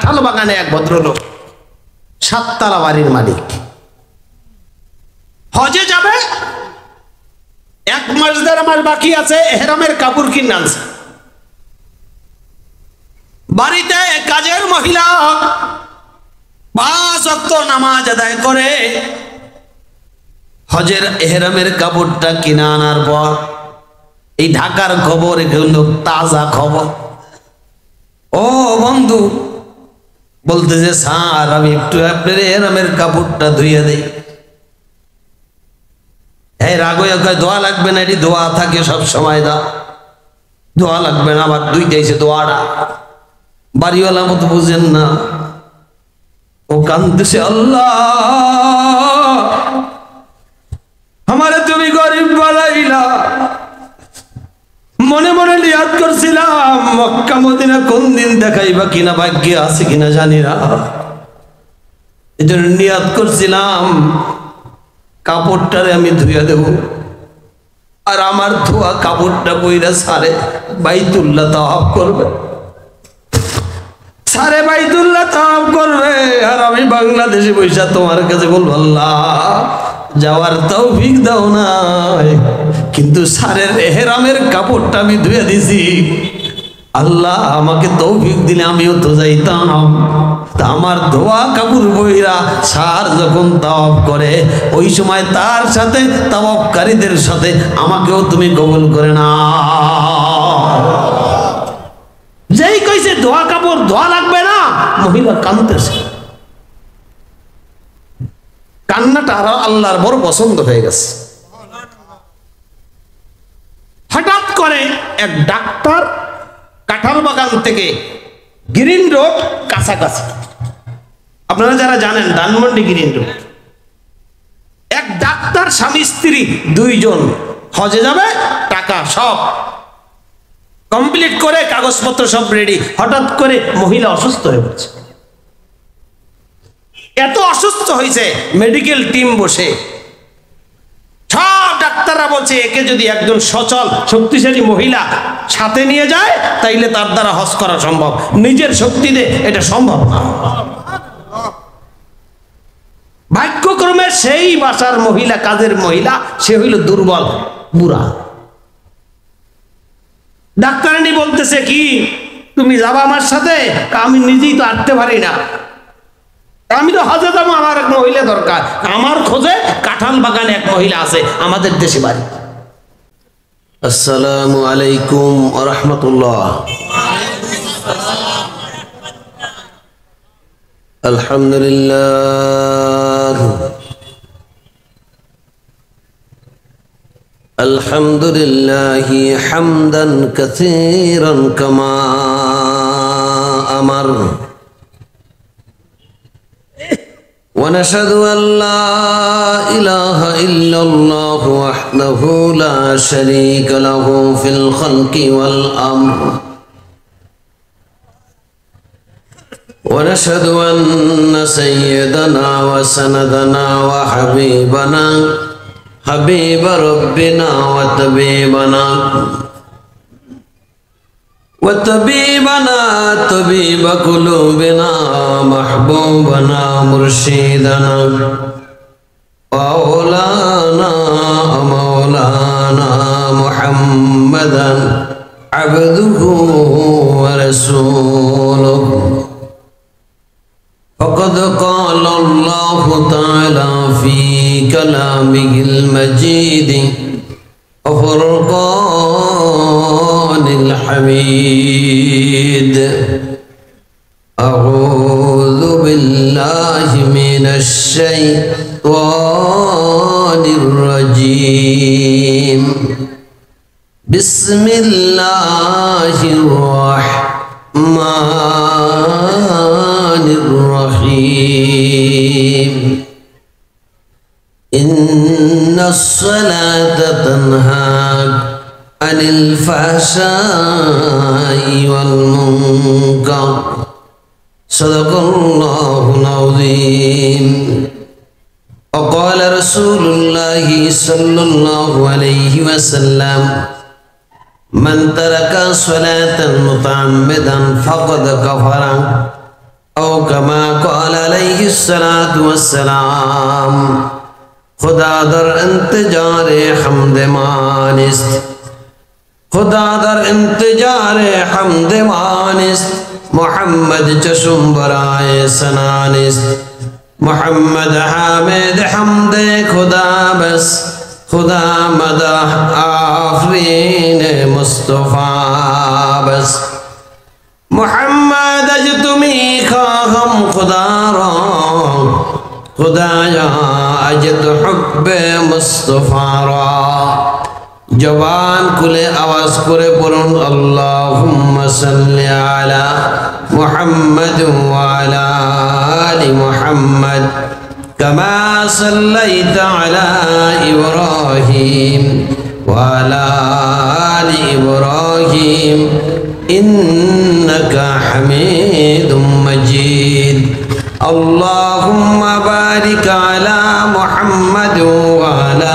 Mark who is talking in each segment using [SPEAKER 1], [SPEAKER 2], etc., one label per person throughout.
[SPEAKER 1] কাঁঠাল বাগানে এক ভদ্রলোক, 7 তলা বাড়ির মালিক, হজে যাবে, 1 মাস 1.5 মাস বাকি আছে, এহরামের কাপড় কিনে আনছে। বাড়িতে কাজের মহিলা 5 ওয়াক্ত নামাজ আদায় করে হজের এহরামের কাপড়টা কিনে আনার পর, এই ঢাকার খবর, এগুলো তাজা খবর। ও বন্ধু বলতেছে, স্যার আমি একটু আপনার এহরামের কাপড়টা ধুইয়ে দেই। এই রাগয়া কয় দোয়া লাগবে না, এটি দোয়া থাকে সব সময়, দা দোয়া লাগবে না, আবার ধুইতেছে দোয়াটা। বাড়িওয়ালা মতো বুঝেন না, ও কান্দছে, আল্লাহ আমারে তুমি গরিব বানাইলা, মনে মনে নিয়াত করছিলাম মক্কা মদিনা কোন দিন দেখাইবা, কিনা ভাগ্যে আছে কিনা জানি না, এজন্য নিয়াত করছিলাম কাপড়টারে আমি ধুইয়া দেব। আর আমার ধোয়া কাপড়টা বইরা সারে বাইতুল্লাহ তাওয়াফ করবে, সারে বাইতুল্লাহ তাওয়াফ করবে, আর আমি বাংলাদেশে বৈশা তোমার কাছে বলবো, আল্লাহ যাওয়ার তৌফিক দাও না, কিন্তু সারের এহরামের কাপড়টা আমি ধুয়ে দিছি, আল্লাহ আমাকে তৌফিক দিলে আমিও তো যাইতাম। তা আমার ধোয়া কাপড় বইরা সার যখন তাওয়াফ করে, ওই সময় তার সাথে তাওয়াফকারীদের সাথে আমাকেও তুমি কবুল করে না। যেই কইছে ধোয়া কাপড় ধোয়া লাগবে না, মহিলা কাঁদতেছে, কান্নাটা আর আল্লাহর বড় পছন্দ হয়ে গেছে। হঠাৎ করে এক ডাক্তার কাঁঠাল বাগান থেকে গ্রিন রোড কাছাকাছি, আপনারা যারা জানেন ধানমন্ডি গ্রিন রোড, এক ডাক্তার স্বামী স্ত্রী 2 জন হজে যাবে, টাকা সব কমপ্লিট করে কাগজপত্র সব রেডি। হঠাৎ করে মহিলা অসুস্থ হয়ে পড়ছে, এত অসুস্থ হয়েছে মেডিকেল টিম বসে, সব ডাক্তাররা বলছে একে যদি একজন সচল শক্তিশালী মহিলা সাথে নিয়ে যায় তাইলে তার দ্বারা হজ করা সম্ভব, নিজের শক্তিতে এটা সম্ভব না। ভাগ্যক্রমে সেই বাসার মহিলা, কাজের মহিলা, সে হইল দুর্বল বুড়া। ডাক্তারানি বলতেছে, কি তুমি যাবা আমার সাথে? আমি নিজেই তো আটতে পারি না, আমি তো হজে যাবো, আমার এক মহিলা দরকার। আমার খোঁজে কাঁঠাল বাগানে এক মহিলা আছে, আমাদের দেশে বাড়ি। আসসালামু আলাইকুম ওয়া রাহমাতুল্লাহ। আলহামদুলিল্লাহ আলহামদুলিল্লাহি হামদান কাসীরান কামা আমার। ونشهد أن لا إله إلا الله وحده لا شريك له في الخلق والأمر، ونشهد أن سيدنا وسندنا وحبيبنا حبيب ربنا وطبيبنا طبيب قلوبنا محبوبنا مرشدنا مولانا محمدا عبده ورسوله. فقد قال الله تعالى في كلامه المجيد وفرقان الحميد: أعوذ بالله من الشيطان الرجيم. بسم الله الرحمن الرحيم. إن الصلاة تنهى عن الفحشاء والمنكر. صدق الله العظيم. وقال رسول الله صلى الله عليه وسلم: من ترك صلاة متعمدا فقد كفر او كما قال عليه الصلاة والسلام خدا در انتظار حمد مانست خدا در انتظار حمد مانست محمد چشم برائے سنانست محمد حامد حمد خدا بس خدا مدح آفرین مصطفیٰ بس محمد اج تمہیں خواہم خدا را خدایا اج تو حب مصطفیٰ را জবান খুলে আওয়াজ করে বলুন আল্লাহুম্মা সাল্লি আলা মুহাম্মাদ ওয়া আলা আলি মুহাম্মাদ কামা সাল্লাইতা আলা ইব্রাহিম ওয়া আলা আলি ইব্রাহিম ইন্নাকা হামিদুম মাজিদ আল্লাহুম্মা বারিক আলা মুহাম্মাদ ওয়া আলা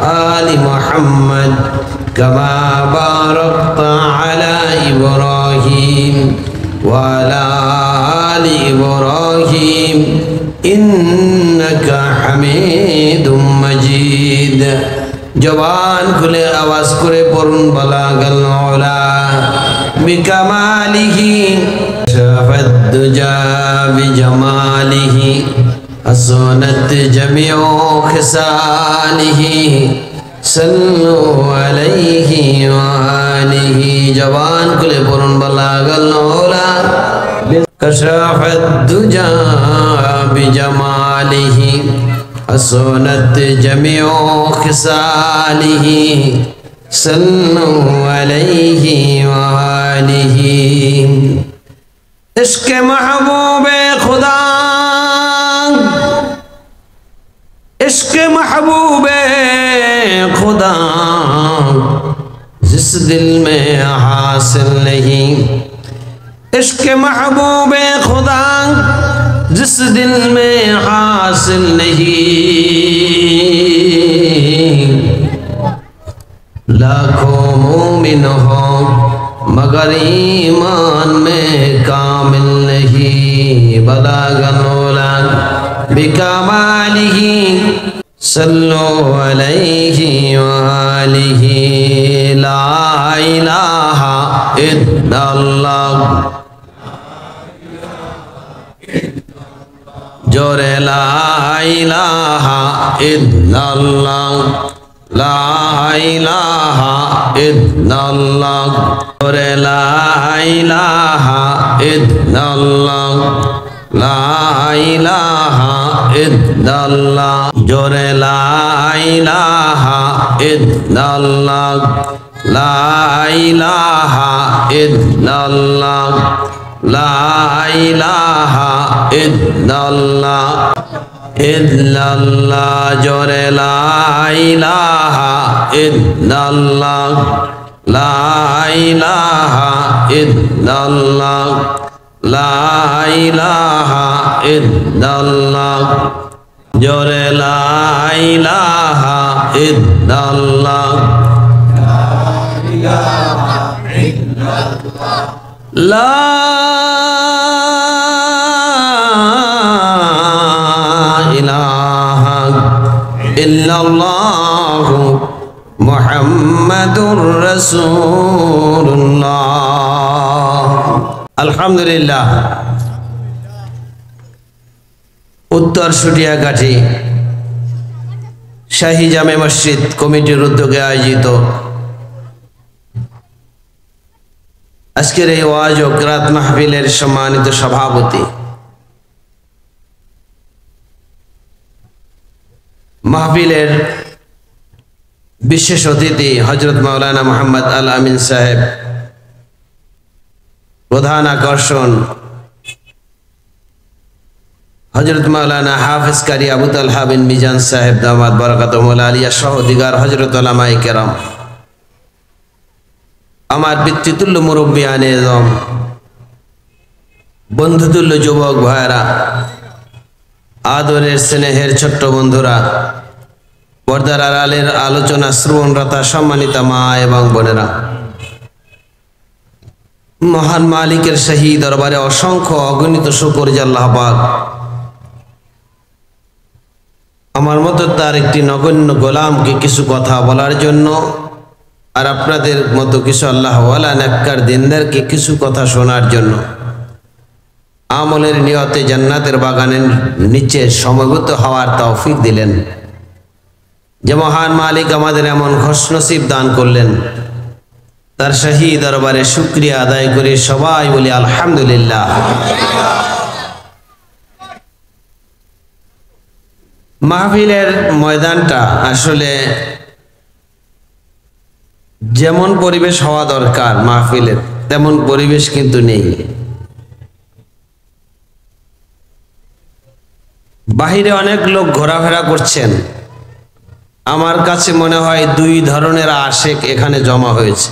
[SPEAKER 1] آل محمد كما باركت على إبراهيم وعلى آل إبراهيم إنك حميد مجيد جوان كل آواز كره پرن بلاغ العلا بكماله شاف الدجى بجماله حسنت جميع خصاله صلوا عليه وآله جوان كل پرن بلاغ العلا كشف الدجى بجماله حسنت جميع خصاله صلوا عليه وآله عشق محبوب خدا عشق محبوب खुदा जिस दिल में हासिल नहीं इश्क महबूब खुदा जिस दिल में हासिल नहीं लाखों मोमिन हो मगर ईमान में कामिल नहीं बलागनोला बिकमालिही सल्लु अलैहि वालिहि ला इलाहा इल्लल्लाह जोरे ला इलाहा इल्लल्लाह ला इलाहा इल्लल्लाह जोरे ला इलाहा इल्लल्लाह ला इलाहा इल्लल्लाह जोरे ला इलाहा इल्लल्लाह ला इलाहा इल्लल्लाह ला इलाहा इल्लल्लाह इल्लल्लाह जोरे ला इलाहा इल्लल्लाह ला इलाहा इल्लल्लाह ला इलाहा इल्लल्लाह जोरे ला इलाहा इल्लल्लाह ला इलाहा इल्लल्लाह मुहम्मदुर रसूलुल्लाह আলহামদুলিল্লাহ উত্তর সুটিয়াকাঠি শাহী জামে মসজিদ কমিটির উদ্যোগে আয়োজিত আজকের এই ওয়াজ ও কিরাত মাহফিলের সম্মানিত সভাপতি মাহফিলের বিশেষ অতিথি হযরত মাওলানা মুহাম্মদ আল আমিন সাহেব প্রধান আকর্ষণ হযরত মাওলানা হাফেজ কারি আবু তালহা বিন মিজান সাহেব দামাত বরকাতুহুল আলিয়া সহ দিগার হযরত উলামায়ে কেরাম আমার পিতৃতুল্য মুরব্বিয়ানে আযম বন্ধুতুল্য যুবক ভাইরা আদরের স্নেহের ছোট্ট বন্ধুরা পর্দার আড়ালের আলোচনা শ্রবণরতা সম্মানিত মা এবং বোনেরা মহান মালিকের শাহী দরবারে অসংখ্য অগণিত শুকর যে আল্লাহ পাক আমার মতো তার একটি নগণ্য গোলামকে কিছু কথা বলার জন্য আর আপনাদের মতো কিছু আল্লাহওয়ালা নেককার দিনদারকে কিছু কথা শোনার জন্য আমলের নিয়তে জান্নাতের বাগানের নিচে সমবেত হওয়ার তৌফিক দিলেন। যে মহান মালিক আমাদের এমন খুশনসিব দান করলেন, তার শাহী দরবারে শুকরিয়া আদায় করে সবাই বলি আলহামদুলিল্লাহ। মাহফিলের ময়দানটা আসলে যেমন পরিবেশ হওয়া দরকার মাহফিলের তেমন পরিবেশ কিন্তু নেই। বাহিরে অনেক লোক ঘোরাফেরা করছেন, আমার কাছে মনে হয় দুই ধরনের আশেক এখানে জমা হয়েছে।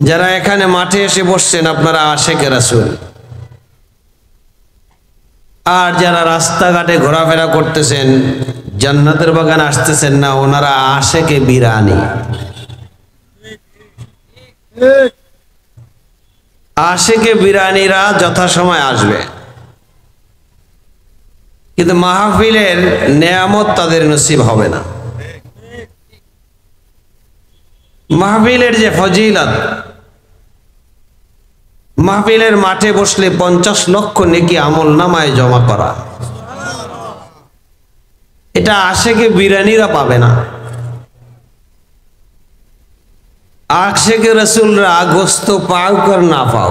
[SPEAKER 1] যারা এখানে মাঠে এসে বসছেন আপনারা আশেকে রাসূল, আর যারা রাস্তাঘাটে ঘোরাফেরা করতেছেন জান্নাতের বাগান আসতেছেন না, ওনারা আশেকে বিরানি। আশেকে বিরানিরা যথাসময় আসবে, কিন্তু মাহফিলের নেয়ামত তাদের নসিব হবে না। মাহফিলের যে ফজিলত, মাহফিলের মাঠে বসলে 50 লক্ষ নেকি আমল নামায় জমা করা, এটা আশেকে বিরানিরা পাবে না। আশেকে রাসূলরা গোস্ত পাও কর না পাও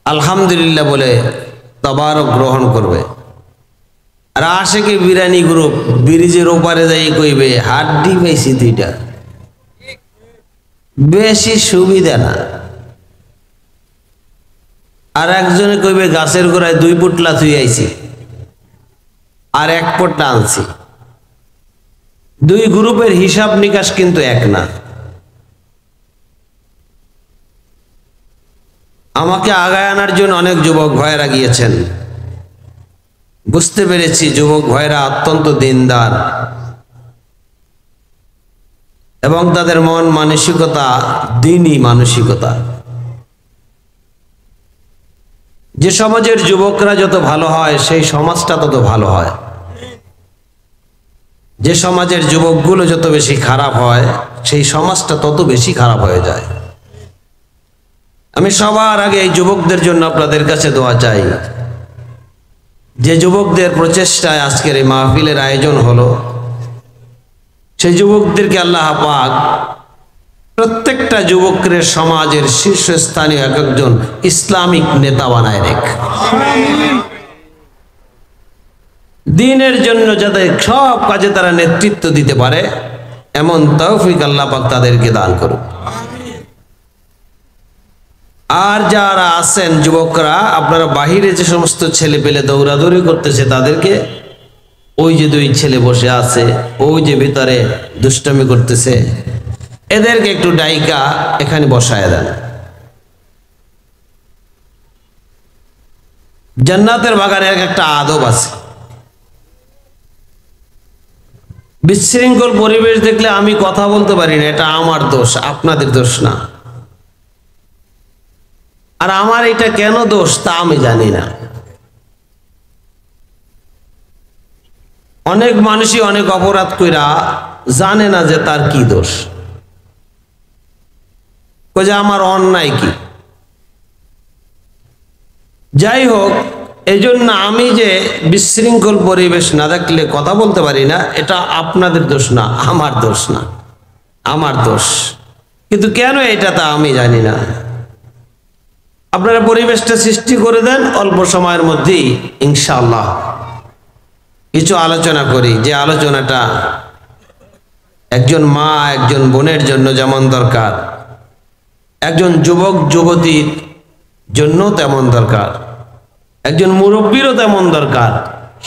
[SPEAKER 1] আলহামদুলিল্লাহ বলে তবারক গ্রহণ করবে। আর আশেকে বিরানি গ্রুপ ব্রিজের ওপারে যাই কইবে হাড্ডি পাইছি দুইটা, বেশি সুবিধা না। আর একজনে কইবে গাছের গোড়ায় 2 পুটলা থুই আইছি আর 1 পোটলা আনছি। দুই গ্রুপের হিসাব নিকাশ কিন্তু এক না। আমাকে আগায় আনার জন্য অনেক যুবক ভাইয়েরা গিয়েছেন, বুঝতে পেরেছি যুবক ভাইয়েরা অত্যন্ত দিনদার এবং তাদের মন মানসিকতা দ্বীনি মানসিকতা। যে সমাজের যুবকরা যত ভালো হয় সেই সমাজটা তত ভালো হয়, যে সমাজের যুবকগুলো যত বেশি খারাপ হয় সেই সমাজটা তত বেশি খারাপ হয়ে যায়। আমি সবার আগে এই যুবকদের জন্য আপনাদের কাছে দোয়া চাই, যে যুবকদের প্রচেষ্টায় আজকের এই মাহফিলের আয়োজন হলো, সেই যুবকদেরকে আল্লাহ পাক প্রত্যেকটা যুবকের সমাজের শীর্ষস্থানীয় একজন ইসলামিক নেতা বানায় রেখ, দ্বীনের জন্য যাতে সব কাজে তারা নেতৃত্ব দিতে পারে এমন তৌফিক আল্লাহ পাক তাদেরকে দান করুন। আর যারা আছেন যুবকরা, আপনারা বাহিরে যে সমস্ত ছেলে পেলে দৌড়াদৌড়ি করতেছে তাদেরকে, ওই যে 2 ছেলে বসে আছে, ওই যে ভিতরে দুষ্টামি করতেছে, এদেরকে একটু ডাইকা এখানে বসায় দেন। জান্নাতের বাগানে একটা আদব আছে, বিশৃঙ্খল পরিবেশ দেখলে আমি কথা বলতে পারি না, এটা আমার দোষ, আপনাদের দোষ না। আর আমার এটা কেন দোষ তা আমি জানি না। অনেক মানুষই অনেক অপরাধ কইরা জানে না যে তার কি দোষ, কই যে আমার অন্যায় কি। যাই হোক, এই জন্য আমি যে বিশৃঙ্খল পরিবেশ না দেখলে কথা বলতে পারি না, এটা আপনাদের দোষ না, আমার দোষ না, আমার দোষ। কিন্তু কেন এটা তা আমি জানি না। আপনারা পরিবেশটা সৃষ্টি করে দেন, অল্প সময়ের মধ্যেই ইনশাআল্লাহ কিছু আলোচনা করি, যে আলোচনাটা একজন মা একজন বোনের জন্য যেমন দরকার, একজন যুবক যুবতীর জন্য তেমন দরকার, একজন মুরব্বীরও তেমন দরকার,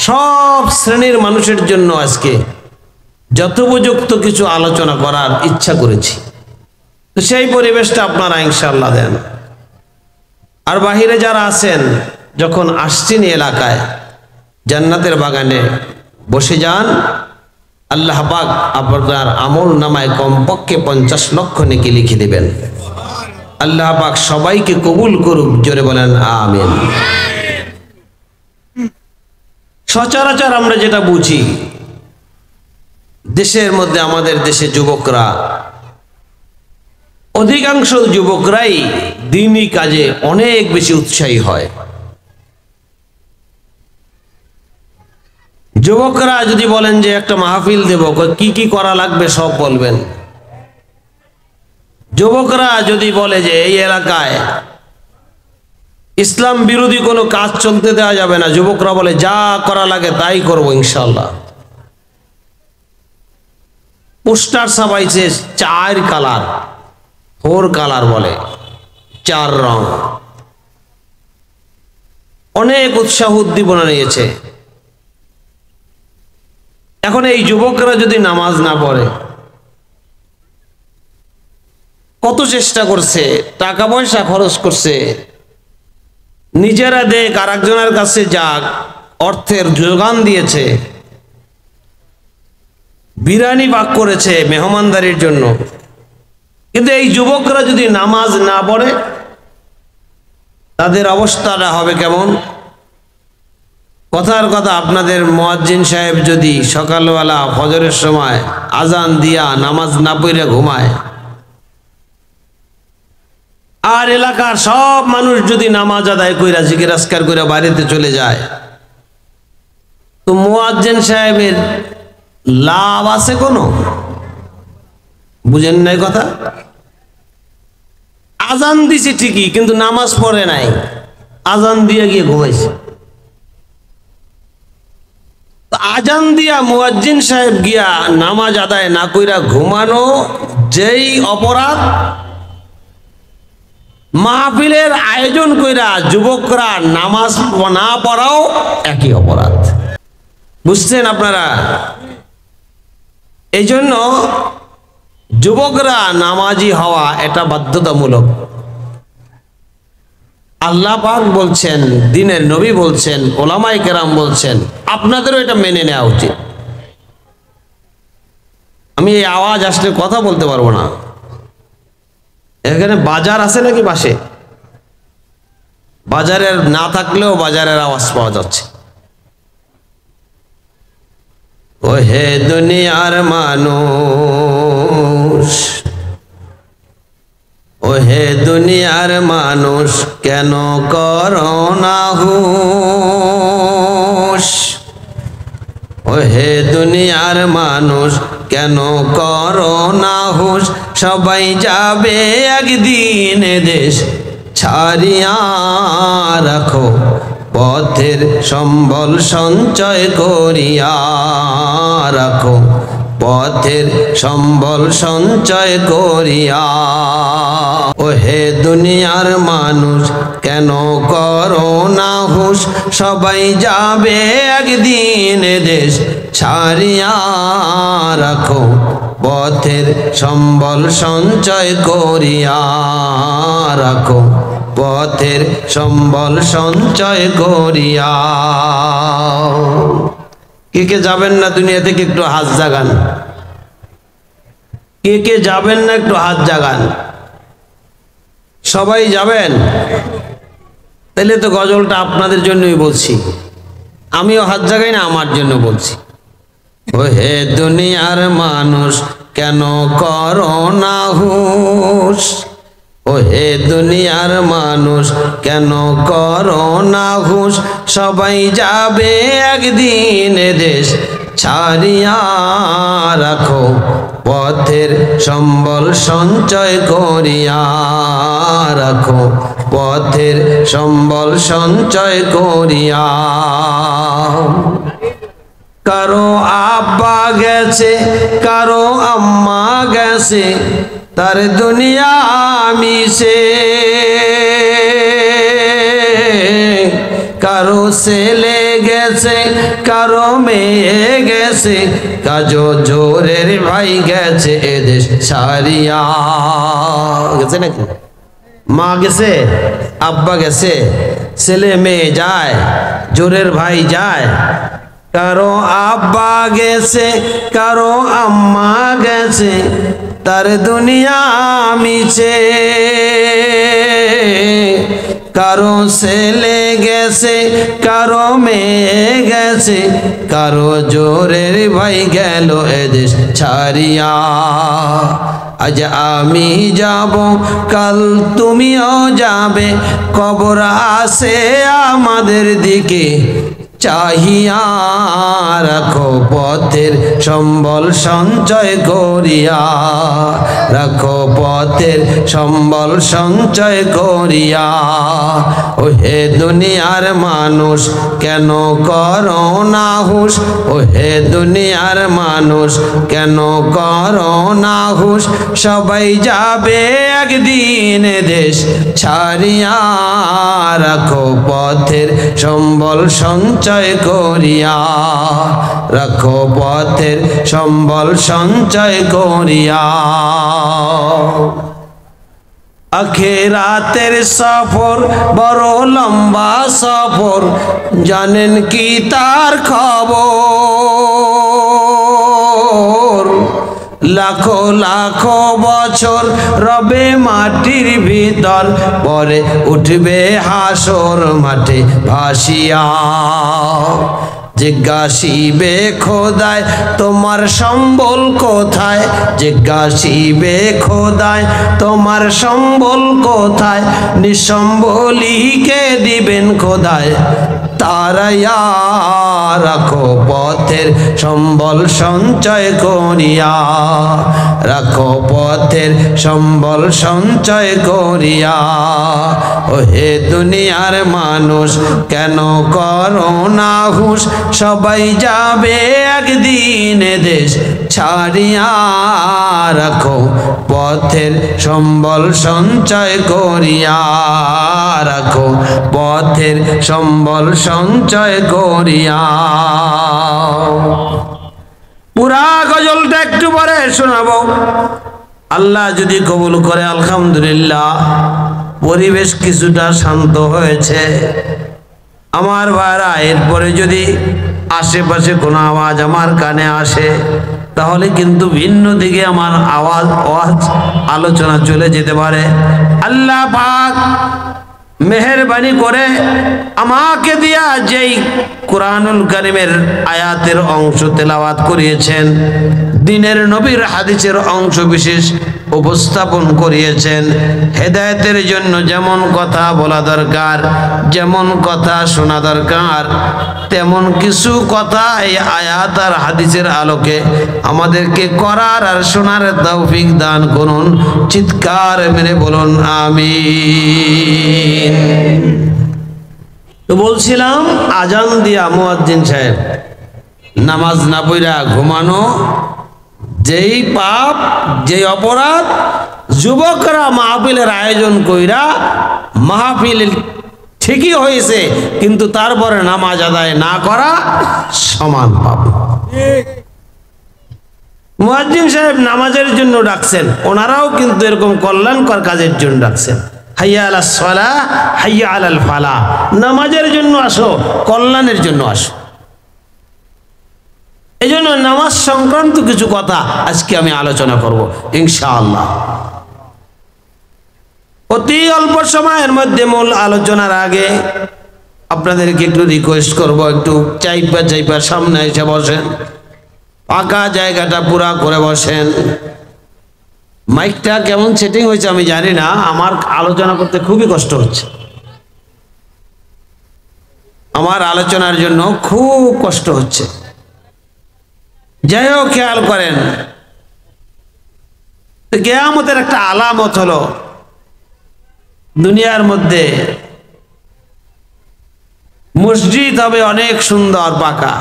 [SPEAKER 1] সব শ্রেণীর মানুষের জন্য আজকে যথোপযুক্ত কিছু আলোচনা করার ইচ্ছা করেছি। তো সেই পরিবেশটা আপনারা ইনশাআল্লাহ দেন। আর বাহিরে যারা আছেন, যখন আসছেন এলাকায় জান্নাতের বাগানে বসে যান, আল্লাহ পাক আপনার আমল নামায় কমপক্ষে 50 লক্ষ নেকি লিখে দিবেন। আল্লাহ পাক সবাইকে কবুল করুক, জোরে বলেন আমিন। সচরাচর আমরা যেটা বুঝি, দেশের মধ্যে আমাদের দেশে যুবকরা, অধিকাংশ যুবকরাই দ্বীনি কাজে অনেক বেশি উৎসাহী হয়। যুবকরা যদি বলেন যে একটা মাহফিল দেব, কি কি করা লাগবে সব বলবেন। যুবকরা যদি বলে যে এই এলাকায় ইসলাম বিরোধী কোনো কাজ চলতে দেওয়া যাবে না, যুবকরা বলে যা করা লাগে তাই করবো ইনশাল্লাহ। পোস্টার ছাপাইছে 4 কালার, 4 কালার বলে, 4 রং, অনেক উৎসাহ উদ্দীপনা নিয়েছে। এখন এই যুবকরা যদি নামাজ না পড়ে, কত চেষ্টা করছে, টাকা পয়সা খরচ করছে, নিজেরা দেখ আর একজনের কাছে যাক, অর্থের যোগান দিয়েছে, বিরিয়ানি পাক করেছে মেহমানদারির জন্য, কিন্তু এই যুবকরা যদি নামাজ না পড়ে তাদের অবস্থাটা হবে কেমন? কথার কথা, আপনাদের মুয়াজ্জিন সাহেব যদি সকালবেলা ফজরের সময় আজান দিয়া নামাজ না পড়ে ঘুমায়, আর এলাকার সব মানুষ যদি নামাজ আদায় কইরা জিকির আজকার কইরা বাড়িতে চলে যায়, তো মুয়াজ্জিন সাহেবের লাভ আছে কোনো? বুঝেন নাই কথা? আজান দিছে ঠিকই, কিন্তু নামাজ পড়ে নাই, আজান দিয়ে গিয়ে ঘুমাইছে। আজান দিয়া মুয়াজ্জিন সাহেব গিয়া নামাজ আদায় না কইরা ঘুমানো যেই অপরাধ, মাহফিলের আয়োজন কইরা যুবকরা নামাজ না পড়াও একই অপরাধ। বুঝছেন আপনারা? এই জন্য যুবকরা নামাজি হওয়া এটা বাধ্যতামূলক। আল্লাহ পাক বলছেন, দ্বীনের নবী বলছেন, ওলামায়ে কেরাম বলছেন, আপনাদেরও এটা মেনে নেওয়া উচিত। আমি এই আওয়াজ আসলে কথা বলতে পারবো না। এখানে বাজার আছে নাকি পাশে? বাজারের না থাকলেও বাজারের আওয়াজ পাওয়া যাচ্ছে। ও হে দুনিয়ার মানুষ, ও হে দুনিয়ার মানুষ, কেন করো না হুঁশ? ও হে দুনিয়ার মানুষ, কেন করো না হুঁশ? সবাই যাবে একদিন দেশ ছাড়িয়া, রাখো পথের সম্বল সঞ্চয় করিয়া, রাখো পথের সম্বল সঞ্চয় করিয়া। ও হে দুনিয়ার মানুষ, কেন করো না হুঁশ? সবাই যাবে একদিন দেশ ছাড়িয়া, রাখো পথের সম্বল সঞ্চয় করিয়া, রাখো পথের সম্বল সঞ্চয় করিয়া। কে কে যাবেন না দুনিয়া থেকে? একটু হাত জাগান। কে কে যাবেন না একটু হাত জাগান। সবাই যাবেন? তাহলে তো গজলটা আপনাদের জন্যই বলছি, আমিও হাত জাগাই না, আমার জন্য বলছি। ও হে দুনিয়ার মানুষ, কেন করো না হুঁশ? ও হে দুনিয়ার মানুষ, কেন করো না হুঁশ? সবাই যাবে একদিন দেশ ছাড়িয়া, রাখো পথের সম্বল সঞ্চয় করিয়া, রাখো পথের সম্বল সঞ্চয় করিয়া। কারো আব্বা গেছে, কারো আম্মা গেছে, তার দুনিয়া মিশে। কারো ছেলে গেছে, কারো মেয়ে গেছে, কাজো জোরের ভাই গেছে এদেশ ছাড়িয়া। গেছে নাকি? মা গেছে, আব্বা গেছে, ছেলে মেয়ে যায়, জোরের ভাই যায়, কারো আব্বা গেছে, কারো আম্মা গেছে, তার দুনিয়া মিছে। কারো ছেলে গেছে, কারো মেয়ে গেছে, কারো জোরের ভাই গেল এদেশ ছাড়িয়া। আজ আমি যাব, কাল তুমিও যাবে, কবর আছে আমাদের দিকে চাহিয়া। রাখো পথের সম্বল সঞ্চয় করিয়া, রাখো পথের সম্বল সঞ্চয় করিয়া। ও হে দুনিয়ার মানুষ কেন করো না হুঁশ, ও হে দুনিয়ার মানুষ কেন করো না হুঁশ। সবাই যাবে একদিন দেশ ছাড়িয়া। রাখো পথের সম্বল সঞ্চয় করিয়া, রাখো পথের সম্বল সঞ্চয় করিয়া। আখিরাতের সফর বড় লম্বা সফর, জানেন কি তার খবর? লাখো লাখো বছর রবে মাটির ভিতর, পরে উঠবে হাসর মাঠে ভাসিয়া। জিজ্ঞাসিবে খোদায় তোমার সম্বল কোথায়, জিজ্ঞাসিবে খোদায় তোমার সম্বল কোথায়। নিঃসম্বলীকে দিবেন খোদায় তারাইয়া। রাখো পথের সম্বল সঞ্চয় করিয়া, রাখো পথের সম্বল সঞ্চয় করিয়া। ও হে দুনিয়ার মানুষ কেন করো না হুঁশ, সবাই যাবে একদিন দেশ ছাড়িয়া। রাখো পথের সম্বল সঞ্চয় করিয়া, রাখো পথের সম্বল সঞ্চয় করিয়া। পুরা গজলটা একটু পরে শোনাবো, আল্লাহ যদি কবুল করে আলহামদুলিল্লাহ। পরিবেশ কিছুটা শান্ত হয়েছে আমার ভাইরা। এরপরে যদি আশেপাশে কোনো আওয়াজ আমার কানে আসে, তাহলে কিন্তু ভিন্ন দিকে আমার আওয়াজ আলোচনা চলে যেতে পারে। আল্লাহ পাক মেহেরবানি করে আমাকে দিয়া যেই কুরআনুল কারীমের আয়াতের অংশ তেলাওয়াত করিয়েছেন, দিনের নবীর হাদিসের অংশ বিশেষ উপস্থাপন করিয়েছেন। হেদায়েতের জন্য যেমন কথা বলা দরকার, যেমন কথা শোনা দরকার, তেমন কিছু কথা এই আয়াত আর হাদিসের আলোকে আমাদেরকে করার আর শোনার তৌফিক দান করুন। চিৎকার মেরে বলুন আমিন। তো বলছিলাম, আজান দিয়া মুয়াজ্জিন সাহেব নামাজ না পড়া ঘুমানো যেই পাপ, যেই অপরাধ, যুবকরা মাহফিলের আয়োজন কইরা মাহফিল ঠিকই হয়েছে কিন্তু তারপরে নামাজ আদায় না করা সমান পাপ। মুয়াজ্জিন সাহেব নামাজের জন্য ডাকছেন, ওনারাও কিন্তু এরকম কল্যাণকর কাজের জন্য ডাকছেন। হাইয়া আলাস সালাহ হাইয়া আলাল ফালাহ, নামাজের জন্য আসো, কল্যাণের জন্য আসো। এই জন্য নামাজ সংক্রান্ত কিছু কথা আজকে আমি আলোচনা করব ইনশাআল্লাহ। অতি অল্প সময়ের মধ্যে মূল আলোচনার আগে আপনাদেরকে একটু রিকোয়েস্ট করব, একটু চাইপা সামনে এসে বসেন, ফাঁকা জায়গাটা পুরা করে বসেন। মাইকটা কেমন সেটিং হয়েছে আমি জানি না, আমার আলোচনা করতে খুবই কষ্ট হচ্ছে, আমার আলোচনার জন্য খুব কষ্ট হচ্ছে। যাই হোক, খেয়াল করেন, কিয়ামতের একটা আলামত হলো দুনিয়ার মধ্যে মসজিদ হবে অনেক সুন্দর পাকা,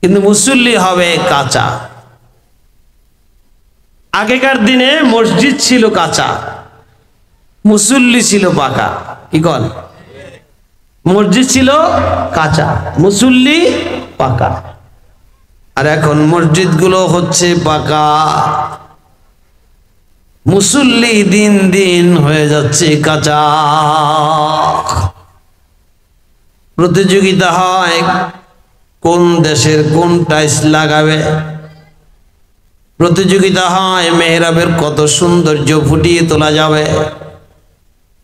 [SPEAKER 1] কিন্তু মুসল্লি হবে কাঁচা। আগেকার দিনে মসজিদ ছিল কাঁচা, মুসল্লি ছিল পাকা। কি কন? মসজিদ ছিল কাঁচা, মুসল্লি পাকা। আর এখন মসজিদগুলো হচ্ছে পাকা, মুসল্লি দিন দিন হয়ে যাচ্ছে কাঁচা। প্রতিযোগিতা হয় কোন দেশের কোন টাইলস লাগাবে, প্রতিযোগিতা হয় মেহরাবের কত সৌন্দর্য ফুটিয়ে তোলা যাবে,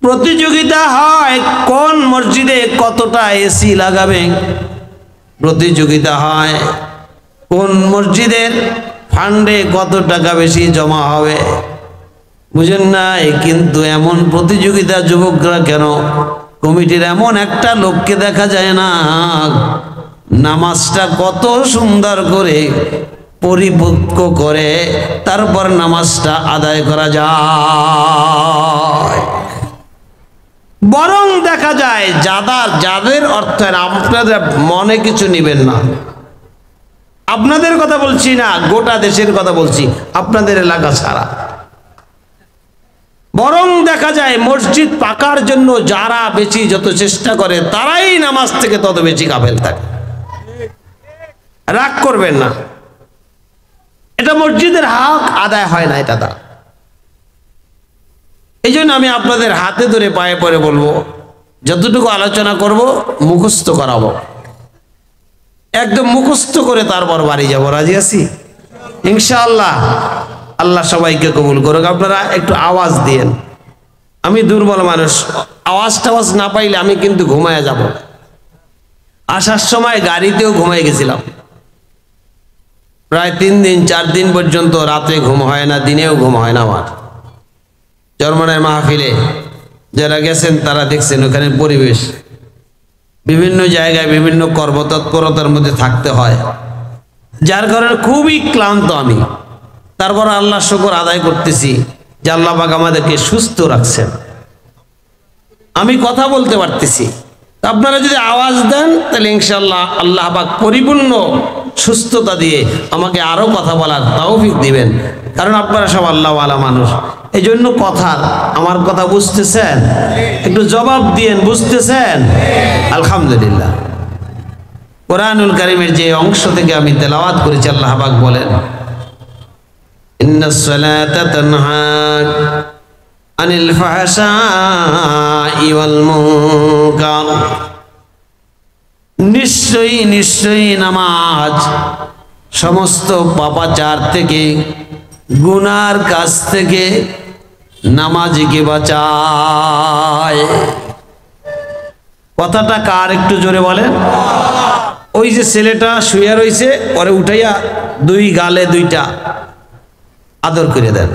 [SPEAKER 1] প্রতিযোগিতা হয় কোন মসজিদে কতটা এসি লাগাবে, প্রতিযোগিতা হয় কোন মসজিদের ফান্ডে কত টাকা বেশি জমা হবে। বুঝেন নাই? কিন্তু এমন প্রতিযোগিতা যুবকরা কেন? কমিটির এমন একটা লোককে দেখা যায় না নামাজটা কত সুন্দর করে পরিপক্ক করে তারপর নামাজটা আদায় করা যায়। বরং দেখা যায় যাদের অর্থের, আপনাদের মনে কিছু নিবেন না, আপনাদের কথা বলছি না, গোটা দেশের কথা বলছি, আপনাদের এলাকা ছাড়া। বরং দেখা যায় মসজিদ পাকার জন্য যারা বেশি যত চেষ্টা করে তারাই নামাজ থেকে তত বেশি গাফেল থাকে। রাগ করবেন না, এটা মসজিদের হক আদায় হয় না, এটা দ্বারা। এই জন্য আমি আপনাদের হাতে ধরে পায়ে পড়ে বলবো, যতটুকু আলোচনা করব মুখস্থ করাবো, একদম মুখস্থ করে তারপর বাড়ি যাব। রাজি আছি ইনশাআল্লাহ? আল্লাহ সবাইকে কবুল করুক। আপনারা একটু আওয়াজ দিয়েন, আমি দুর্বল মানুষ, আওয়াজ টাওয়াজ না পাইলে আমি কিন্তু ঘুমায় যাব। আসার সময় গাড়িতেও ঘুমাই গেছিলাম, প্রায় 3 দিন 4 দিন পর্যন্ত রাতে ঘুম হয় না, দিনেও ঘুম হয় না আমার। চরমনের মাহফিলে যারা গেছেন তারা দেখছেন ওখানে পরিবেশ, বিভিন্ন জায়গায় বিভিন্ন কর্মতৎপরতার মধ্যে থাকতে হয়, যার কারণে খুবই ক্লান্ত আমি। তারপর আল্লাহ শুকর আদায় করতেছি যে আল্লাহ পাক আমাদেরকে সুস্থ রাখছেন, আমি কথা বলতে পারতেছি। আপনারা যদি আওয়াজ দেন তাহলে ইনশাআল্লাহ আল্লাহ পাক পরিপূর্ণ সুস্থতা দিয়ে আমাকে আরো কথা বলার তৌফিক দিবেন, কারণ আপনারা সব আল্লাহওয়ালা মানুষ। এই জন্য কথা, আমার কথা বুঝতেছেন? একটু জবাব দিয়েন, বুঝতেছেন? আলহামদুলিল্লাহ। কোরআনুল কারীমের যে অংশ থেকে আমি তেলাওয়াত করেছি, আল্লাহ পাক বলেন, ইন্নাস সালাতা তানহা আনিল ফাহশাই ওয়াল মুনকার। নিশ্চয়ই নিশ্চয়ই নামাজ সমস্ত পাপাচার থেকে, গুনার কাছ থেকে নামাজিকে বাঁচায়। কথাটা কার একটু জোরে বলেন? ওই যে ছেলেটা শুয়ে রয়েছে, পরে উঠাইয়া 2 গালে 2টা আদর করে দেন।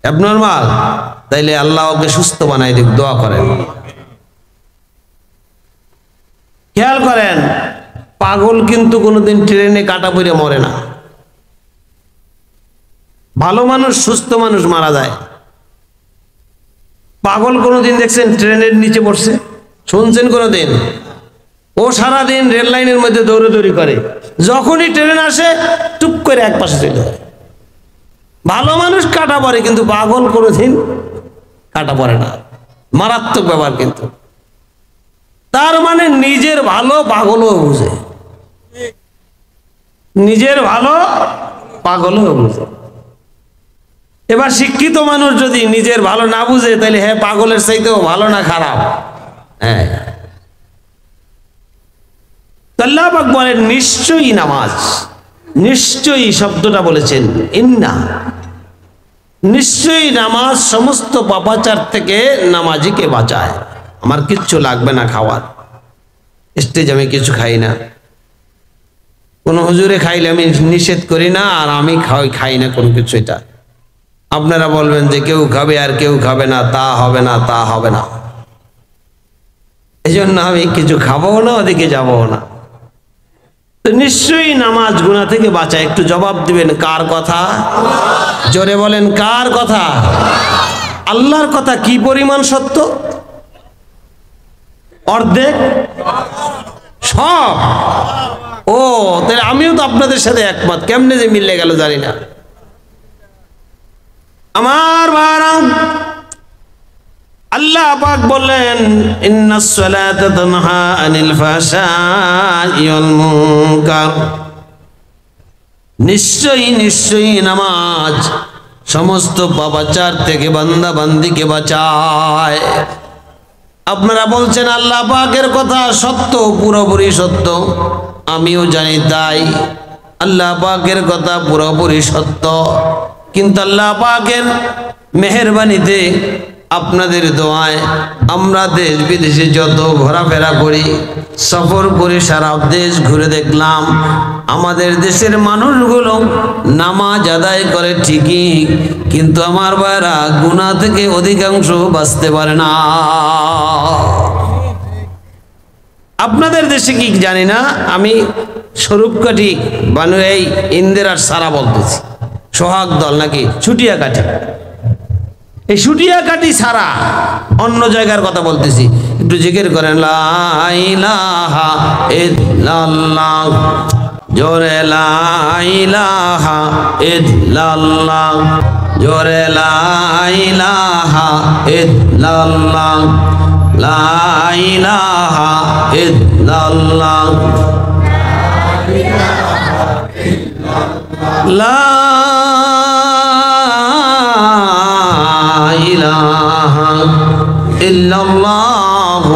[SPEAKER 1] অ্যাবনরমাল, তাইলে আল্লাহ ওকে সুস্থ বানাই দিক, দোয়া করেন। খেয়াল করেন, পাগল কিন্তু কোনোদিন ট্রেনে কাটা পড়ে মরে না। ভালো মানুষ, সুস্থ মানুষ মারা যায়। পাগল কোনোদিন দেখছেন ট্রেনের নিচে পড়ছে? শুনছেন কোনোদিন? ও সারাদিন রেল লাইনের মধ্যে দৌড়াদৌড়ি করে, যখনই ট্রেন আসে টুপ করে এক পাশে চলে যায়। ভালো মানুষ কাটা পড়ে, কিন্তু পাগল কোনোদিন কাটা পড়ে না। মারাত্মক ব্যাপার। কিন্তু তার মানে নিজের ভালো পাগলও বুঝে, নিজের ভালো পাগলও বুঝে। এবার শিক্ষিত মানুষ যদি নিজের ভালো না বুঝে, তাহলে হ্যাঁ পাগলের চাইতেও ভালো না খারাপ? হ্যাঁ। আল্লাহ পাক বলেন নিশ্চয়ই নামাজ, নিশ্চয়ই শব্দটা বলেছেন ইন্না, নিশ্চয়ই নামাজ সমস্ত পাপাচার থেকে নামাজিকে বাঁচায়। আমার কিচ্ছু লাগবে না খাওয়ার, স্টেজ আমি কিছু খাই না, কোনো হুজুরে খাইলে আমি নিষেধ করি না, আর আমি খাই না কোনো কিছু। এটা আপনারা বলবেন যে কেউ খাবে আর কেউ খাবে না, তা হবে না, তা হবে না। এই জন্য আমি কিছু খাবো না, ওদিকে যাবো না। তো নিশ্চয়ই নামাজ গুনাহ থেকে বাঁচায়। একটু জবাব দিবেন, কার কথা? জোরে বলেন, কার কথা? আল্লাহর কথা। কি পরিমাণ সত্য? অর্ধেক, সব। ও তাহলে আমিও তো আপনাদের সাথে একমত। কেমনে যে মিলে গেল জানি না। আমার ভাইরা, আল্লাহ পাক বললেন ইন্নাস সালাতা তানহা আনিল ফাহশাই ওয়াল মুনকার। নিশ্চয়ই নিশ্চয়ই নামাজ সমস্ত পাপাচার থেকে বান্দা বান্দিকে বাঁচায়। আপনারা বলছেন আল্লাহ পাকের কথা সত্য, পুরোপুরি সত্য, আমিও জানি তাই। আল্লাহ পাকের কথা পুরোপুরি সত্য, কিন্তু আল্লাহ পাকের মেহেরবানিতে আপনাদের দোয়ায় আমরা দেশ বিদেশে যত ঘোরাফেরা করি, সফর করে সারা দেশ ঘুরে দেখলাম আমাদের দেশের মানুষগুলো নামাজ আদায় করে ঠিকই, কিন্তু আমার ভাইরা গুনাহ থেকে অধিকাংশ বাঁচতে পারে না। আপনাদের দেশে কি জানি না, আমি স্বরূপকাঠি বানু এই ইন্দিরার সারা বলতেছি, সোহাগ দল নাকি ছুটিয়াকাঠি, এই ছুটিয়াকাঠি সারা অন্য জায়গার কথা বলতেছি, একটু জিকির করেন লা ইলাহা ইল্লাল্লাহ, জোরে লা ইলাহা ইল্লাল্লাহ, জোরে লা ইলাহা ইল্লাল্লাহ, লা ইলাহা ইল্লাল্লাহ, লা ইলাহা ইল্লাল্লাহ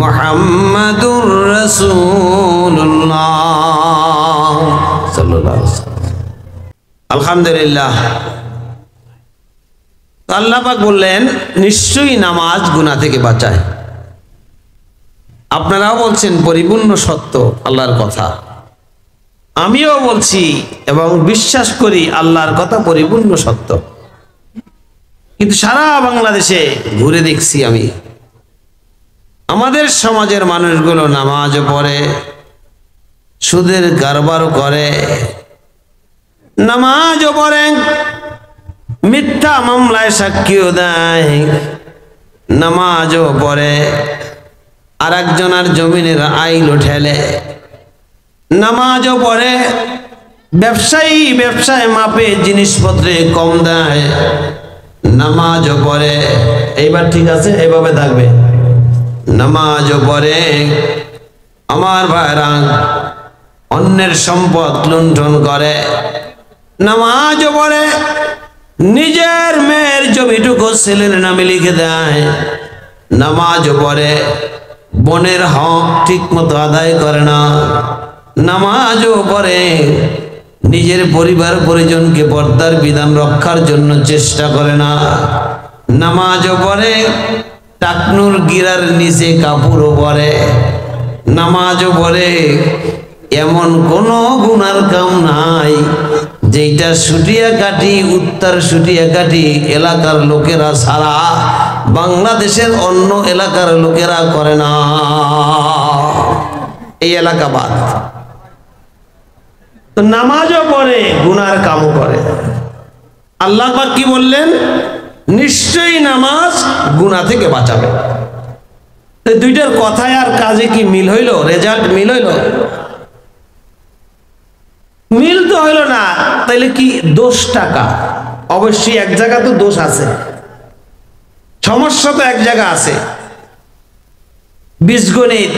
[SPEAKER 1] মুহাম্মাদুর রাসূলুল্লাহ সাল্লাল্লাহু আলাইহি ওয়াসাল্লাম। আলহামদুলিল্লাহ। আল্লাহ পাক বললেন নিশ্চয়ই নামাজ গুনাহ থেকে বাঁচায়। আপনারাও বলছেন পরিপূর্ণ সত্য আল্লাহর কথা, আমিও বলছি এবং বিশ্বাস করি আল্লাহর কথা পরিপূর্ণ সত্য। কিন্তু সারা বাংলাদেশে ঘুরে দেখছি আমি, আমাদের সমাজের মানুষগুলো নামাজও পড়ে, সুদের কারবারও করে, নামাজও পড়ে, মিথ্যা মামলায় সাক্ষীও দেয়, নামাজও পড়ে, আর একজনের জমিনের আইল ঠেলে, নামাজও পড়ে, ব্যবসায়ী ব্যবসায় মাপে জিনিসপত্রে কম দেয়, নামাজও পড়ে। এইবার ঠিক আছে, এইভাবে থাকবে। নামাজও পড়ে, আমার ভাইরা অন্যের সম্পদ লুণ্ঠন করে, নামাজও পড়ে, নিজের মেয়ের জমিটুকু ছেলের নামে লিখে দেয়, নামাজও পড়ে, বোনের হক ঠিক মতো আদায় করে না, নামাজও পড়ে, নিজের পরিবার পরিজনকে পর্দার বিধান রক্ষার জন্য চেষ্টা করে না, নামাজও পড়ে, টাকনুর গিরার নিচে কাপড়ও পরে, নামাজও পড়ে, এমন কোন গুনার কাম নাই যেটা সুটিয়াকাঠি, উত্তর সুটিয়াকাঠি এলাকার লোকেরা ছাড়া বাংলাদেশের অন্য এলাকার লোকেরা করে না। এই এলাকা বাদ। তো নামাজও পড়ে, গুনার কামও করে। আল্লাহ পাক কি বললেন? নিশ্চয়ই নামাজ গুনাহ থেকে বাঁচাবে। দুইটার কথায় আর কাজে কি মিল হইল? রেজাল্ট মিল হইল? মিল তো হইল না। তাইলে কি দোষ টাকা? অবশ্যই এক জায়গা তো দোষ আছে, সমস্যা তো এক জায়গা আছে। বীজগণিত,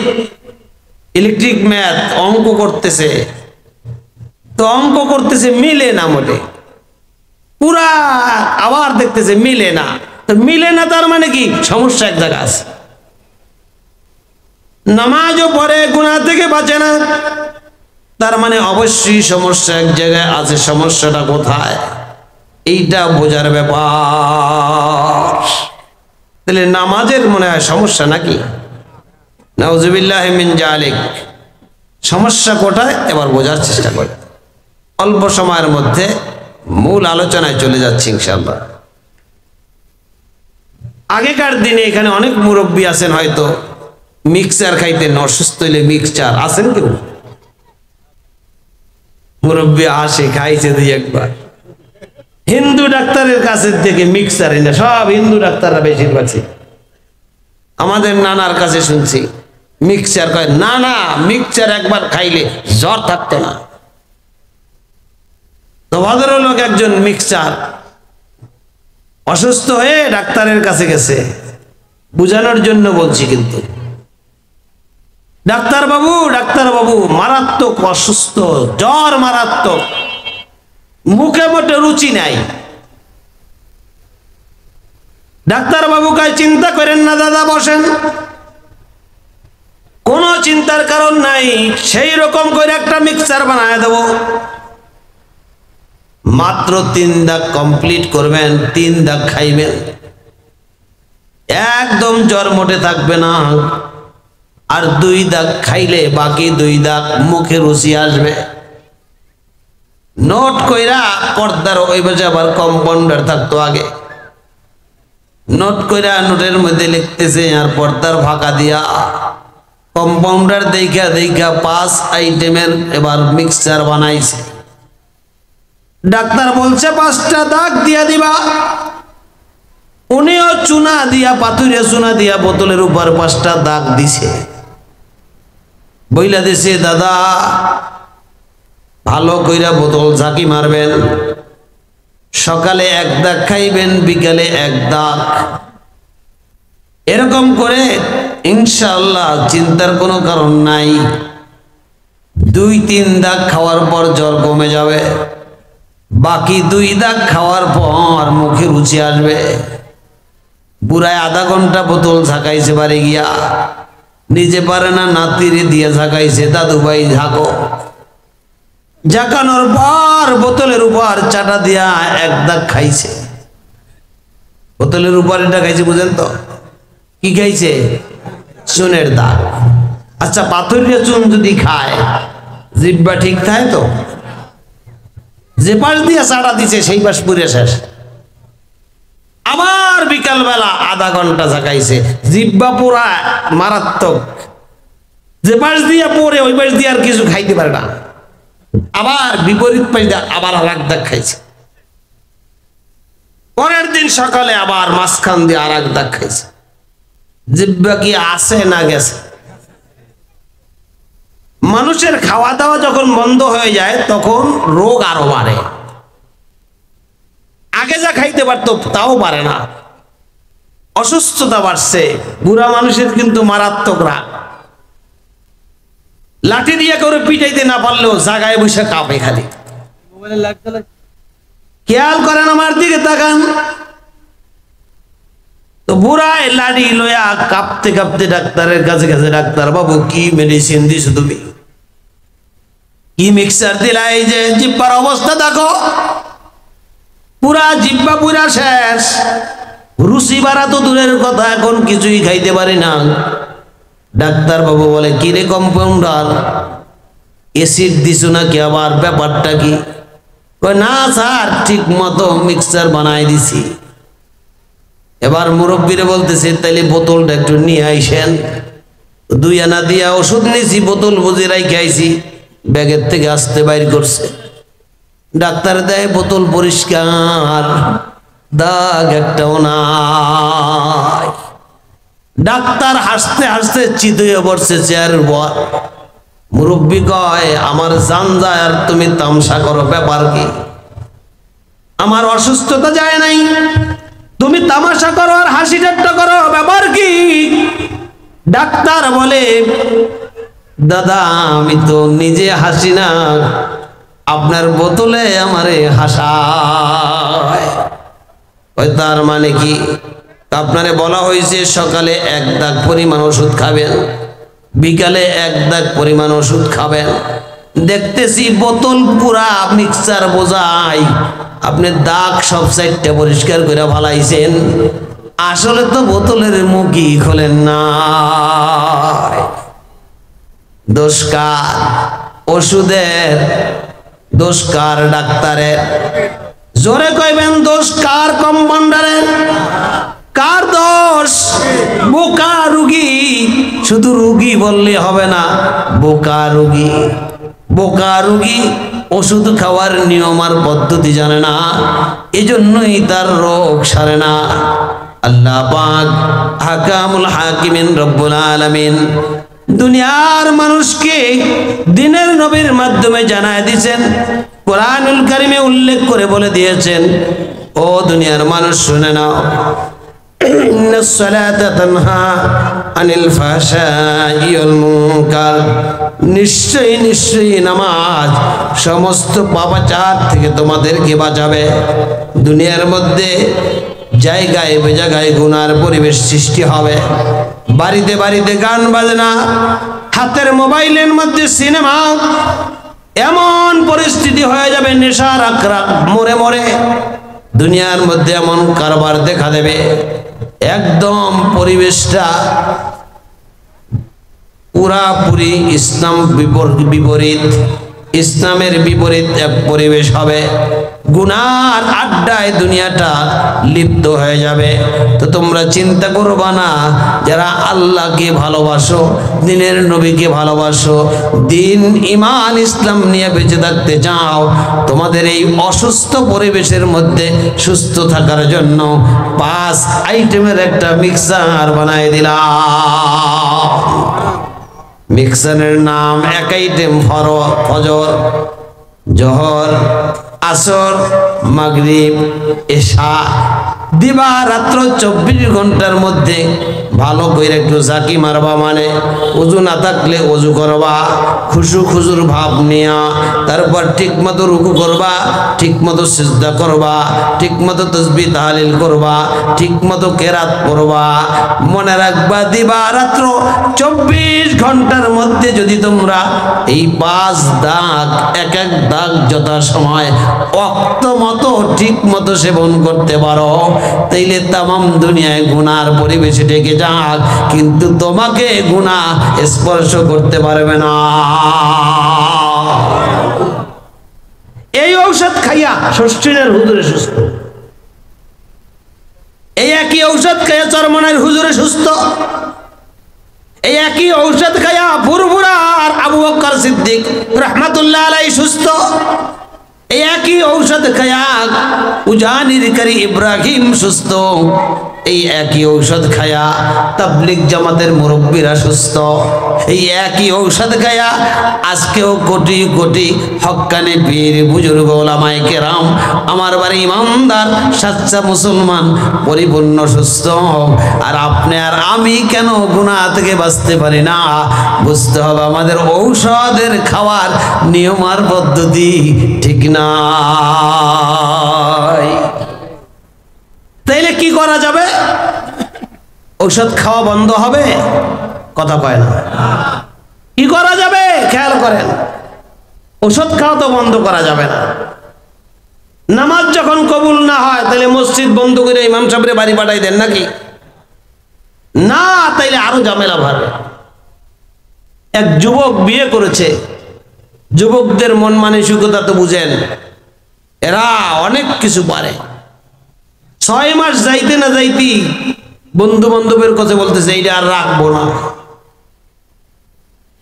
[SPEAKER 1] ইলেকট্রিক ম্যাথ, অঙ্ক করতেছে, তো অঙ্ক করতেছে মিলে না, মোটে পুরা আবার দেখতেছে মিলে না। তো মিলে না তার মানে কি সমস্যা এক জায়গা আছে। নামাজও পড়ে, গুনাহ থেকে বাঁচে না, তার মানে অবশ্যই সমস্যা এক জায়গায় আছে। সমস্যাটা কোথায় এইটা বোঝার ব্যাপার। তাহলে নামাজের মনে হয় সমস্যা নাকি? নাউজুবিল্লাহ মিন জালিক। সমস্যা কোথায় এবার বোঝার চেষ্টা করে। অল্প সময়ের মধ্যে মূল আলোচনায় চলে যাচ্ছি ইনশাআল্লাহ। আগেকার দিনে এখানে অনেক মুরব্বী আছেন, হয়তো মিক্সচার খাইতেন, অসুস্থ হইলে মিক্সচার আছেন কেউ? মুরব্বী আসে, খাইছে দুই একবার। হিন্দু ডাক্তারের কাছে থেকে মিক্সচার এনে, সব হিন্দু ডাক্তাররা বেশিরভাগ। আমাদের নানার কাছে শুনছি মিক্সচার কয়, না না মিক্সচার একবার খাইলে জ্বর থাকতো না। তো ভদ্রলোক একজন মিক্সচার অসুস্থ হয়ে ডাক্তারের কাছে গেছে, বুঝানোর জন্য বলছি কিন্তু। ডাক্তার বাবু মারাত্মক অসুস্থ, জ্বর মারাত্মক, মুখে মোটে রুচি নাই। ডাক্তার বাবু কয় চিন্তা করেন না দাদা, বসেন, কোনো চিন্তার কারণ নাই, সেই রকম করে একটা মিক্সচার বানায় দেব। মাত্র 3 দাগ কমপ্লিট করবেন, 3 দাগ খাইবেন, একদম জ্বর মোটে থাকবে না। আর 2 দাগ খাইলে বাকি 2 দাগ মুখে রুচি আসবে। নোট কইরা পর্দার ওই পাশে আবার কম্পাউন্ডার থাকতো আগে, নোট কইরা নোটের মধ্যে লিখতেছে আর পর্দার ফাঁকা দিয়া কম্পাউন্ডার দেখা দেখা 5 আইটেমের এবার মিক্সচার বানাইছে। ডাক্তার বলছে 5টা দাগ দিয়া দিবা, উনিও চুনা দিয়া, পাথুরে চুনা দিয়া বোতলের উপর 5টা দাগ দিছে। বইলা দিছে দাদা ভালো কইরা বোতল ঝাঁকি মারবেন, সকালে 1 দাগ খাইবেন, বিকালে 1 দাগ, এরকম করে ইনশাআল্লাহ চিন্তার কোনো কারণ নাই। 2-3 দাগ খাওয়ার পর জ্বর কমে যাবে, বাকি 2 দাগ খাওয়ার পর মুখে রুচি আসবে। পুরায় আধা ঘন্টা বোতল ঝাঁকাইছে বাড়ি গিয়া, নিজে পারে না, নাতিরে দিয়ে ঝাঁকাইছে, দাদু ভাই ঝাঁকো। ঝাঁকানোর পর বোতলের উপর চাটা দিয়া 1 দাগ খাইছে। বোতলের উপর এটা খাইছে, বুঝেন তো কি খাইছে? চুনের দাগ। আচ্ছা পাথরের চুন যদি খায় জিহ্বা ঠিক থাকে তো? যে পাশ দিয়ে চাটা দিছে সেই পাশ পুরে শেষ। আবার বিকাল বেলা আধা ঘন্টা ঝাঁকাইছে, জিহ্বা পুরা মারাত্মক, যে পাশ দিয়ে পরে ওই পাশ দিয়ে আর কিছু খাইতে পারে না। আবার বিপরীত পাশ দিয়ে আবার 1 দাগ খাইছে। পরের দিন সকালে আবার মাঝখান দিয়ে 1 দাগ খাইছে। জিহ্বা কি আছে না গেছে? মানুষের খাওয়া দাওয়া যখন বন্ধ হয়ে যায় তখন রোগ আরো বাড়ে। আগে যা খাইতে পারতো তাও পারে না, অসুস্থতা বাড়ছে। বুড়া মানুষের কিন্তু মারাত্মক রাগ, লাঠি দিয়ে করে পিটাইতে না পারলেও জায়গায় বসে কাঁপে খালি। খেয়াল করেন, আমার দিকে তাকান তো বুড়ায় লাঠি লইয়া কাঁপতে কাঁপতে ডাক্তারের কাছে গেছে। ডাক্তার বাবু কি মেডিসিন দিছো তুমি, কি মিক্সচার দিলা? এই যে জিহ্বার অবস্থা দেখো, পুরা জিহ্বা পুরা শেষ। রুচি বাড়া তো দূরের কথা, এখন কিছুই খাইতে পারি না। ডাক্তার বাবু বলে কি রে কম্পাউন্ডার, এসিড দিছো নাকি? আবার ব্যাপারটা কি? কয় না স্যার, ঠিক মতো মিক্সচার বানাই দিছি। এবার মুরব্বীরে বলতেছে তাইলে বোতলটা একটু নিয়ে আইসেন। 2 আনা দিয়া ওষুধ নিয়েছি, বোতল বুঝে রাইখে আইছি, ব্যাগের থেকে আসতে বাইর করছে। ডাক্তার দেয় বোতল পরিষ্কার, দাগ একটাও নাই। ডাক্তার হাসতে হাসতে চিত হয়ে পড়ছে চেয়ারের উপর। মুরব্বী কয় আমার জান যায় আর তুমি তামসা করো, ব্যাপার কি? আমার অসুস্থতা যায় নাই, তুমি তামাশা করো আর হাসি ঠাট্টা করো, ব্যাপার কি? ডাক্তার বলে দাদা আমি তো নিজে হাসি না, আপনার বোতলে আমারে হাসায়। তার মানে কি? আপনারে বলা হয়েছে সকালে 1 দাগ পরিমাণ ওষুধ খাবেন, বিকালে 1 দাগ পরিমাণ ওষুধ খাবেন। দেখতেছি বোতল পুরা মিক্সচার বোঝাই, আপনি দাগ সব 4টা পরিষ্কার করে ভালাইছেন, আসলে তো বোতলের মুখই খোলেন না। দোষ কার? ওষুধের? দোষ কার? ডাক্তারের? জোরে কইবেন দোষ কার? কম্পাউন্ডারের? কার দোষ? বোকা রুগী। শুধু রুগী বললে হবে না, বোকা রুগী। বোকা রুগী ওষুধ খাওয়ার নিয়ম আর পদ্ধতি জানে না, এজন্যই তার রোগ সারে না। আল্লাহ পাক হাকামুল হাকিমিন রব্বুল আলামিন দুনিয়ার মানুষকে দিনের নবীর মাধ্যমে জানায় দিয়েছেন, কোরআনুল কারিমে উল্লেখ করে বলে দিয়েছেন, ও দুনিয়ার মানুষ শুনে নাও, ইন্নাস সালাতা তানহা আনিল ফাহশাই ওয়াল মুনকার, নিশ্চয়ই নিশ্চয়ই নামাজ সমস্ত পাপাচার থেকে তোমাদেরকে বাঁচাবে। দুনিয়ার মধ্যে জায়গায় জায়গায় গুনার পরিবেশ সৃষ্টি হবে। বাড়িতে বাড়িতে গান বাজনা, হাতের মোবাইলের মধ্যে সিনেমা, এমন পরিস্থিতি হয়ে যাবে নেশার আকরা মরে মরে দুনিয়ার মধ্যে এমন কারবার দেখা দেবে, একদম পরিবেশটা পুরাপুরি ইসলাম বিপরীত, ইসলামের বিপরীত এক পরিবেশ হবে। গুনার আড্ডায় দুনিয়াটা লিপ্ত হয়ে যাবে। তো তোমরা চিন্তা করবা না, যারা আল্লাহকে ভালোবাসো, দিনের নবীকে ভালোবাসো, দিন ইমান ইসলাম নিয়ে বেঁচে থাকতে চাও, তোমাদের এই অসুস্থ পরিবেশের মধ্যে সুস্থ থাকার জন্য 5 আইটেমের একটা মিক্সার বানাই দিলাম। মিক্সারের নাম এক আইটেম ফজর, জোহর, আসর, মাগরিব, এশা। দিবা রাত্র 24 ঘন্টার মধ্যে ভালো করে একটু ঝাঁকি মারবা, মানে ওযু না থাকলে ওযু করবা, খুশু খুজুর ভাব নিয়া, তারপর ঠিক মতো রুকু করবা, ঠিক মতো সিজদা করবা, ঠিক মতো তাসবিহ তাহলিল করবা, ঠিক মতো কেরাত পড়বা। মনে রাখবা, দিবা রাত্র 24 ঘন্টার মধ্যে যদি তোমরা এই 5 দাগ, এক এক দাগ যথা সময় ওয়াক্ত মতো ঠিক মতো সেবন করতে পারো, তাইলে তামাম দুনিয়ায় গুনার পরিবেশে ঢেকে যাক, কিন্তু তোমাকে গুনাহ স্পর্শ করতে পারবে না। এই ঔষধ খাইয়া ষষ্ঠীনের হুজুরে সুস্থ, এই একই ঔষধ খাইয়া চরমনের হুজুরে সুস্থ, এই একই ঔষধ খাইয়া ফুরফুরা আর আবু বকর সিদ্দিক রাহমাতুল্লাহ আলাইহি সুস্থ, এই একই ঔষধ খায়া উজানির করি ইব্রাহিম সুস্থ, এই একই ঔষধ খায়া তাবলীগ জামাতের মুরব্বীরা সুস্থ, এই একই ঔষধ খায়া আজকেও কোটি কোটি হক্কানি পীর বুজুর্গ ওলামায়ে কেরাম, আমার বাড়ি ইমানদার সাচ্চা মুসলমান পরিপূর্ণ সুস্থ। আর আপনি আর আমি কেন গুনাহ থেকে বাঁচতে পারি না? বুঝতে হবে আমাদের ঔষধের খাওয়ার নিয়ম আর পদ্ধতি ঠিক না। তাইলে কি করা যাবে? ঔষধ খাওয়া বন্ধ হবে? কথা কয় না। কি করা যাবে? খেয়াল করেন, ঔষধ খাওয়া তো বন্ধ করা যাবে না। নামাজ যখন কবুল না হয় তাহলে মসজিদ বন্ধ করে ইমাম সাহেবের বাড়ি পাঠাই দেন নাকি? না, তাইলে আরো ঝামেলা বাড়বে। এক যুবক বিয়ে করেছে, যুবকদের মন মানসিকতা তো বুঝেন, এরা অনেক কিছু পারে। 6 মাস যাইতে না যাইতি বন্ধু বান্ধবের কথা বলতেছে, এইটা আর রাখবো না,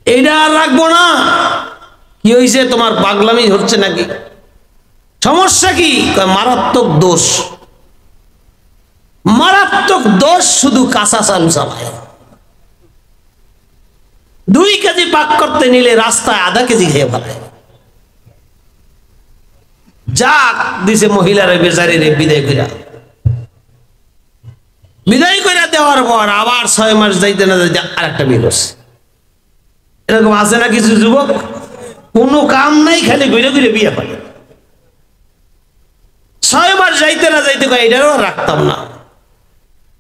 [SPEAKER 1] এইটা আর রাখবো না। কি হয়েছে, তোমার পাগলামি হচ্ছে নাকি? সমস্যা কি? মারাত্মক দোষ, মারাত্মক দোষ। শুধু কাঁচা চালু চালায়। 2 কেজি পাক করতে নিলে রাস্তায় আধা কেজি খেয়ে ফেলায়। যাক দিছে মহিলারে বেচারিরে বিদায় কইরা দেওয়ার পর আবার 6 মাস যাইতে না যাইতে আরেকটা বিয়ে করছে। এরকম আছে না কিছু যুবক, কোনো কাম নাই, খালি ঘুরে ঘুরে বিয়ে করে। 6 মাস যাইতে না যাইতে কয় এটারও রাখতাম না।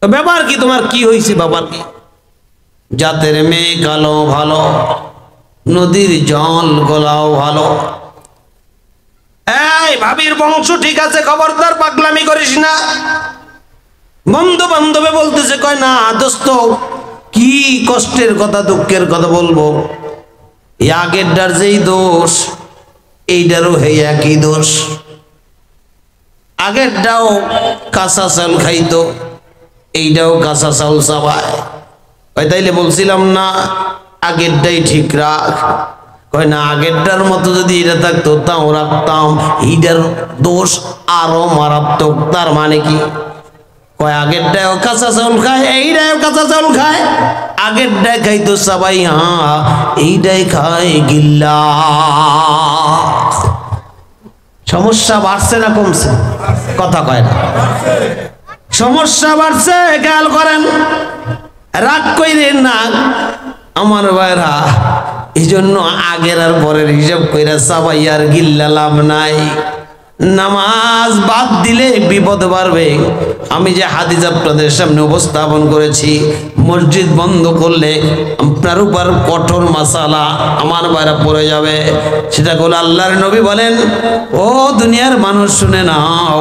[SPEAKER 1] ব্যাপার কি? তোমার কি হয়েছে? বাবার কি? জাতের মেয়ে কালো ভালো, নদীর জল গলাও ভালো। এই ভাবির বংশ ঠিক আছে, খবরদার পাগলামি করিস না। বন্ধু বান্ধবে বলতেছে, কয় না দোস্ত, কি কষ্টের কথা দুঃখের কথা বলবো, এই আগেরটার যেই দোষ এইটারও হে একই দোষ। আগেরটাও কাঁচা চাল খাইতো, এইটাও কাঁচা চাল চাবায়। তাইলে বলছিলাম না আগেরটাই ঠিক রাখ? কয় না, আগেরটার মতো যদি এটা থাকতো তাও রাখতাম, এইটার দোষ আরো মারাত্মক। তার মানে কি? কয় আগেরটাও কাঁচা চাউল খায়, এইটাও কাঁচা চাউল খায়। আগেরটাই খাইতো সবাই, হ্যাঁ এইটাই খায় গিল্লা। সমস্যা বাড়ছে না কমছে? কথা কয় না। সমস্যা বাড়ছে, খেয়াল করেন। রাগ কইরেন না আমার ভাইরা, এই জন্য আগের আর পরের হিসাব কইরা সবাই আর গিল্লা লাভ নাই। নামাজ বাদ দিলে বিপদ বাড়বে। আমি যে হাদিস আপনাদের সামনে উপস্থাপন করেছি, মসজিদ বন্ধ করলে আপনার উপর কঠোর মাসালা আমার বাইরে পড়ে যাবে। সেটা হলো আল্লাহর নবী বলেন, ও দুনিয়ার মানুষ শুনে নাও,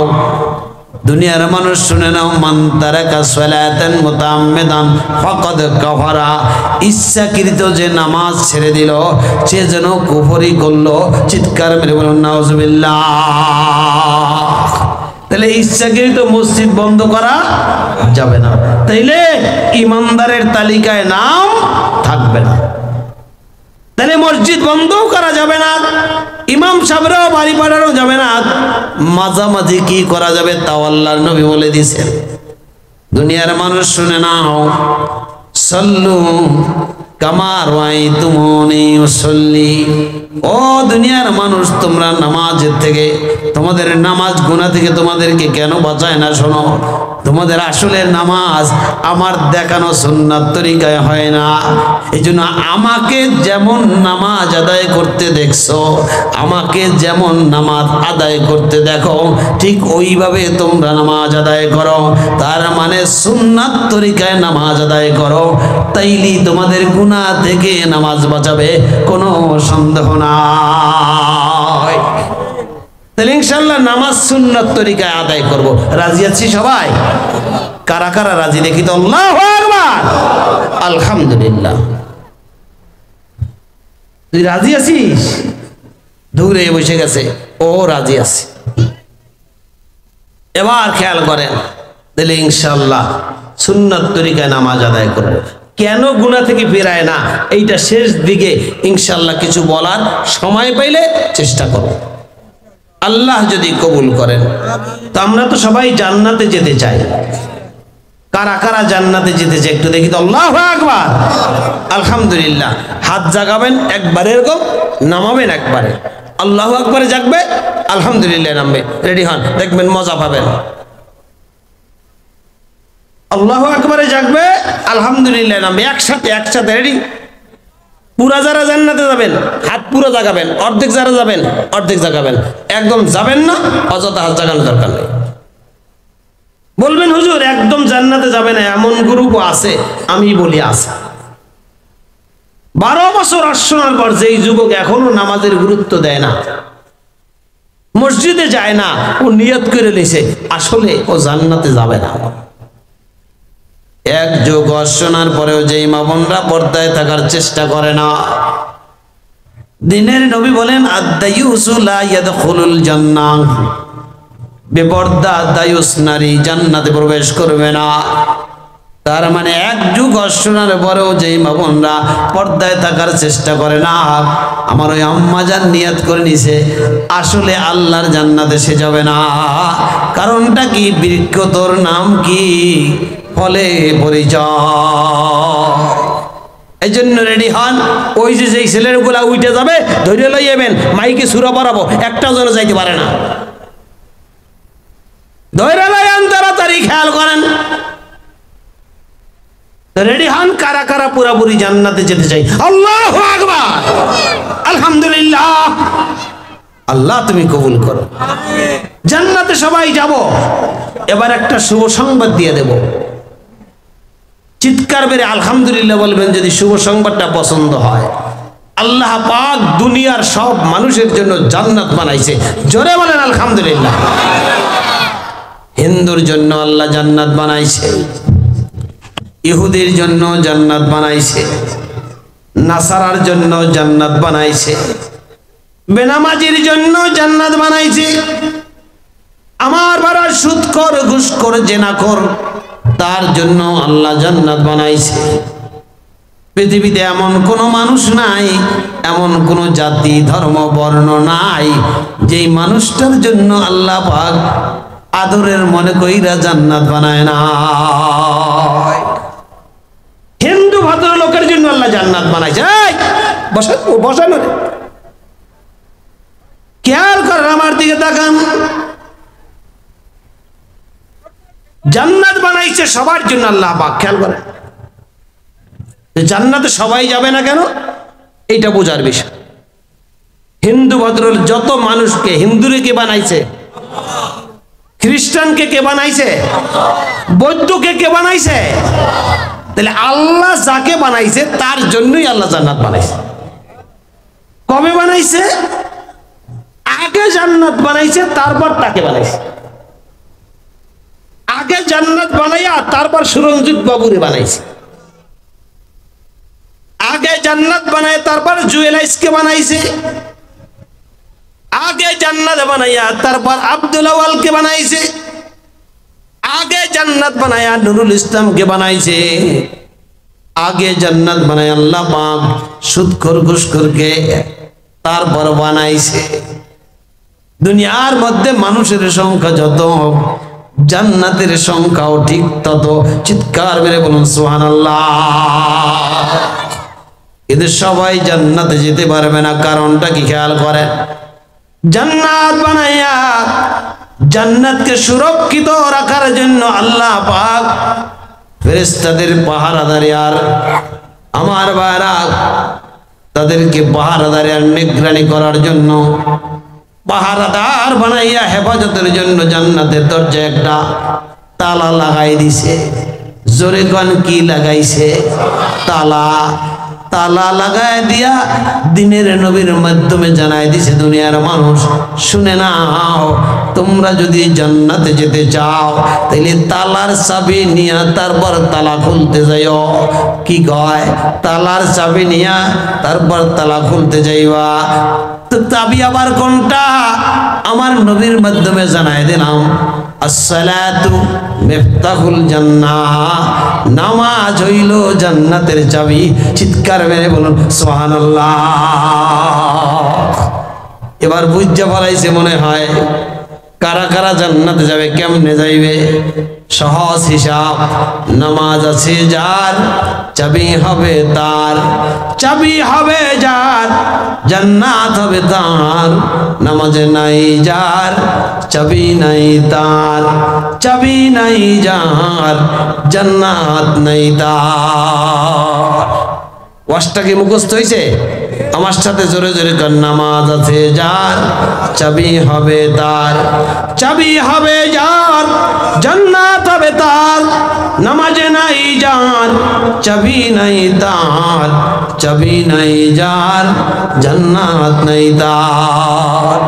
[SPEAKER 1] দুনিয়ার মানুষ শুনে নাও, মান তারাকা সালাতান মুতাআম্মিদান ফাকাদ কাফারা। ইচ্ছাকৃত যে নামাজ ছেড়ে দিল সে যেন কুফরি করলো। চিৎকার মেরে বলুন নাউজুবিল্লাহ। তাহলে ইচ্ছাকৃত মসজিদ বন্ধ করা যাবে না, তাইলে ইমানদারের তালিকায় নাম থাকবে না। তাহলে মসজিদ বন্ধও করা যাবে না, ইমাম সাহেবরাও বাড়ি পাঠানো যাবে না, মাঝামাঝি কি করা যাবে তাও আল্লাহর নবী বলে দিয়েছেন। দুনিয়ার মানুষ শুনে নাও, সাল্লু কামা রাআইতুমুনি উসাল্লি। ও দুনিয়ার মানুষ, তোমরা নামাজের থেকে, তোমাদের নামাজ গুনাহ থেকে তোমাদেরকে কেন বাঁচায় না? শোনো, তোমাদের আসলে নামাজ আমার দেখানো সুন্নাত তরিকায় হয় না। এই জন্য আমাকে যেমন নামাজ আদায় করতে দেখছো, আমাকে যেমন নামাজ আদায় করতে দেখো, ঠিক ওইভাবে তোমরা নামাজ আদায় করো। তার মানে সুন্নাত তরিকায় নামাজ আদায় করো, তাইলে তোমাদের গুনাহ থেকে নামাজ বাঁচাবে, কোনো সন্দেহ নাই। তাহলে ইনশাআল্লাহ নামাজ সুন্নাত তরিকায় আদায় করব। রাজি আছি সবাই? কারা কারা রাজি দেখি তো? আল্লাহু আকবার, আলহামদুলিল্লাহ। তুই রাজি আছিস? দূরে বসে গেছে, ও রাজি আছে। এবার খেয়াল করেন, তাহলে ইনশাআল্লাহ সুন্নাত তরিকায় নামাজ আদায় করব। কেন গুনাহ থেকে ফেরায় না, এইটা শেষ দিকে ইনশাআল্লাহ কিছু বলার সময় পাইলে চেষ্টা করব, আল্লাহ যদি কবুল করেন। তো আমরা তো সবাই জান্নাতে যেতে চাই। কারা কারা জান্নাতে যেতে চাই একটু দেখি তো? আল্লাহু আকবার, আলহামদুলিল্লাহ। হাত জাগাবেন একবারে, এরকম নামাবেন একবারে। আল্লাহু আকবারে জাগবে, আলহামদুলিল্লাহ নামবে। রেডি হন, দেখবেন মজা পাবেন। আল্লাহু আকবারে জাগবে, আলহামদুলিল্লাহ নামবে, একসাথে একসাথে। রেডি? পুরা যারা জান্নাতে যাবেন হাত পুরো জাগাবেন, অর্ধেক যারা যাবেন অর্ধেক জাগাবেন। একদম যাবেন না, অযথা হাত জাগানোর দরকার নেই। বলবেন হুজুর একদম জান্নাতে যাবে না, এমন গ্রুপও আছে। আমি বলি আছে। 12 বছর শোনার পর যেই যুবক এখনো নামাজের গুরুত্ব দেয় না, মসজিদে যায় না, ও নিয়ত করে নিয়েছে আসলে ও জান্নাতে যাবে না। এক যুগ শোনার পরেও যেই মা বোনরা পর্দায় থাকার চেষ্টা করে না, দিনের নবী বলেন আদ-দায়ুসু লা ইয়াদখুলুল জান্নাহ, বেপর্দা দায়ুস নারী জান্নাতে প্রবেশ করবে না। তার মানে এক যুগ শোনার পরেও যেই মা বোনরা পর্দায় থাকার চেষ্টা করে না, আমার ওই আম্মা জান নিয়ত করে নিছে আসলে আল্লাহর জান্নাতে সে যাবে না। কারণটা কি? বৃক্ষ তোর নাম কি, ফলে পরিচয়। এই জন্য রেডি হন। ওই যে যেই ছেলেগুলা উঠে যাবে ধৈর্য লইবেন, মাইকে সুরা পড়াবো, একটা জন যাইতে পারে না। ধৈর্য লইয়েন, তাড়াতাড়ি খেয়াল করেন। রেডি হন, কারা কারা পুরাপুরি জান্নাতে যেতে চাই? আল্লাহু আকবার, আলহামদুলিল্লাহ। আল্লাহ তুমি কবুল করো। জান্নাতে সবাই যাব। এবার একটা শুভ সংবাদ দিয়ে দেব, চিৎকার বেড়ে আলহামদুলিল্লাহ বলবেন যদি শুভ সংবাদটা পছন্দ হয়। আল্লাহ পাক দুনিয়ার সব মানুষের জন্য জান্নাত বানাইছে, জোরে বলেন আলহামদুলিল্লাহ। হিন্দুর জন্য আল্লাহ জান্নাত বানাইছে, ইহুদির জন্য জান্নাত বানাইছে, নাসারার জন্য জান্নাত বানাইছে, বেনামাজির জন্য জান্নাত বানাইছে, আমার বাড়া সুদখোর ঘুষখোর জেনাখোর তার জন্য আল্লাহ জান্নাত বানাইছে। পৃথিবীতে এমন কোনো মানুষ নাই, এমন কোনো জাতি ধর্ম বর্ণ নাই যেই মানুষটার জন্য আল্লাহ পাক আদরের মনে কইরা জান্নাত বানায় না। হিন্দু ভদ্রলোকের জন্য আল্লাহ জান্নাত বানাইছে। বসানো খেয়াল করেন, আমার দিকে তাকান। জান্নাত বানাইছে সবার জন্য আল্লাহ পাক, খেয়াল করেন। জান্নাতে সবাই যাবে না কেন, এইটা বোঝার বিষয়। হিন্দু ভদ্রলোক যত মানুষকে, হিন্দুরে কে বানাইছে? খ্রিস্টানকে কে বানাইছে? বৌদ্ধকে কে বানাইছে? তাহলে আল্লাহ যাকে বানাইছে তার জন্যই আল্লাহ জান্নাত বানাইছে। কবে বানাইছে? আগে জান্নাত বানাইছে, তারপর তাকে বানাইছে। আগে জান্নাত বানাইয়া তারপর সুরঞ্জিত বাবুরে বানাইছে। আগে জান্নাত বানায় তারপর জুয়েলাইসকে বানাইছে। আগে জান্নাত বানাইয়া তারপর আব্দুল আওয়ালকে বানাইছে। আগে জান্নাত বানাইয়া নুরুল ইসলামকে বানাইছে। আগে জান্নাত বানায় আল্লাহ পাক সুদখোর ঘুষখোরকে তারপর বানাইছে। দুনিয়ার মধ্যে মানুষের সংখ্যা যত, জান্নাতের সংখ্যাও ঠিক তত। চিৎকার মেরে বলুন সুবহানাল্লাহ। এদের সবাই জান্নাতে যেতে পারবে না, কারণটা কি খেয়াল করেন? জান্নাত বানাইয়া জান্নাতকে সুরক্ষিত রাখার জন্য আল্লাহ পাক ফেরেশতাদের পাহারাদারি আর আমার ভাইরা তাদেরকে পাহারাদারি আর নিগরানি করার জন্য পাহারাদার বানাইয়া হেফাজতের জন্য জান্নাতের দরজায় একটা তালা লাগাই দিছে। জোরে কোন কি লাগাইছে? তালা। তালা লাগায় দিয়া দিনের নবীর মাধ্যমে জানাই দিছে দুনিয়ার মানুষ, শুনে নাও, তোমরা যদি জান্নাতে যেতে চাও তাহলে তালার চাবি নিয়া তারপর তালা খুলতে যাইও। কি কয়? তালার চাবি নিয়া তারপর তালা খুলতে যাইবা। তো চাবি আবার কোনটা? আমার নবীর মাধ্যমে জানাই দিলাম, আসসালাতু মিফতাহুল জান্নাহ, নামাজ হইল জান্নাতের চাবি। চিৎকার মেরে বলুন সুবহানাল্লাহ। এবার বুঝতে পারাইছে মনে হয় কারা কারা জান্নাতে যাবে, কেমনে যাইবে? সহজ হিসাব, নামাজ আছে যার চাবি হবে তার, চাবি হবে যার জান্নাত হবে তার। নামাজে নাই যার চাবি নাই তার, চাবি নাই যার জান্নাত নাই তার। ওয়াজটা কি মুখস্থ হইছে? আমার সাথে জোরে জোরে কর, নামাজ আছে যার চাবি হবে তার, চাবি হবে যার জান্নাত হবে তার। নামাজে নাই যার চাবি নাই তার, চাবি নাই যার জান্নাত নাই তার।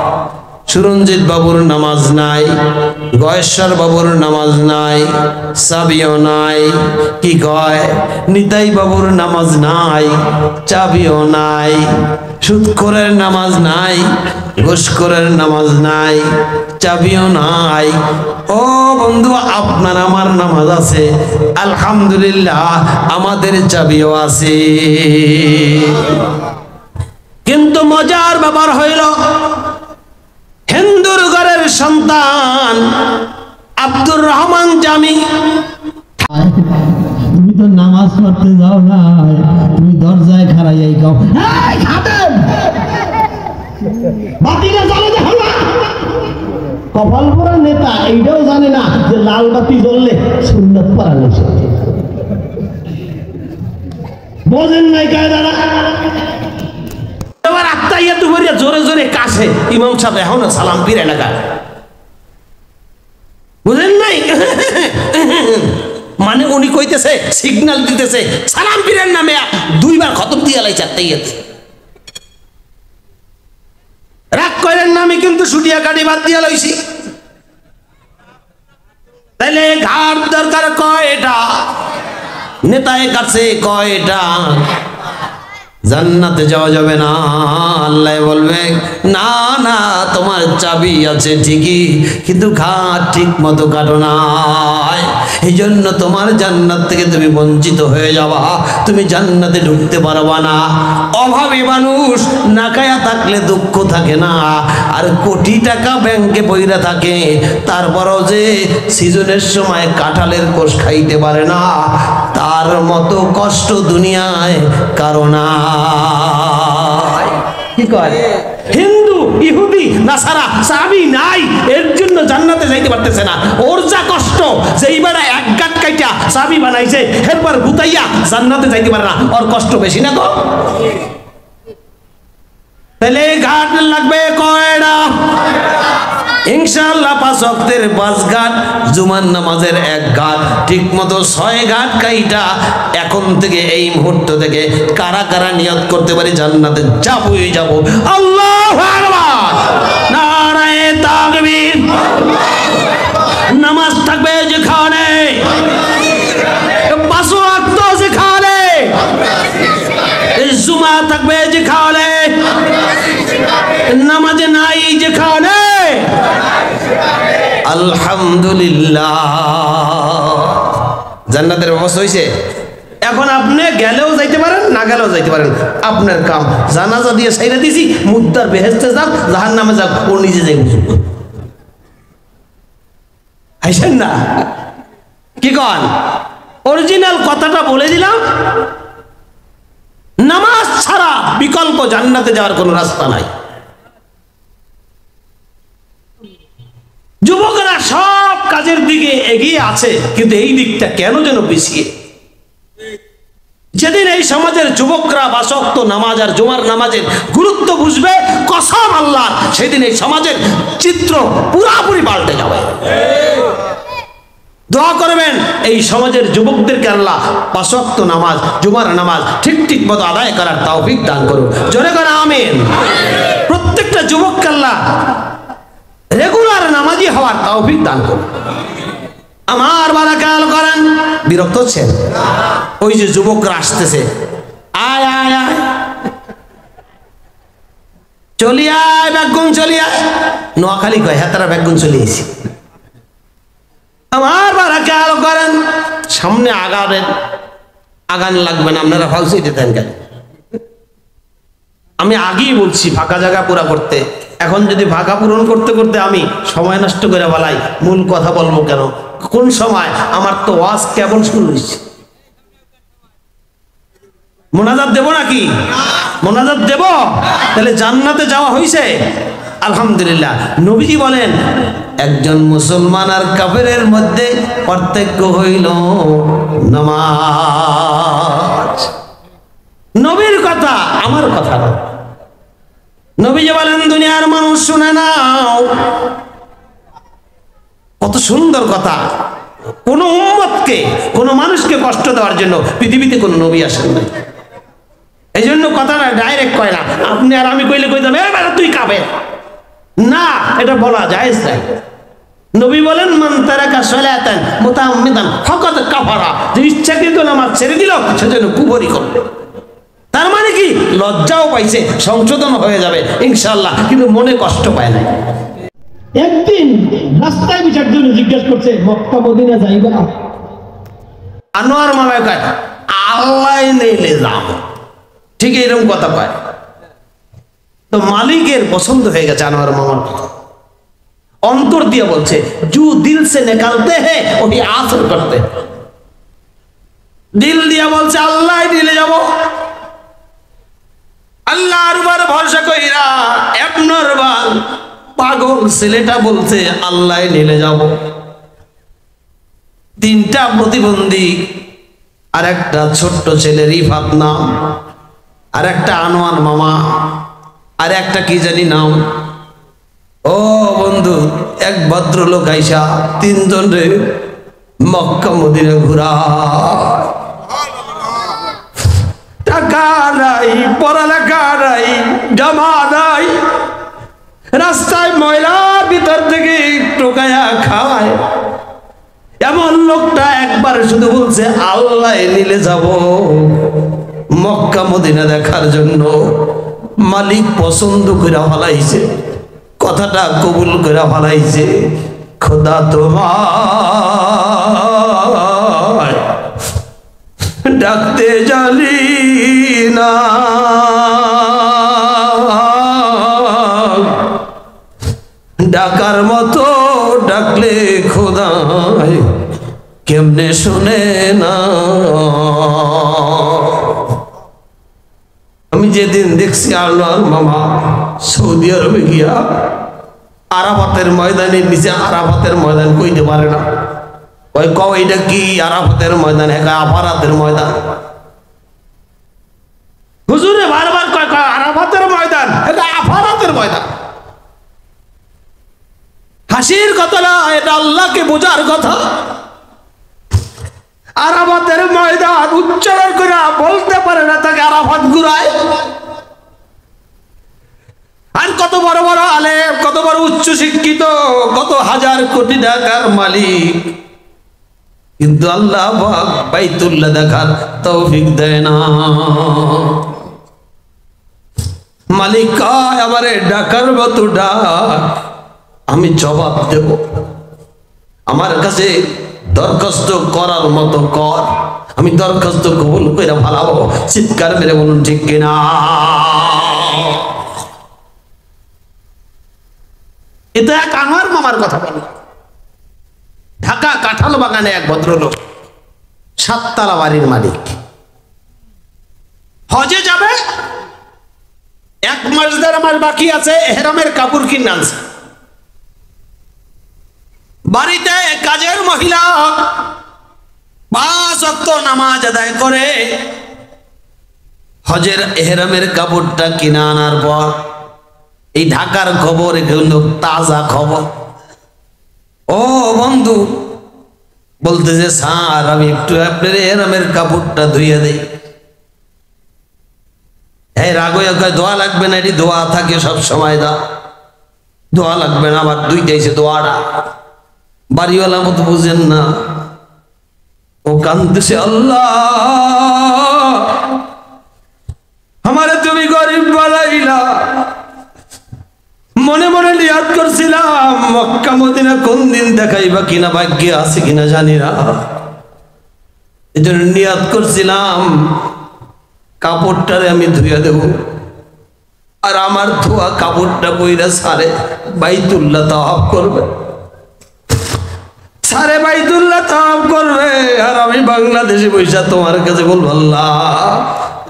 [SPEAKER 1] সুরঞ্জিত বাবুর নামাজ নাই, গয়েশ্বর বাবুর নামাজ নাই, চাবিও নাই। কি কয়? নিতাই বাবুর নামাজ নাই, চাবিও নাই। সুদখোরের নামাজ নাই, ঘুষখোরের নামাজ নাই, চাবিও নাই। ও বন্ধু, আপনার আমার নামাজ আছে, আলহামদুলিল্লাহ, আমাদের চাবিও আছে। কিন্তু মজার ব্যাপার হইল, হিন্দুর ঘরের সন্তান আব্দুর রহমান জামি,
[SPEAKER 2] তুমি তো নামাজ পড়তে যাও না, তুমি দরজায় খাড়াইয়াই গাও, এই খাদেম বাতিটা জ্বলে দেখো না। কপাল পোড়া নেতা এইটাও জানে না যে লাল বাতি জ্বললে সুন্নাত পড়া নিষেধ। বোঝেন নাই কায়দাটা?
[SPEAKER 1] এবার আত্মাইয়া তুমারিয়া জোরে জোরে কাছে ইমাম সাহেব এখন সালাম ফিরে লাগা, বুঝেন নাই? মানে উনি কইতেছে, সিগন্যাল দিতেছে সালাম ফিরের নামে দুইবার খতম দিয়া লাই চারটাইয়াতে। রাগ করেন নামে কিন্তু সুটিয়া কাটি বাদ দিয়া লইছি। তাইলে ঘাট দরকার কয়টা? নেতায় কাছে কয়টা? জান্নাতে যাওয়া যাবে না। আল্লাহ বলবে, না না, তোমার চাবি আছে ঠিকই, কিন্তু ঘাট ঠিক মতো কাটো নাই, এই জন্য তোমার জান্নাত থেকে তুমি বঞ্চিত হয়ে যাবা, তুমি জান্নাতে ঢুকতে পারবা না। অভাবী মানুষ না খায়া থাকলে দুঃখ থাকে না, আর কোটি টাকা ব্যাংকে পইরা থাকে, তারপরও যে সিজনের সময় কাঁঠালের কোষ খাইতে পারে না, তার মতো কষ্ট দুনিয়ায় কারো না। কি কয়? হিন্দু, ইহুদি, নাসারা চাবি নাই, এর জন্য জান্নাতে যাইতে পারতেছে না। ওর যা কষ্ট, যে এইবারে এক গাঁট কাইটা চাবি বানাইছে, এরপর গুতাইয়া জান্নাতে যাইতে পারে না, ওর কষ্ট বেশি না গো? তাহলে ঘাট লাগবে কয়টা? ইনশাআল্লাহ 5 ওয়াক্তের 5 ঘাট, জুমার নামাজের 1 ঘাট, ঠিক মতো 6 ঘাট কাইটা এখন থেকে এই মুহূর্ত থেকে কারা কারা নিয়ত করতে পারি জান্নাতে যাবই যাব। আল্লাহু আকবার, নারায়ে তাকবীর। নামাজ থাকবে যেখানে, 5 ওয়াক্ত যেখানে, জুমা থাকবে যেখানে, নামাজ নাই যেখানে, আলহামদুলিল্লাহ জান্নাতের ব্যবস্থা হয়েছে। এখন আপনি গেলেও যাইতে পারেন, না গেলেও যাইতে পারেন, আপনার কাম। জানাজা দিয়ে সাইরা দিছি, মুদ্দার বেহেশতে যাক, জাহান্নামে যাক, ও নিজে যাই বুঝুক। আইসেন না কি কন? অরিজিনাল কথাটা বলে দিলাম, নামাজ ছাড়া বিকল্প জান্নাতে যাওয়ার কোনো রাস্তা নাই। যুবকরা সব কাজের দিকে এগিয়ে আছে, কিন্তু এই দিকটা কেন যেন পিছিয়ে। যেদিন এই সমাজের যুবকরা 5 ওয়াক্ত নামাজ আর জুমার নামাজের গুরুত্ব বুঝবে, কসম আল্লাহ, সেদিন এই সমাজের চিত্র পুরাপুরি পাল্টে যাবে। দোয়া করবেন এই সমাজের যুবকদেরকে আল্লাহ 5 ওয়াক্ত নামাজ, জুমার নামাজ ঠিক মতো আদায় করার তৌফিক দান করুন। জোরে করে আমিন। প্রত্যেকটা যুবককে আল্লাহ রেগুলার নামাজি হওয়ার তৌফিক দান করুন। আমার বাবা খেয়াল করেন, বিরক্ত হচ্ছেন? ওই যে যুবকরা আসতেছে, আয় আয় আয়, চলি আয় বেগুন, চলি আয়। নোয়াখালী কয়, হ্যাঁ তারা বেগুন চলে এসেছি। আমার বাবা খেয়াল করেন, সামনে আগান লাগবে না, আপনারা ফাউসি দিতেন কেন? আমি আগেই বলছি ফাঁকা জায়গা পুরা করতে। এখন যদি ফাঁকা পূরণ করতে করতে আমি সময় নষ্ট করে বলাই, মূল কথা বলবো কেন? কোন সময়? আমার তো ওয়াজ কেবল শুরু হয়েছে। মোনাজাত দেব নাকি? মোনাজাত দেব, তাহলে জান্নাতে যাওয়া হয়েছে আলহামদুলিল্লাহ। নবীজি বলেন, একজন মুসলমান আর কাফেরের মধ্যে পার্থক্য হইল নামাজ। নবীর কথা, আমার কথা না। নবীজি বলেন, দুনিয়ার মানুষ শুনে নাও, কত সুন্দর কথা। কোন উম্মতকে, কোন মানুষকে কষ্ট দেওয়ার জন্য পৃথিবীতে কোন নবী আসেন নাই। এই জন্য কথাটা ডাইরেক্ট কয় না, আপনি আর আমি কইলে কইতাম এবারে তুই কাফের না, এটা বলা যায় না। নবী বলেন, মান তারাকা সালাতান মুতাআম্মিদান ফাকাদ কাফারা, যে ইচ্ছাকৃত নামাজ ছেড়ে দিল সেজন্য কুফরি করবে। তার মানে কি? লজ্জাও পাইছে, সংশোধন হয়ে যাবে ইনশাআল্লাহ, কিন্তু মনে কষ্ট পায় না।
[SPEAKER 2] একদিন রাস্তায় বিচার জন্য জিজ্ঞেস করছে, মক্কা মদিনা যাইবা?
[SPEAKER 1] আনোয়ার মামায় কয়, আল্লাহ নেইলে যাও। ঠিক এরকম কথা পায়। তো মালিকের পছন্দ হয়ে গেছে আনোয়ার মামার কথা, অন্তর দিয়ে বলছে, জু দিল সে নিকালতে হ্যাঁ ওহি আসর করতে। দিল দিয়া বলছে আল্লাহ দিলে যাব, আল্লাহর উপর ভরসা কইরা এবনরবাল পাগল ছেলেটা বলছে আল্লাহ নিলে যাব। 3টা প্রতিবন্ধী, আর একটা ছোট্ট ছেলে রিফাত নাম, আর একটা আনোয়ার মামা, আর একটা কি জানি নাম। ও বন্ধু, এক ভদ্রলোক আইসা 3 জন রে মক্কা মদিনা ঘুরা। টাকা নাই, পড়ালেখা নাই, জামা নাই, রাস্তায় ময়লার ভিতর থেকে টোকায়া খায়। এমন লোকটা একবার শুধু বলছে আল্লাহ নিলে যাব মক্কা মদিনা দেখার জন্য। মালিক পছন্দ করে ফলাইছে, কথাটা কবুল করে ফলাইছে। খোদা তোমার ডাকতে জানি না, ডাকার মতো ডাকলে খোদায় কেমনে শুনে না। আমি যেদিন দেখছি আনোয়ার মামা সৌদি আরবে গিয়া আরাফাতের ময়দানের নিচে, আরাফাতের ময়দান কইতে পারে না, ওই কও এটা কি আরাফাতের ময়দান, একা আফারাতের ময়দান। হুজুরে বারবার কয় আরাফাতের ময়দান, এটা আফারাতের ময়দান। হাসির কথা না, এটা আল্লাহকে বোঝার কথা। আরাফাতের ময়দান উচ্চারণ করে বলতে পারে না, তাকে আরাফাত ঘুরায়। আর কত বড় বড় আলেম, কত বড় উচ্চ শিক্ষিত, কত হাজার কোটি টাকার মালিক, কিন্তু আল্লাহ পাক বাইতুল্লাহ দেখার তৌফিক দেয় না। মালিক কয় আমারে ডাকার মতো ডাক, আমি জবাব দেব। আমার কাছে দরখাস্ত করার মতো কর, আমি দরখাস্ত কবুল করে ভালাবো। চিৎকার মেরে বলুন ঠিক কিনা? এটা এক আনোয়ার মামার কথা বলি। ঢাকা কাঁঠাল বাগানে এক ভদ্রলোক, 7 তলা বাড়ির মালিক, হজে যাবে, 1 মাস 1.5 মাস বাকি আছে, এহরামের কাপড় কিনে আনছে। বাড়িতে কাজের মহিলা 5 ওয়াক্ত নামাজ আদায় করে হজের এহরামের কাপড়টা কিনে আনার পর, এই ঢাকার খবর এগুলো তাজা খবর। ও বন্ধু বলতেছে, স্যার আমি একটু আপনার এহরামের কাপড়টা ধুইয়ে দেই। এই রাগয়া কয় দোয়া লাগবে না, এটি দোয়া থাকে সব সময়, দা দোয়া লাগবে না, আমার দুইটাইছে দোয়াটা। বাড়িওয়ালা মতো বুঝেন না, ও কান্দতেছে, আল্লাহ আমারে তুমি গরিব বানাইলা, মনে মনে নিয়াত করছিলাম মক্কা মদিনা কোন দিন দেখাইবা, কিনা ভাগ্যে আছে কিনা জানি না, এজন্য নিয়াত করছিলাম কাপড়টারে আমি ধুইয়া দেব। আর আমার ধোয়া কাপড়টা বইরা সারে বাইতুল্লাহ তাওয়াফ করবে, সারে বাইতুল্লাহ তাওয়াফ করবে। আর আমি বাংলাদেশে বৈশা তোমার কাছে বলবো, আল্লাহ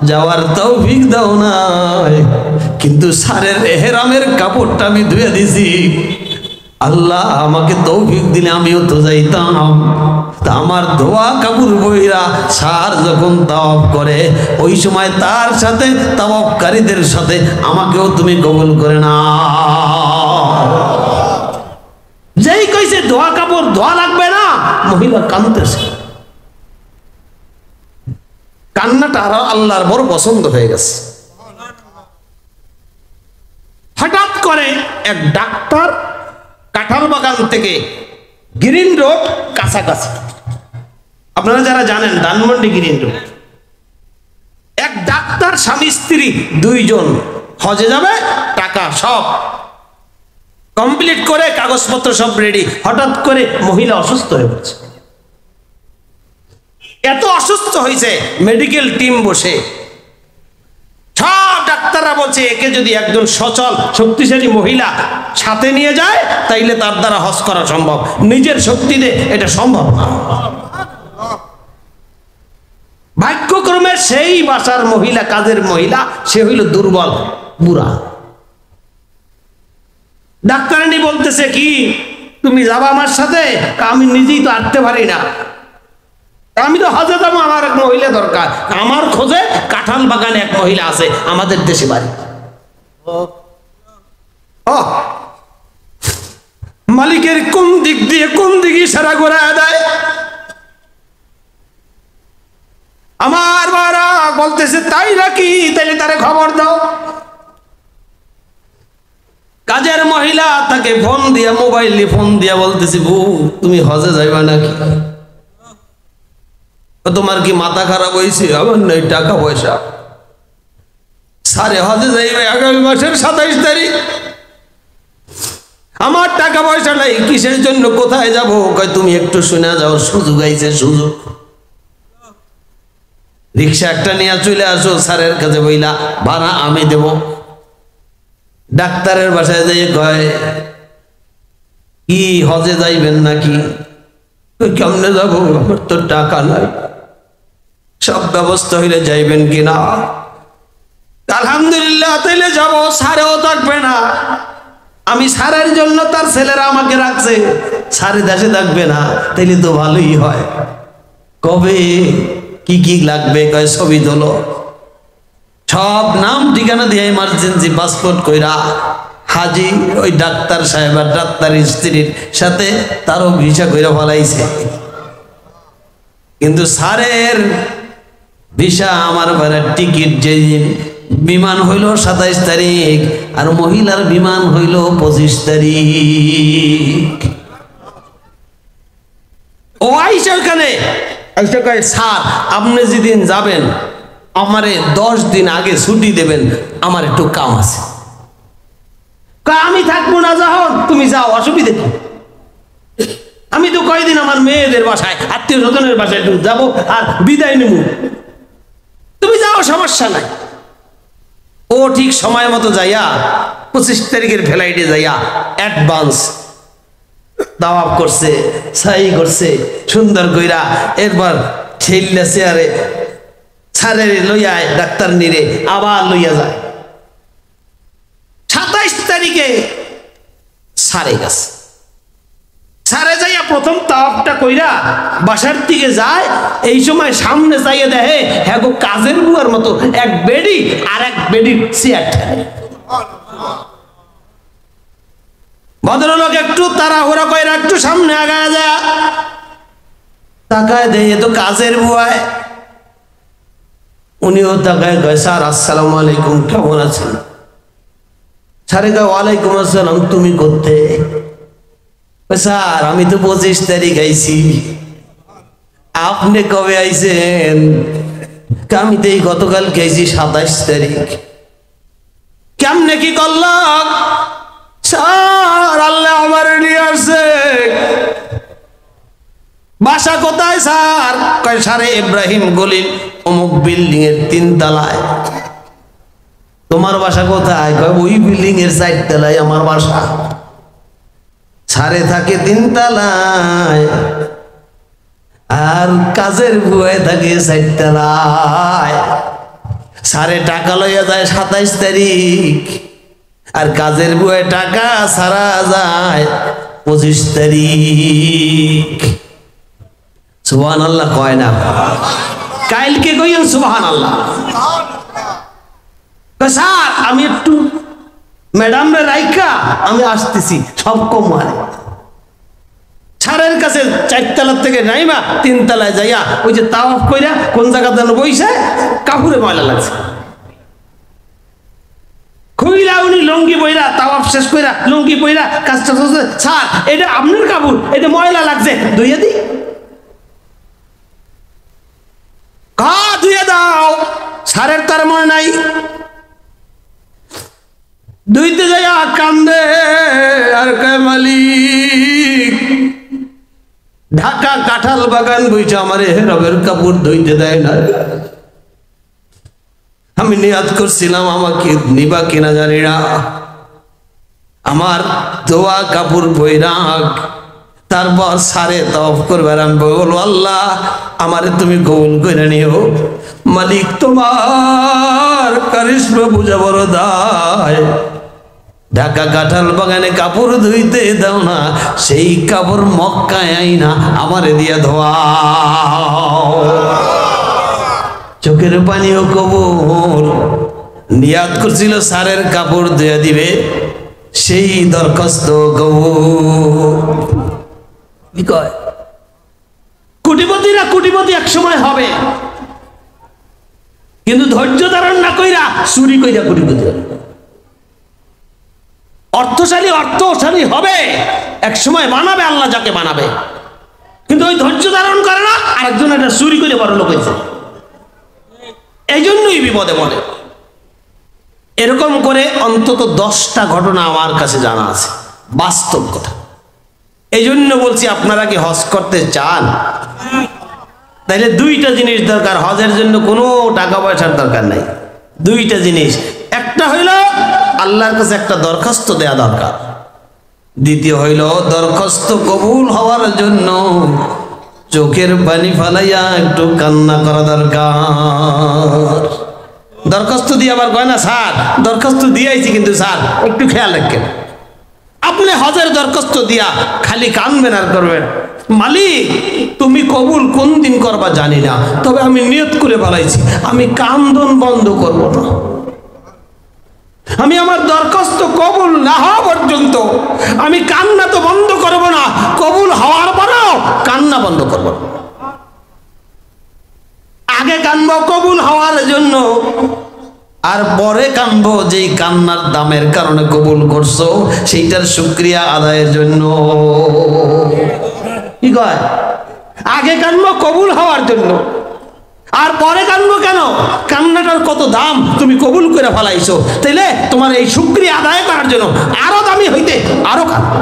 [SPEAKER 1] যাওয়ার তৌফিক দাও না, কিন্তু সারের এহরামের কাপড়টা আমি ধুয়ে দিছি। আল্লাহ আমাকে তৌফিক দিলে আমিও তো যাইতাম। তা আমার ধোয়া কাপড় বইরা সার যখন তাওয়াফ করে, ওই সময় তার সাথে তাওয়াফকারীদের সাথে আমাকেও তুমি কবুল করে না। যেই কইছে ধোয়া কাপড় ধোয়া লাগবে না, মহিলা কাঁদতেছে। কান্নাটা আল্লাহর বড় পছন্দ হয়ে গেছে। হঠাৎ করে এক ডাক্তার কাঁঠাল বাগান থেকে গ্রিন রোড কাছাকাছি, আপনারা যারা জানেন ধানমন্ডি গ্রিন রোড, এক ডাক্তার স্বামী স্ত্রী 2 জন হজে যাবে, টাকা সব কমপ্লিট করে কাগজপত্র সব রেডি। হঠাৎ করে মহিলা অসুস্থ হয়ে পড়ছে। এত অসুস্থ হয়েছে, মেডিকেল টিম বসে সব ডাক্তাররা বলছে, একে যদি একজন সচল শক্তিশালী মহিলা সাথে নিয়ে যায় তাইলে তার দ্বারা হজ করা সম্ভব, নিজের শক্তিতে এটা সম্ভব না। ভাগ্যক্রমে সেই বাসার মহিলা, কাজের মহিলা, সে হইল দুর্বল বুড়া। ডাক্তারানি বলতেছে, কি তুমি যাবা আমার সাথে? আমি নিজেই তো হাঁটতে পারি না, আমি তো হজে যাবো, আমার এক মহিলা দরকার। আমার খোঁজে কাঁঠাল বাগানে এক মহিলা আছে, আমাদের দেশে বাড়ি। মালিকের কোন দিক দিয়ে কোন দিকে ইশারা করে দেয়। আমার বারা বলতেছে, তাই নাকি? তাইলে তারে খবর দাও। কাজের মহিলা তাকে ফোন দিয়া, মোবাইলে ফোন দিয়া বলতেছে, বউ তুমি হজে যাইবা নাকি? তোমার কি মাথা খারাপ হয়েছে? আমার নেই টাকা পয়সা, সারে হজে যাইবে আগামী মাসের 27 তারিখ, আমার টাকা পয়সা নাই, কিসের জন্য কোথায় যাবো? কয় তুমি একটু শুনে যাও, সুযোগ আইছে সুযোগ, রিক্সা একটা নিয়ে চলে আসো, স্যারের কাছে বইলা ভাড়া আমি দেব। ডাক্তারের বাসায় যাই, কয় কি হজে যাইবেন নাকি? কেমনে যাবো, আমার তো টাকা নাই, সব ব্যবস্থা হইলে যাইবেন কিনা? আলহামদুলিল্লাহ, তাইলে যাবো, স্যারেও থাকবে না, আমি স্যারের জন্য তার ছেলেরা আমাকে রাখছে, স্যারে দেশে থাকবে না, তাইলে তো ভালোই হয়। কবে কি কি লাগবে? কয় ছবি তোলো, সব নাম ঠিকানা দিয়ে ইমার্জেন্সি পাসপোর্ট কইরা হাজি ওই ডাক্তার সাহেব আর ডাক্তার স্ত্রীর সাথে তারও ভিসা কইরা ফলাইছে, কিন্তু স্যারের ভিসা আমার ভাড়ার টিকিট যেদিন বিমান হইল 27 তারিখ আর মহিলার বিমান হইল 25 তারিখ। ও আইসা ওখানে আইসা কয় স্যার আপনি যেদিন যাবেন আমারে 10 দিন আগে ছুটি দেবেন, আমার একটু কাম আছে। আমি থাকবো না, যখন তুমি যাও, অসুবিধে কি? আমি তো কয়দিন আমার মেয়েদের বাসায় আত্মীয় স্বজনের বাসায় যাবো আর বিদায় নেব, তুমি যাও, সমস্যা নাই। ও ঠিক সময় মতো যাইয়া 25 তারিখের ফ্লাইটে যাইয়া অ্যাডভান্স দাওয়াত করছে, সাই করছে সুন্দর কইরা। এরপর ছেলে চেয়ারে স্যারের লইয়া ডাক্তার নিরে আবার লইয়া যায়। 27 তারিখে সারে গেছে, সারে যাইয়া প্রথম তাওয়াফটা কইরা বাসার দিকে যায়। এই সময় সামনে যাইয়া দেখে হ্যাঁ গো কাজের বুয়ার মতো এক বেডি আর এক বেডির চেয়ার ঠেলে। ভদ্রলোক একটু তাড়াহুড়া কইরা একটু সামনে আগায় যায়, তাকায় দেয় তো কাজের বুয়ায়। উনিও তাকায় কয় স্যার আসসালামু আলাইকুম, কেমন আছেন? স্যারে কয় ওয়ালাইকুম আসসালাম, তুমি করতে? স্যার আমি তো 25 তারিখ আইছি, আপনি কবে আইছেন? আমি তো এই গতকাল গেছি 27 তারিখ। কেমনে কি করলাম? স্যার আল্লাহ আমার নিয়ে আসছে। বাসা কোথায় স্যার? কয় সারে ইব্রাহিম গলির অমুক বিল্ডিং এর 3 তলায়। তোমার বাসা কোথায়? কয় ওই বিল্ডিং এর 4 তলায় আমার বাসা। সারে থাকে 3 তলায় আর কাজের বুয়ায় থাকে 4 তলায়। সারে টাকা লইয়া যায় 27 তারিখ আর কাজের বুয়ায় টাকা সারা যায় 25 তারিখ। সুবহানাল্লাহ কয় না? কাইলকে কইন সুবহানাল্লাহ। স্যার আমি একটু ম্যাডাম রে রাইকা আমি আসতেছি, সব কম মানে। ছাড়ের কাছে 4 তলার থেকে নাইমা 3 তলায় যাইয়া ওই যে তাওয়াফ কইরা কোন জায়গা যেন বইছে, কাপড়ে ময়লা লাগছে। খুইলা উনি লুঙ্গি বইরা তাওয়াফ শেষ কইরা লুঙ্গি বইরা কাজটা করছে। স্যার এটা আপনার কাপড়, এটা ময়লা লাগছে, ধুইয়া দিই। ধুয়ে দাও। স্যারের তার মনে নাই, ধুইতে যাইয়া কান্দে আর কয় মালিক ঢাকা কাঁঠাল বাগান বইছে আমার রবের কাপড় ধুইতে দেয় না। আমি নিয়াত করছিলাম আমাকে নিবা কিনা জানি না, আমার ধোয়া কাপড় বইরাগ। তারপর সারে তওয়াফ করবার আমি বলবো আল্লাহ আমারে তুমি কবুল করে নিও। মালিক তোমার কারিশমা বুঝা বড় দায়। ঢাকা কাঁঠাল বাগানে কাপড় ধুইতে দাও না, সেই কাপড় মক্কায় আইনা আমারে দিয়া ধোয়া। চোখের পানিও কবুল। নিয়াত করছিল সারের কাপড় ধুয়ে দিবে, সেই দরখাস্ত কবুল। কোটিপতিরা কোটিপতি এক সময় হবে, কিন্তু ধৈর্য ধারণ না কইরা চুরি কইরা কোটিপতি। অর্থশালী হবে এক সময়, বানাবে আল্লাহ যাকে বানাবে, কিন্তু ওই ধৈর্য ধারণ করে না, আরেকজন এটা চুরি করে বড় লোক হয়েছে। এই জন্যই বিপদে পড়ে। এরকম করে অন্তত 10টা ঘটনা আমার কাছে জানা আছে, বাস্তব কথা। এই জন্য বলছি আপনারা কি হজ করতে চান? তাইলে 2টা জিনিস দরকার। হজের জন্য কোনো টাকা পয়সার দরকার নাই। 2টা জিনিস, একটা হইল আল্লাহর কাছে একটা দরখাস্ত দেয়া দরকার। দ্বিতীয় হইল দরখাস্ত কবুল হওয়ার জন্য চোখের পানি ফালাইয়া একটু কান্না করা দরকার। দরখাস্ত দিয়ে আবার কয় না স্যার দরখাস্ত দিয়েছি কিন্তু স্যার একটু খেয়াল রাখেন। আপনি হজের দরখাস্ত দিয়া খালি কানবেন আর করবেন মালিক তুমি কবুল কোন দিন করবা জানি না, তবে আমি নিয়ত করে বলাইছি আমি কান্দন বন্ধ করব না। আমি আমার দরখাস্ত কবুল না হওয়া পর্যন্ত আমি কান্না তো বন্ধ করব না, কবুল হওয়ার পরেও কান্না বন্ধ করব না। আগে কানবো কবুল হওয়ার জন্য, আর পরে কানবো যেই কান্নার দামের কারণে কবুল করছো সেইটার শুকরিয়া আদায়ের জন্য। কি কয়? আগে কানবো কবুল হওয়ার জন্য, আর পরে কানবো কেন? কান্নাটার কত দাম তুমি কবুল করে ফেলাইছো, তাইলে তোমার এই শুকরিয়া আদায় করার জন্য আরো দামি হইতে আরো কাঁদবো।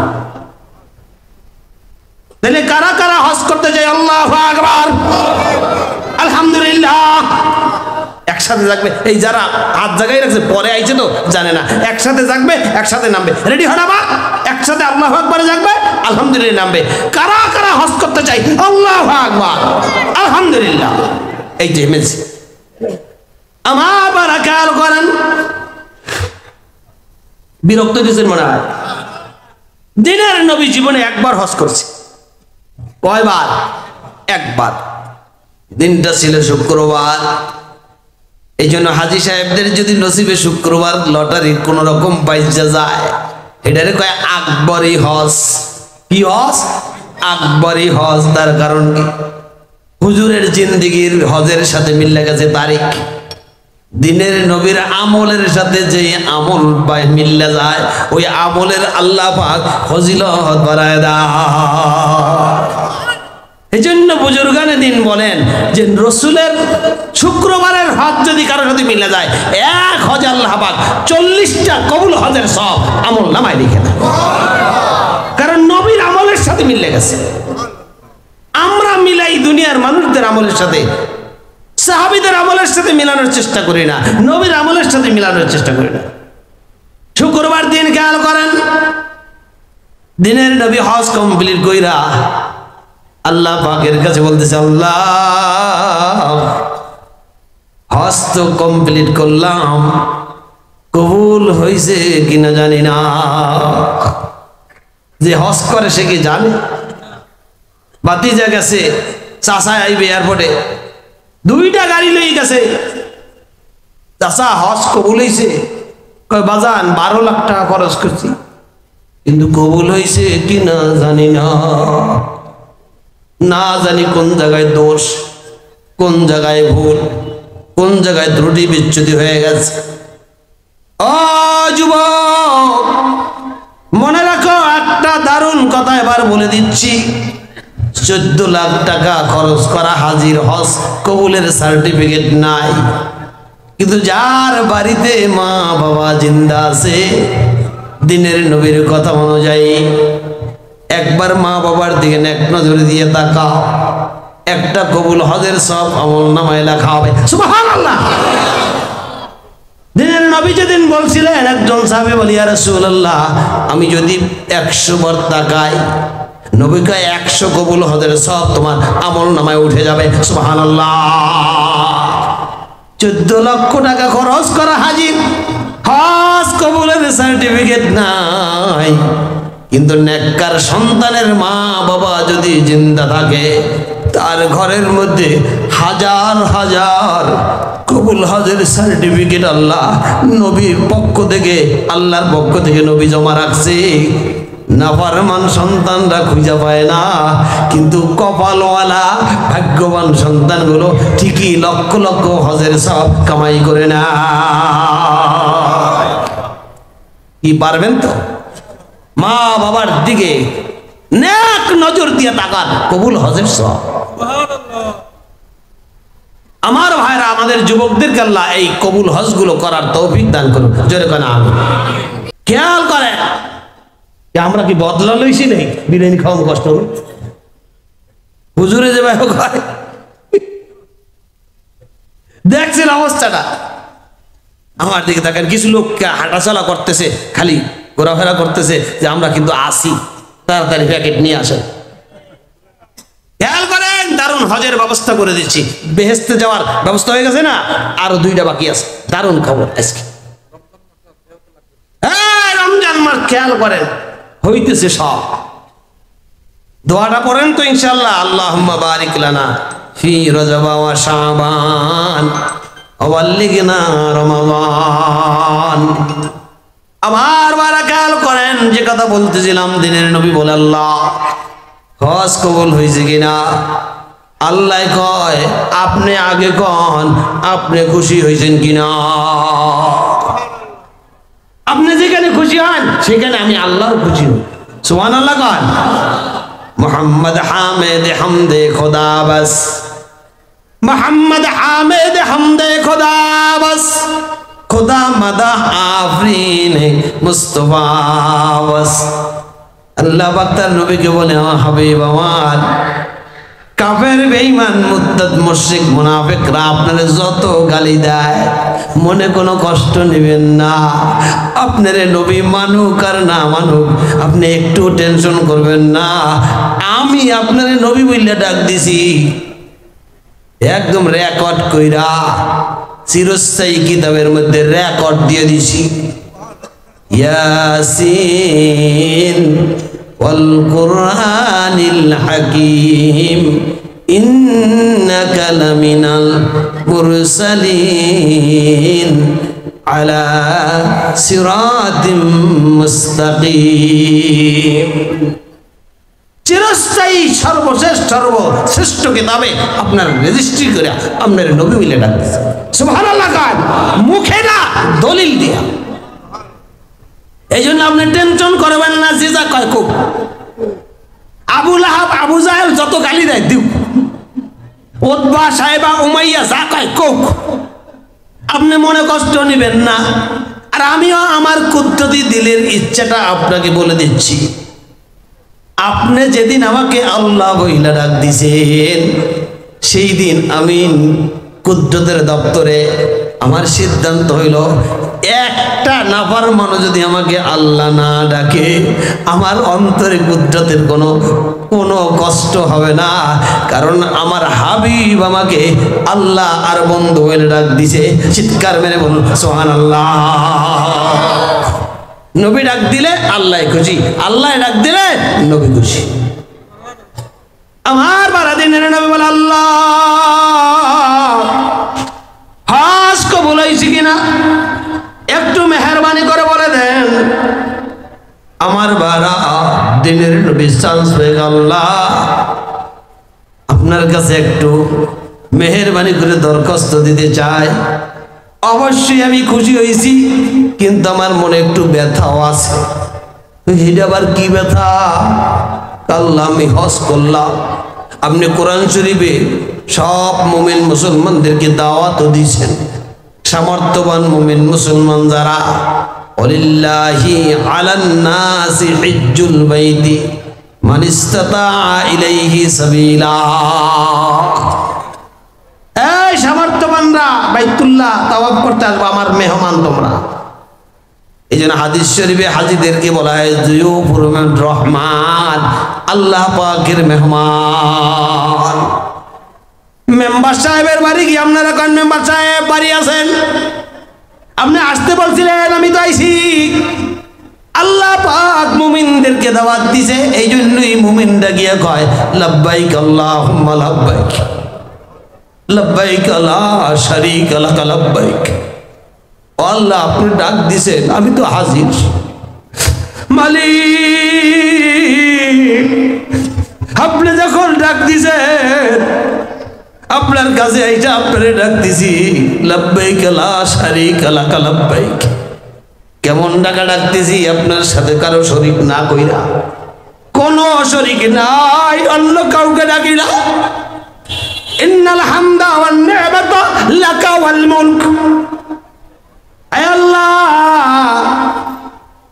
[SPEAKER 1] তাহলে কারা কারা হজ করতে যায়? আল্লাহু আকবার, আলহামদুলিল্লাহ। একসাথে থাকবে, এই যারা হাত জায়গায় রাখছে পরে আইছে তো জানে না, একসাথে থাকবে, একসাথে নামবে। রেডি হন আবার, একসাথে আল্লাহু আকবার জাগবে, আলহামদুলিল্লাহ নামবে। কারা কারা হজ করতে চাই? আল্লাহু আকবার, আলহামদুলিল্লাহ। এই যে মেসি আমার বারা খেয়াল করেন, বিরক্ত দিয়েছেন মনে হয়। দিনের নবী জীবনে একবার হজ করছে। কয়বার? একবার। দিনটা ছিল শুক্রবার। এই জন্য হাজী সাহেবদের যদি নসিবে শুক্রবার লটারি কোন রকম বাইজা যায়, এটারে কয় আকবরী হজ। কি হজ? আকবরী হজ। তার কারণ কি? হুজুরের জিন্দেগির হজের সাথে মিলে গেছে তারিখ। দিনের নবীর আমলের সাথে যে আমল মিলে যায়, ওই আমলের আল্লাহ পাক ফজিলত বাড়ায় দেয়। এই জন্য বুজুর্গানে দিন বলেন যে রসুলের শুক্রবারের হজ যদি কারোর সাথে মিলে যায়, এক হজ আল্লাহ পাক 40টা কবুল হজের সব আমল নামায় লিখে দেয়, কারণ নবীর আমলের সাথে মিলে গেছে। আমরা মিলাই দুনিয়ার মানুষদের আমলের সাথে, সাহাবীদের আমলের সাথে মিলানোর চেষ্টা করি না, নবীর আমলের সাথে মিলানোর চেষ্টা করি না। শুক্রবার দিন খেয়াল করেন, দিনের নবী হজ কমপ্লিট কইরা আল্লাহ পাকের কাছে বলতেছে, আল্লাহ হজ তো কমপ্লিট করলাম, কবুল হয়েছে কিনা জানি না। যে হজ করে সে কি জানে? বাতিজা গেছে, চাচা আইবে এয়ারপোর্টে, 2টা গাড়ি লই গেছে। চাচা হজ কবুল হয়েছে? কয় বাজান 12 লাখ টাকা খরচ করছি, কিন্তু কবুল হয়েছে কিনা জানি না। না জানি কোন জায়গায় দোষ, কোন জায়গায় ভুল, কোন জায়গায় ত্রুটি বিচ্যুতি হয়ে গেছে। ও যুবক, মনে রাখো একটা দারুণ কথা এবার বলে দিচ্ছি। 14 লাখ টাকা খরচ করা হাজির, হজ কবুলের সার্টিফিকেট নাই, কিন্তু যার বাড়িতে মা বাবা জিন্দা আছে, দিনের নবীর কথা অনুযায়ী একবার মা বাবার দিকে এক নজর দিয়ে তাকাও, একটা কবুল হজের সব আমল নামায় লেখা হবে। সুবহানাল্লাহ। দিনের নবী যেদিন বলছিলেন, একজন সাহাবী বলি, ইয়া রাসূলুল্লাহ আমি যদি 100 বার তাকাই, নবী কয় 100 কবুল হজের সব তোমার আমল নামায় উঠে যাবে। সুবহানাল্লাহ। 14 লক্ষ টাকা খরচ করা হাজির, হজ কবুলের সার্টিফিকেট নাই, কিন্তু নেককার সন্তানের মা বাবা যদি জিন্দা থাকে, তার ঘরের মধ্যে হাজার হাজার কবুল হজের সার্টিফিকেট আল্লাহ নবীর পক্ষ থেকে, আল্লাহর পক্ষ থেকে নবী জমা রাখছে। নাফরমান সন্তানরা খুঁজে পায় না, কিন্তু কপালওয়ালা ভাগ্যবান সন্তানগুলো ঠিকই লক্ষ লক্ষ হজের সব কামাই করে না। কি পারবেন তো? মা বাবার দিকে নেক নজর দিয়ে তাকান, কবুল হজের সব। আমার ভাইরা, আমাদের যুবকদেরকে আল্লাহ এই কবুল হজগুলো করার তৌফিক দান করুন। জোরে কেন আমি খেয়াল করেন, আমরা কি বদলা লইছি নেই? বিরিয়ানি খাওয়ানো কষ্ট হবে, হুজুরে যে ভাই হয় দেখছেন অবস্থাটা। আমার দিকে দেখেন, কিছু লোক হাঁটাচলা করতেছে, খালি ঘোরাফেরা করতেছে, যে আমরা কিন্তু আসি, তাড়াতাড়ি প্যাকেট নিয়ে আসেন। খেয়াল করেন, দারুণ হজের ব্যবস্থা করে দিচ্ছি, বেহেশতে যাওয়ার ব্যবস্থা হয়ে গেছে না, আরো 2টা বাকি আছে। দারুণ খবর আজকে, রমজান মাস খেয়াল করেন হইতেছে সব। দোয়াটা পড়েন তো ইনশাআল্লাহ, আল্লাহুম্মা বারিক লানা ফি রজব ওয়া শাবান ওয়াল্লিগনা রমাদান। আমার বারাকাল করেন, যে কথা বলতেছিলাম দিনের নবী বলে আল্লাহ হজ কবুল হয়েছে কিনা। আল্লাহ কয় আপনি আগে কন আপনি খুশি হয়েছেন কিনা। আপনি যেখানে খুশি হন সেখানে আমি আল্লাহর খুশি হই। সুবহানাল্লাহ কন। মোহাম্মদ হামেদ হামদে খোদা বাস, মোহাম্মদ হামেদ হামদে খোদা বাস, খোদা মাদাহ আফরিন মুস্তফা বাস। আল্লাহ পাক তার নবীকে বলে হাবিব আমার, কাফের বেঈমান মুরতাদ মুশরিক মুনাফিকরা আপনারে যত গালি দেয় মনে কোনো কষ্ট নেবেন না। আপনারে নবী মানুক আর না মানুক আপনি একটু টেনশন করবেন না। আমি আপনারে নবী বইলা ডাক দিছি, একদম রেকর্ড কইরা চিরস্থায়ী কিতাবের মধ্যে রেকর্ড দিয়ে দিছি। ইয়াসিন ওয়াল কুরআনিল হাকীম ইন্নাকা লামিনাল মুরসালিন আলা সিরাতিম মুস্তাকিম। চিরস্থায়ী সর্বশ্রেষ্ঠ কিতাবে আপনার রেজিস্ট্রি করে আপনার নবী বলে ডাকতেছে। সুবহানাল্লাহ গান মুখে না দলিল দিয়া। এই জন্য আপনি টেনশন করবেন না, যে যা কয় খুব। আবু লাহাব আবু জাহেল যত গালি দেয় দিউ, উতবা সাহেবা উমাইয়া যা কয় কোক, আপনি মনে কষ্ট নেবেন না। আর আমিও আমার কুদরতি দিলের ইচ্ছাটা আপনাকে বলে দিচ্ছি। আপনি যেদিন আমাকে আল্লাহ বইলা ডাক দিছেন সেই দিন আমি কুদরতের দপ্তরে আমার সিদ্ধান্ত হইল একটা নাফরমান যদি আমাকে আল্লাহ না ডাকে আমার অন্তরে কুদরতের কোনো কষ্ট হবে না। কারণ আমার হাবিব আমাকে আল্লাহ আর বন্ধু বলে ডাক দিছে। চিৎকার মেরে বলুন সুবহানাল্লাহ। নবী ডাক দিলে আল্লাহ খুশি, আল্লাহ ডাক দিলে নবী খুশি। আমার বারাদিনের নবী বলে আল্লাহ হজ কবুল হয়েছে কিনা একটু মেহরবানি করে বলে দেন। আমার বারা দিনের নবী চান্স হয়ে গেল, আল্লাহ আপনার কাছে একটু মেহরবানি করে দরখাস্ত দিতে চাই। অবশ্যই আমি খুশি হয়েছি, কিন্তু আমার মনে একটু ব্যথাও আছে। এটা আবার কি ব্যথা? আল্লাহ আমি হজ করলাম, আপনি কোরআন শরীফে সব মুমিন মুসলমানদেরকে দাওয়াত দিয়েছেন। সামর্থ্যবান মুমিন মুসলমান যারা, ওয়ালিল্লাহি আলান নাসি হিজ্জুল বাইতি মান ইসতাতা ইলাইহি সাবিলা। এই সামর্থ্যবানরা বাইতুল্লাহ তাওয়াফ করতে আসবে, আমার মেহমান তোমরা। এই জন্য হাদিস শরীফে হাজিদেরকে বলা হয় যুয়ুফুর রহমান, আল্লাহ পাকের মেহমান। মেম্বার সাহেবের বাড়ি কি আপনারা কোন মেম্বার সাহেব বাড়ি আছেন? আপনি আসতে বলছিলেন, আমি তো আইছি। আল্লাহ পাক মুমিনদেরকে দাওয়াত দিছে, এই জন্যই মুমিনরা গিয়ে কয় লাব্বাইক আল্লাহুম্মা লাব্বাইক, লাব্বাইক লা শারীকা লাক লাব্বাইক। আল্লাহ আপনি ডাক দিছেন, আমি তো হাজির। মালিক আপনি যখন ডাক দিছেন আপনার কাছে এইটা আপনারে ডাক দিছি, লাব্বাইক লা শারীকা লাক লাব্বাইক। কেমন ডাকা ডাকতেছি? আপনার সাথে কারো শরীক না কইরা, কোন শরীক নাই, অন্য কাউকে ডাকি না। ইন্নাল হামদা ওয়ান নি'মাতা লাকা ওয়াল মুলক। আয় আল্লাহ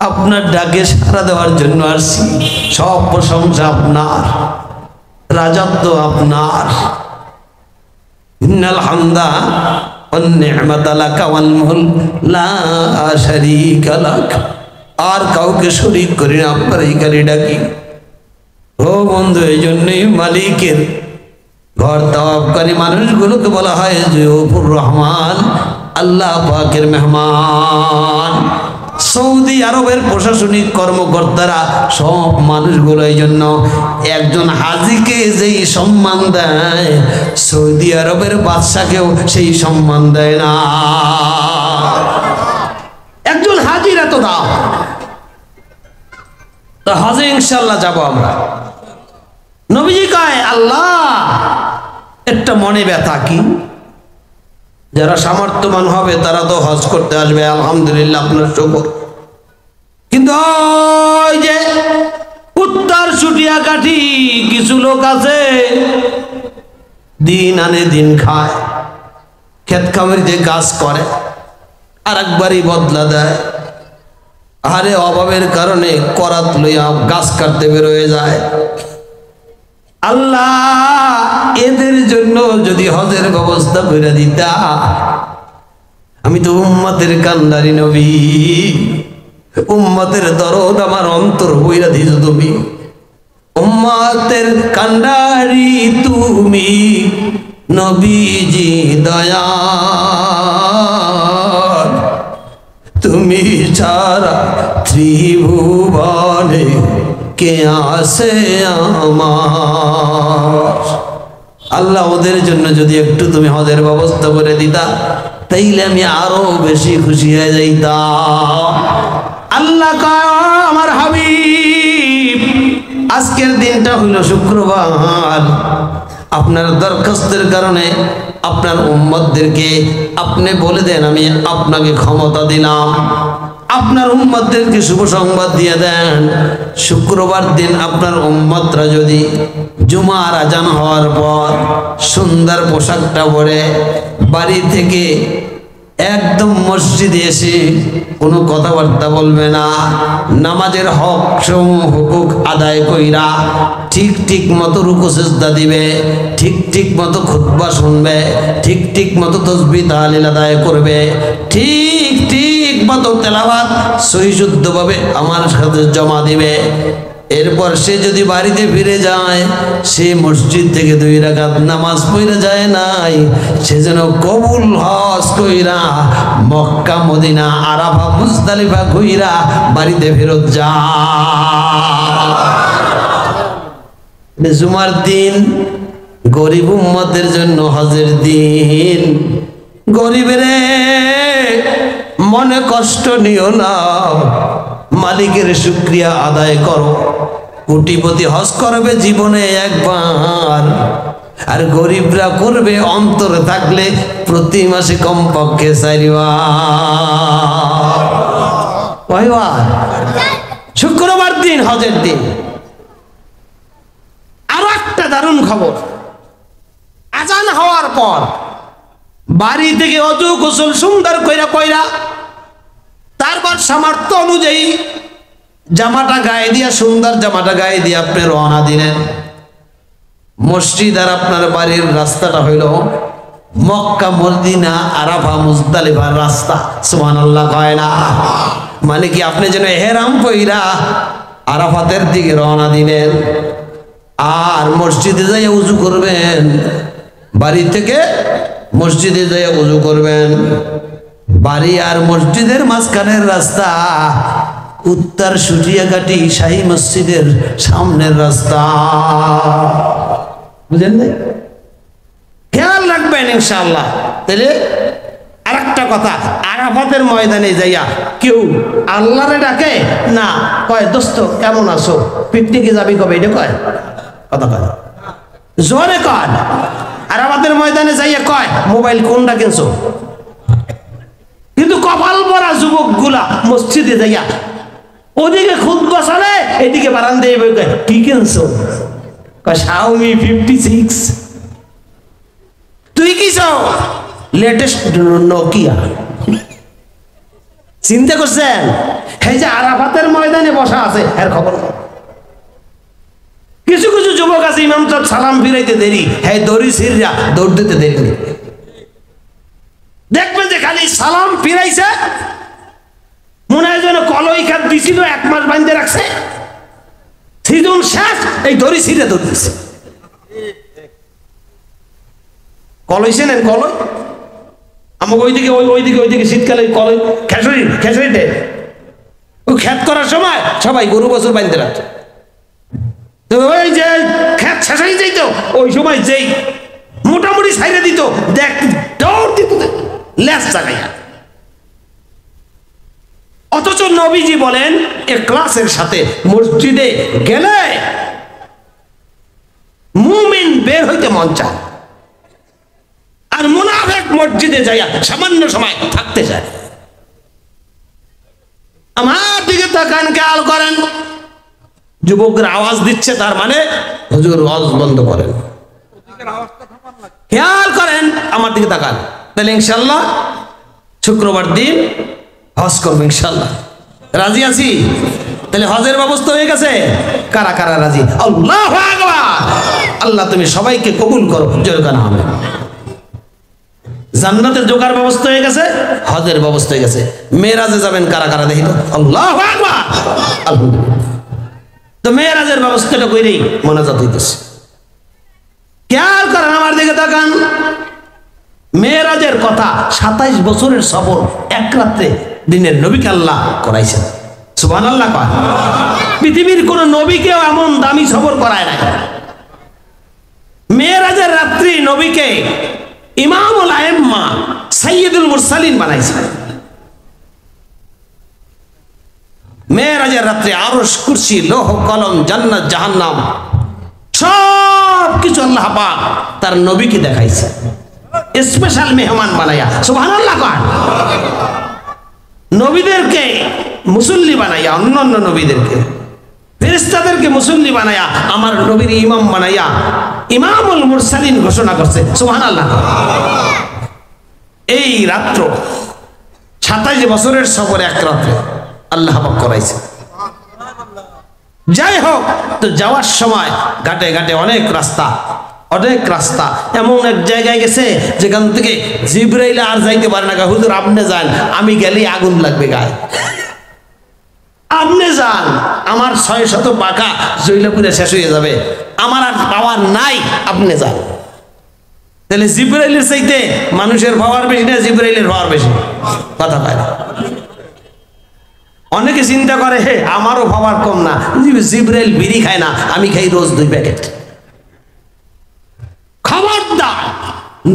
[SPEAKER 1] আপনার ডাকে সাড়া দেওয়ার জন্য আসছি। সব প্রশংসা আপনার, রাজত্ব আপনার। ইন্নাল হামদা ওয়ান নি'মাতা লাকা ওয়াল মুলক লা শারীকা লাক। আর কাউকে শরীক করি না, আপনার এই গালি ডাকি। ও বন্ধু, এই জন্যই মালিকের ঘর তাওয়াফকারী মানুষগুলোকে বলা হয় যুয়ুফুর রহমান, আল্লাহ পাকের মেহমান। সৌদি আরবের প্রশাসনিক কর্মকর্তারা সব মানুষগুলো এই জন্য একজন হাজিকে যেই সম্মান দেয় সৌদি আরবের বাদশাকেও সেই সম্মান দেয় না। একজন হাজির এত দাম। তো হজে ইনশাল্লাহ যাব আমরা। নবীজি কয় আল্লাহ একটা মনে ব্যথা কি, যারা সামর্থ্যবান হবে তারা তো হজ করতে আসবে, আলহামদুলিল্লাহ আপনার শুকর, কিন্তু ওই যে উত্তর ছুটিয়া কাঠি কিছু লোক আছে দিন আনে দিন খায়, ক্ষেত খামারিতে কাজ করে আর একবারই বদলা দেয়। আরে অভাবের কারণে করাত লইয়া গাছ কাটতে বেরোয় যায়। আল্লাহ এদের জন্য যদি হজের ব্যবস্থা করে দিতা, আমি তো উম্মতের কান্ডারি নবী, উম্মতের দরদ আমার অন্তর বইরা দিত তুমি, উম্মতের কান্ডারি তুমি নবীজি দয়াল, তুমি ছাড়া ত্রিভুবনে কে আসে আমার। আল্লাহ ওদের জন্য যদি একটু তুমি হজের ব্যবস্থা করে দিতা তাইলে আমি আরো বেশি খুশি হয়ে যাইতাম। আল্লাহ কয় আমার হাবিব আজকের দিনটা হইল শুক্রবার, আপনার দরখাস্তের কারণে আপনার উম্মতদেরকে আপনি বলে দেন আমি আপনাকে ক্ষমতা দিলাম, আপনার উম্মতদেরকে শুভ সংবাদ দিয়ে দেন শুক্রবার দিন আপনার উম্মতরা যদি জুমার আজান হওয়ার পর সুন্দর পোশাকটা পরে বাড়ি থেকে একদম মসজিদে এসে কোনো কথাবার্তা বলবে না, নামাজের হক হুকুক আদায় কইরা ঠিক মতো রুকু সিজদা দিবে, ঠিক মতো খুতবা শুনবে, ঠিক মতো তাসবিহ তাহলিল আদায় করবে, ঠিক মতো তেলাওয়াত সহি শুদ্ধভাবে আমার সাথে জমা দিবে। এরপর সে যদি বাড়িতে ফিরে যায়, সে মসজিদ থেকে 2 রাকাত নামাজ পড়ে যায় নাই, সে যেন কবুল হজ কইরা মক্কা মদিনা আরাফা মুজদালিফা ঘুইরা বাড়িতে ফেরত যায়। জুমার দিন গরিব উম্মতের জন্য হজের দিন। গরিবেরে মনে কষ্ট নিও না, মালিকের শুকরিয়া আদায় করো। কোটিপতি হজ করবে জীবনে একবার, আর গরিবরা করবে অন্তর থাকলে প্রতি মাসে কমপক্ষে 4 বার। শুক্রবার দিন হজের দিন। আরো একটা দারুণ খবর, আজান হওয়ার পর বাড়ি থেকে অজু গোসল সুন্দর কইরা তারপর সামর্থ্য অনুযায়ী জামাটা গায়ে দিয়া, সুন্দর জামাটা গায়ে দিয়ে আপনি রওনা দিলেন। মসজিদ আর আপনার বাড়ির রাস্তাটা হইল মক্কা মদিনা আরাফা মুজদালিফার রাস্তা। সুবহানাল্লাহ কয় না? মানে কি আপনি যেন ইহরাম পইরা আরাফাতের দিকে রওনা দিলেন, আর মসজিদে যাইয়া উজু করবেন, বাড়ি থেকে মসজিদে যাইয়া উজু করবেন। বাড়ি আর মসজিদের মাঝখানের রাস্তা উত্তর সুটিয়াঘাটি শাহী মসজিদের সামনের রাস্তা, বুঝলেন? খেয়াল রাখবেন ইনশাআল্লাহ। তাহলে আর একটা কথা, আরাফাতের ময়দানে যাইয়া কেউ আল্লাহরে ডাকে না, কয় দোস্ত কেমন আছো, পিকনিকে যাবি কবে, এটা কয়? কথা কয় জোরে কয়। আরাফাতের ময়দানে যাইয়া কয় মোবাইল কোনটা কিনছো? কিন্তু কপাল পরা যুবক গুলা মসজিদে যাইয়া ওদিকে খুতবা চলে, এদিকে বারান্দায় কয় কি কিনছো? কয় Xiaomi 56। তুই কি চাও? Latest Nokia. চিন্তা করছেন? এই যে আরাফাতের ময়দানে বসা আছে এর খবর। কিছু যুবক আছে ইমাম সাহেব সালাম ফিরাইতে দেরি, হ্যাঁ দড়ি ছিড়া দৌড় দিতে দেরি। দেখবেন যে খালি সালাম ফিরাইছে, মনে হয় যেন কলই খাত দিছিল 1 মাস বাঁধতে রাখছে, সিজন শেষ এই দড়ি ছিড়ে দৌড় দিচ্ছে। কলই চেনেন? কলই আমাকে ওইদিকে শীতকালে কলই খেসড়িতে খ্যাত করার সময় সবাই গরু বছর বাঁধতে রাখতো। তো ওই যে খ্যাত শেষ হয়ে যেত ওই সময় যেই মোটামুটি সাইরে দিত দেখ দৌড় দিত লেজ চালাইয়া। অথচ নবীজি বলেন ইখলাসের সাথে মসজিদে গেলে মুমিন বের হইতে মন চায়, আর মুনাফিক মসজিদে যাইয়া সামান্য সময় থাকতে চায়। আমার দিকে তাকান, খেয়াল করেন। যুবকরা আওয়াজ দিচ্ছে, তার মানে হুজুর ওয়াজ বন্ধ করেন। খেয়াল করেন, আমার দিকে তাকান। তাহলে ইনশাআল্লাহ শুক্রবার দিন হজ করবো ইনশাআল্লাহ। রাজি আছি? তাহলে হজের ব্যবস্থা হয়ে গেছে। কারা কারা রাজি? আল্লাহু আকবার। আল্লাহ তুমি সবাইকে কবুল করো। জয়গান হবে। জান্নাতের জোগাড় ব্যবস্থা হয়ে গেছে, হজের ব্যবস্থা হয়ে গেছে। মেরাজে যাবেন কারা কারা দেখি তো? আল্লাহু আকবার। আলহামদুলিল্লাহ। তো মেরাজের ব্যবস্থাটা কইরেই মোনাজাত হইতেছে। খেয়াল করেন, আমার দিকে তাকান। মেরাজের কথা 27 বছরের সফর এক রাত্রে দিনের নবীকে আল্লাহ করাইছেন। সুবহানাল্লাহ। কয় পৃথিবীর কোন নবীকেও এমন দামি সফর করায় নাই। মেরাজের রাত্রি নবীকে ইমামুল আইম্মা সাইয়্যিদুল মুরসালিন বানাইছেন। মেরাজের রাত্রে আরশ, কুরসি, লৌহ কলম, জান্নাত, জাহান্নাম সব কিছু আল্লাহ পাক তার নবীকে দেখাইছে, স্পেশাল মেহমান বানাইয়া। সুবহানাল্লাহ। কয় নবীদেরকে মুসল্লি বানাইয়া, অন্যান্য নবীদেরকে ফেরেশতাদেরকে মুসল্লি বানাইয়া আমার নবীর ইমাম বানাইয়া ইমামুল মুরসালিন ঘোষণা করছে। সুবহানাল্লাহ। এই রাত্র 27 বছরের সফর এক রাত্রে আল্লাহ পাক করাইছে। যাই হোক, তো যাওয়ার সময় ঘাটে ঘাটে অনেক রাস্তা, এমন এক জায়গায় গেছে যেখান থেকে জিবরাইল আর যাইতে পারে না। হুজুর আপনি যান, আমি গেলে আগুন লাগবে গায়ে। আপনি যান, আমার 600 পাকা জৈলপুরে শেষ হয়ে যাবে, আমার আর পাওয়ার নাই, আপনি যান। তাহলে জিবরাইলের চাইতে মানুষের পাওয়ার বেশি না জিবরাইলের পাওয়ার বেশি? কথা পায় না। অনেকে চিন্তা করে হে আমারও পাওয়ার কম না, জিবরাইল বিড়ি খায় না, আমি খাই রোজ 2 প্যাকেট। খবরদার,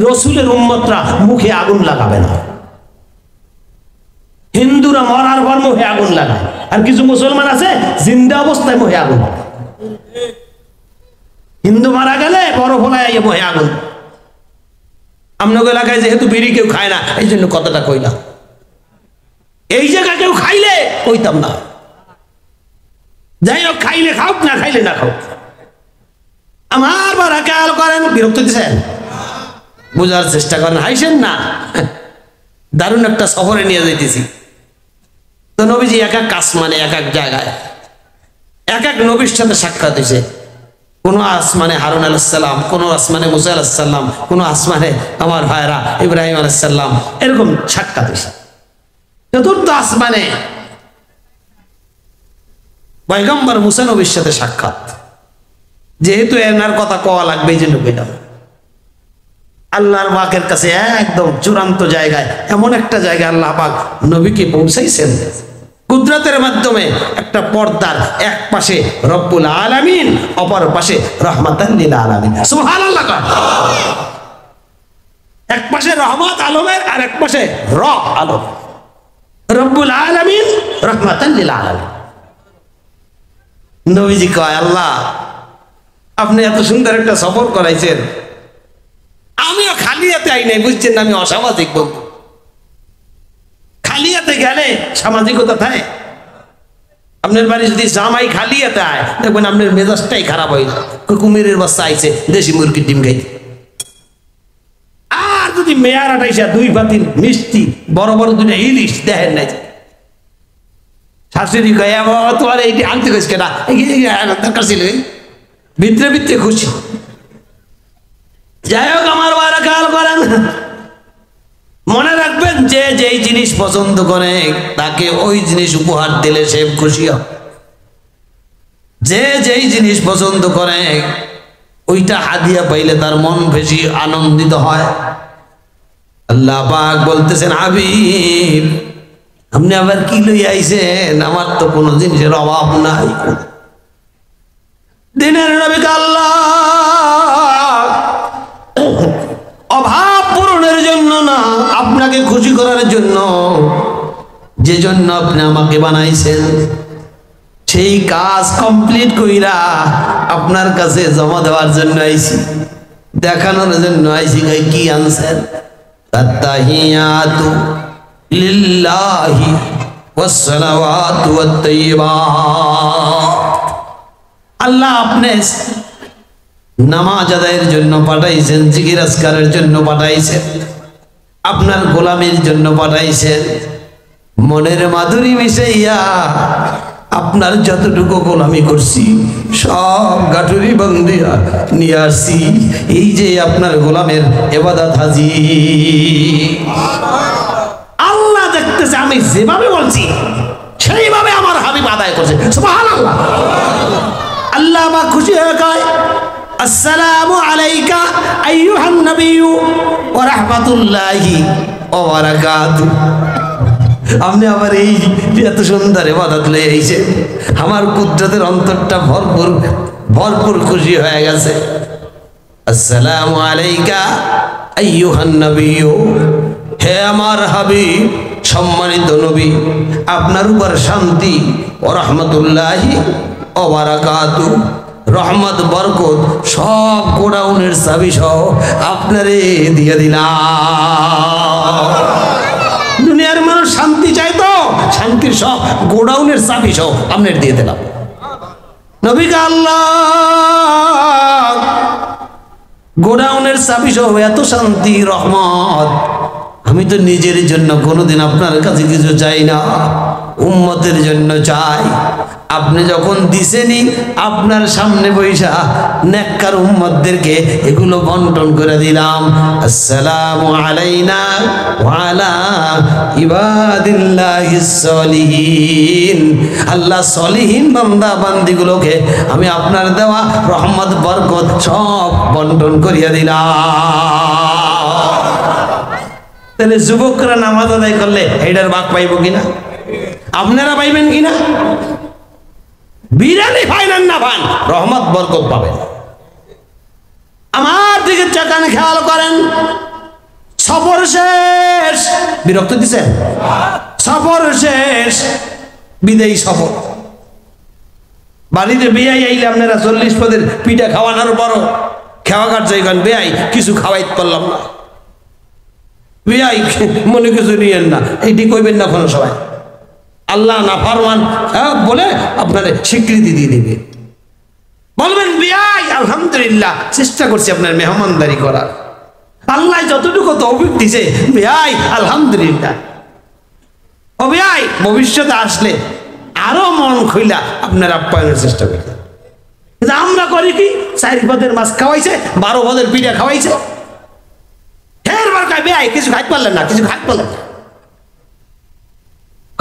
[SPEAKER 1] রসুলের উম্মতরা মুখে আগুন লাগাবে না। হিন্দুরা মরার পর মুখে আগুন লাগায়, আর কিছু মুসলমান আছে জিন্দা অবস্থায় মুখে আগুন। হিন্দু মারা গেলে বড় ফলায় মুখে আগুন। আপনাদের এলাকায় যেহেতু বিড়ি কেউ খায় না, এই জন্য কথাটা কইলাম। এই জায়গা কেউ খাইলে কইতাম না। যাই হোক, খাইলে খাও, না খাইলে না খাও। আমার বারা খেয়াল করেন, বিরক্ত দিচ্ছেন, বোঝার চেষ্টা করেন, হাইছেন না। দারুণ একটা সফরে নিয়ে যাইতেছি। তো নবীজি এক এক আসমানে, এক এক জায়গায় এক এক নবীর সাথে সাক্ষাৎ হয়েছে। কোন আসমানে হারুন আলাইহিস সালাম, কোন আসমানে মুসা আলাইহিস সালাম, কোন আসমানে আমার ভাইরা ইব্রাহিম আলাইহিস সালাম, এরকম সাক্ষাৎ হয়েছে। চতুর্থ আসমানে পয়গম্বর মুসা নবীর সাথে সাক্ষাৎ। যেহেতু এনার কথা কওয়া লাগবে, এই জন্য কইলাম। আল্লাহর পাকের কাছে একদম চূড়ান্ত জায়গায়, এমন একটা জায়গায় আল্লাহ পাক নবীকে পৌঁছাইছেন কুদরতের মাধ্যমে। একটা পর্দার এক পাশে রব্বুল আলামিন, অপর পাশে রাহমাতাল লিল আলামিন। সুবহানাল্লাহ। এক পাশে রহমত আলমের, আর এক পাশে আলম। রব্বুল আলামিন, রাহমাতাল লিল আলামিন। নবীজি কয়, আল্লাহ আপনি এত সুন্দর একটা সফর করাইছেন, আমিও খালি হাতে আই নাই, বুঝছেন না? আমি অসামাজিক বলবো। খালি হাতে গেলে সামাজিকতা থাকে। আপনার বাড়ি যদি জামাই খালি হাতে আয়, দেখবেন আপনার মেজাজটাই খারাপ হয়ে যায়। কুমিরের বাচ্চা আইছে দেশি মুরগির ডিম খাইতে। আর যদি মেয়ার আটাইছে 2 পাতিল মিষ্টি, বড় বড় 2টা ইলিশ দেখেন নাই, শাশুড়ি কয় বাবা তোমার এইটি আনতে গেছে কেনা, দরকার ছিল। ভিতরে ভিতরে খুশি। যাই হোক, আমার বারা খেয়াল করেন, মনে রাখবেন, যে যেই জিনিস পছন্দ করে তাকে ওই জিনিস উপহার দিলে সে খুশি হয়। যে যেই জিনিস পছন্দ করে ওইটা হাদিয়া পাইলে তার মন বেশি আনন্দিত হয়। আল্লাহ পাক বলতেছেন, হাবিব আপনি আবার কি লই আইছেন? আমার তো কোনো জিনিসের অভাব নাই। দিনের নবী আল্লাহ অভাব পূরণের জন্য না, আপনাকে খুশি করার জন্য, যে জন্য আপনি আমাকে বানাইছেন সেই কাজ কমপ্লিট কইরা আপনার কাছে জমা দেওয়ার জন্য আইছি, দেখানোর জন্য আইছি। কি আনছেন? আত্তাহিয়াতু লিল্লাহি ওয়াস সালাওয়াতু ওয়াত তাইয়্যিবাত। আল্লাহ আপনি নামাজ আদায়ের জন্য পাঠাইছেন, জিকির আজকারের জন্য পাঠাইছেন, আপনার গোলামের জন্য পাঠাইছেন। মনের মাধুরী মিশাইয়া আপনার যতটুকু গোলামি করছি সব গাঠুরি বান্ধিয়া নিয়ে আসছি। এই যে আপনার গোলামের ইবাদত হাজির। আল্লাহ দেখতেছে আমি যেভাবে বলছি সেইভাবে আমার হাবিব আদায় করছে। সুবহানাল্লাহ। আল্লাহ বা খুশি হয়ে কয় আসসালামু আলাইকা আইয়ুহান নবিয়্যু ওয়া রাহমাতুল্লাহি ওয়া বারাকাতুহু। আপনি আবার এই এত সুন্দর ইবাদত লয়ে আইছেন, আমার কুদরতের অন্তরটা ভরপুর ভরপুর খুশি হয়ে গেছে। আসসালামু আলাইকা আইয়ুহান নবিয়্যু, হে আমার হাবিব সম্মানিত নবী, আপনার উপর শান্তি ও রাহমাতুল্লাহি ওয়া বারাকাতুহু, রহমত বরকত সব গোডাউনের চাবি সহ আপনারে দিয়ে দিলাম। দুনিয়ার মানুষ শান্তি চাইতো, শান্তির সব গোডাউনের চাবি সহ আপনার দিয়ে দিলাম। নবী আল্লাহ গোডাউনের চাবি সহ এত শান্তি রহমত। আমি তো নিজের জন্য কোনোদিন আপনার কাছে কিছু চাই না, উম্মতের জন্য চাই। আপনি যখন দিছেনই আপনার সামনে বৈশা নেককার উম্মতদেরকে এগুলো বন্টন করে দিলাম। আসসালামু আলাইনা ওয়া আলা ইবাদিল্লাহিস সলিহিন। আল্লাহ সলিহিন বান্দা বান্দিগুলোকে আমি আপনার দেওয়া রহমত বরকত সব বন্টন করিয়া দিলাম। তাহলে যুবকরা নামাজ আদায় করলে এইটার ভাগ পাইব কিনা? আপনারা পাইবেন কিনা? বিরানি পাইলেন না পান, রহমত বরকত পাবেন। আমার দিকে চাকান খেয়াল করেন। সফর শেষ, বিরক্ত দিচ্ছেন? সফর শেষ, বিদায়ী সফর। বাড়িতে বেয়াই আইলে আপনারা 40 পদের পিঠা খাওয়ানোর বড় খাওয়া কাটছে, বেয়াই কিছু খাওয়াইতে পারলাম না, বেয়াই মনে কিছু নিয়েন না, এইটি কইবেন না কোনো সবাই। আল্লাহ না ফরমান বলে আপনাদের স্বীকৃতি দিয়ে দিবে। বলবেন বেয়াই আলহামদুলিল্লাহ, চেষ্টা করছি আপনার মেহমানদারি করার, আল্লাহ যতটুকু তৌফিক দিছে, বেয়াই আলহামদুলিল্লাহ। ও বেয়াই ভবিষ্যতে আসলে আরো মন খুইলা আপনার আপ্যায়নের চেষ্টা করতে। কিন্তু আমরা করি কি, 4 পদের মাছ খাওয়াইছে, 12 পদের পিঠা খাওয়াইছে, এরবার কয় বেয়াই কিছু খাইতে পারলেন না, কিছু খাইতে পারলেন না।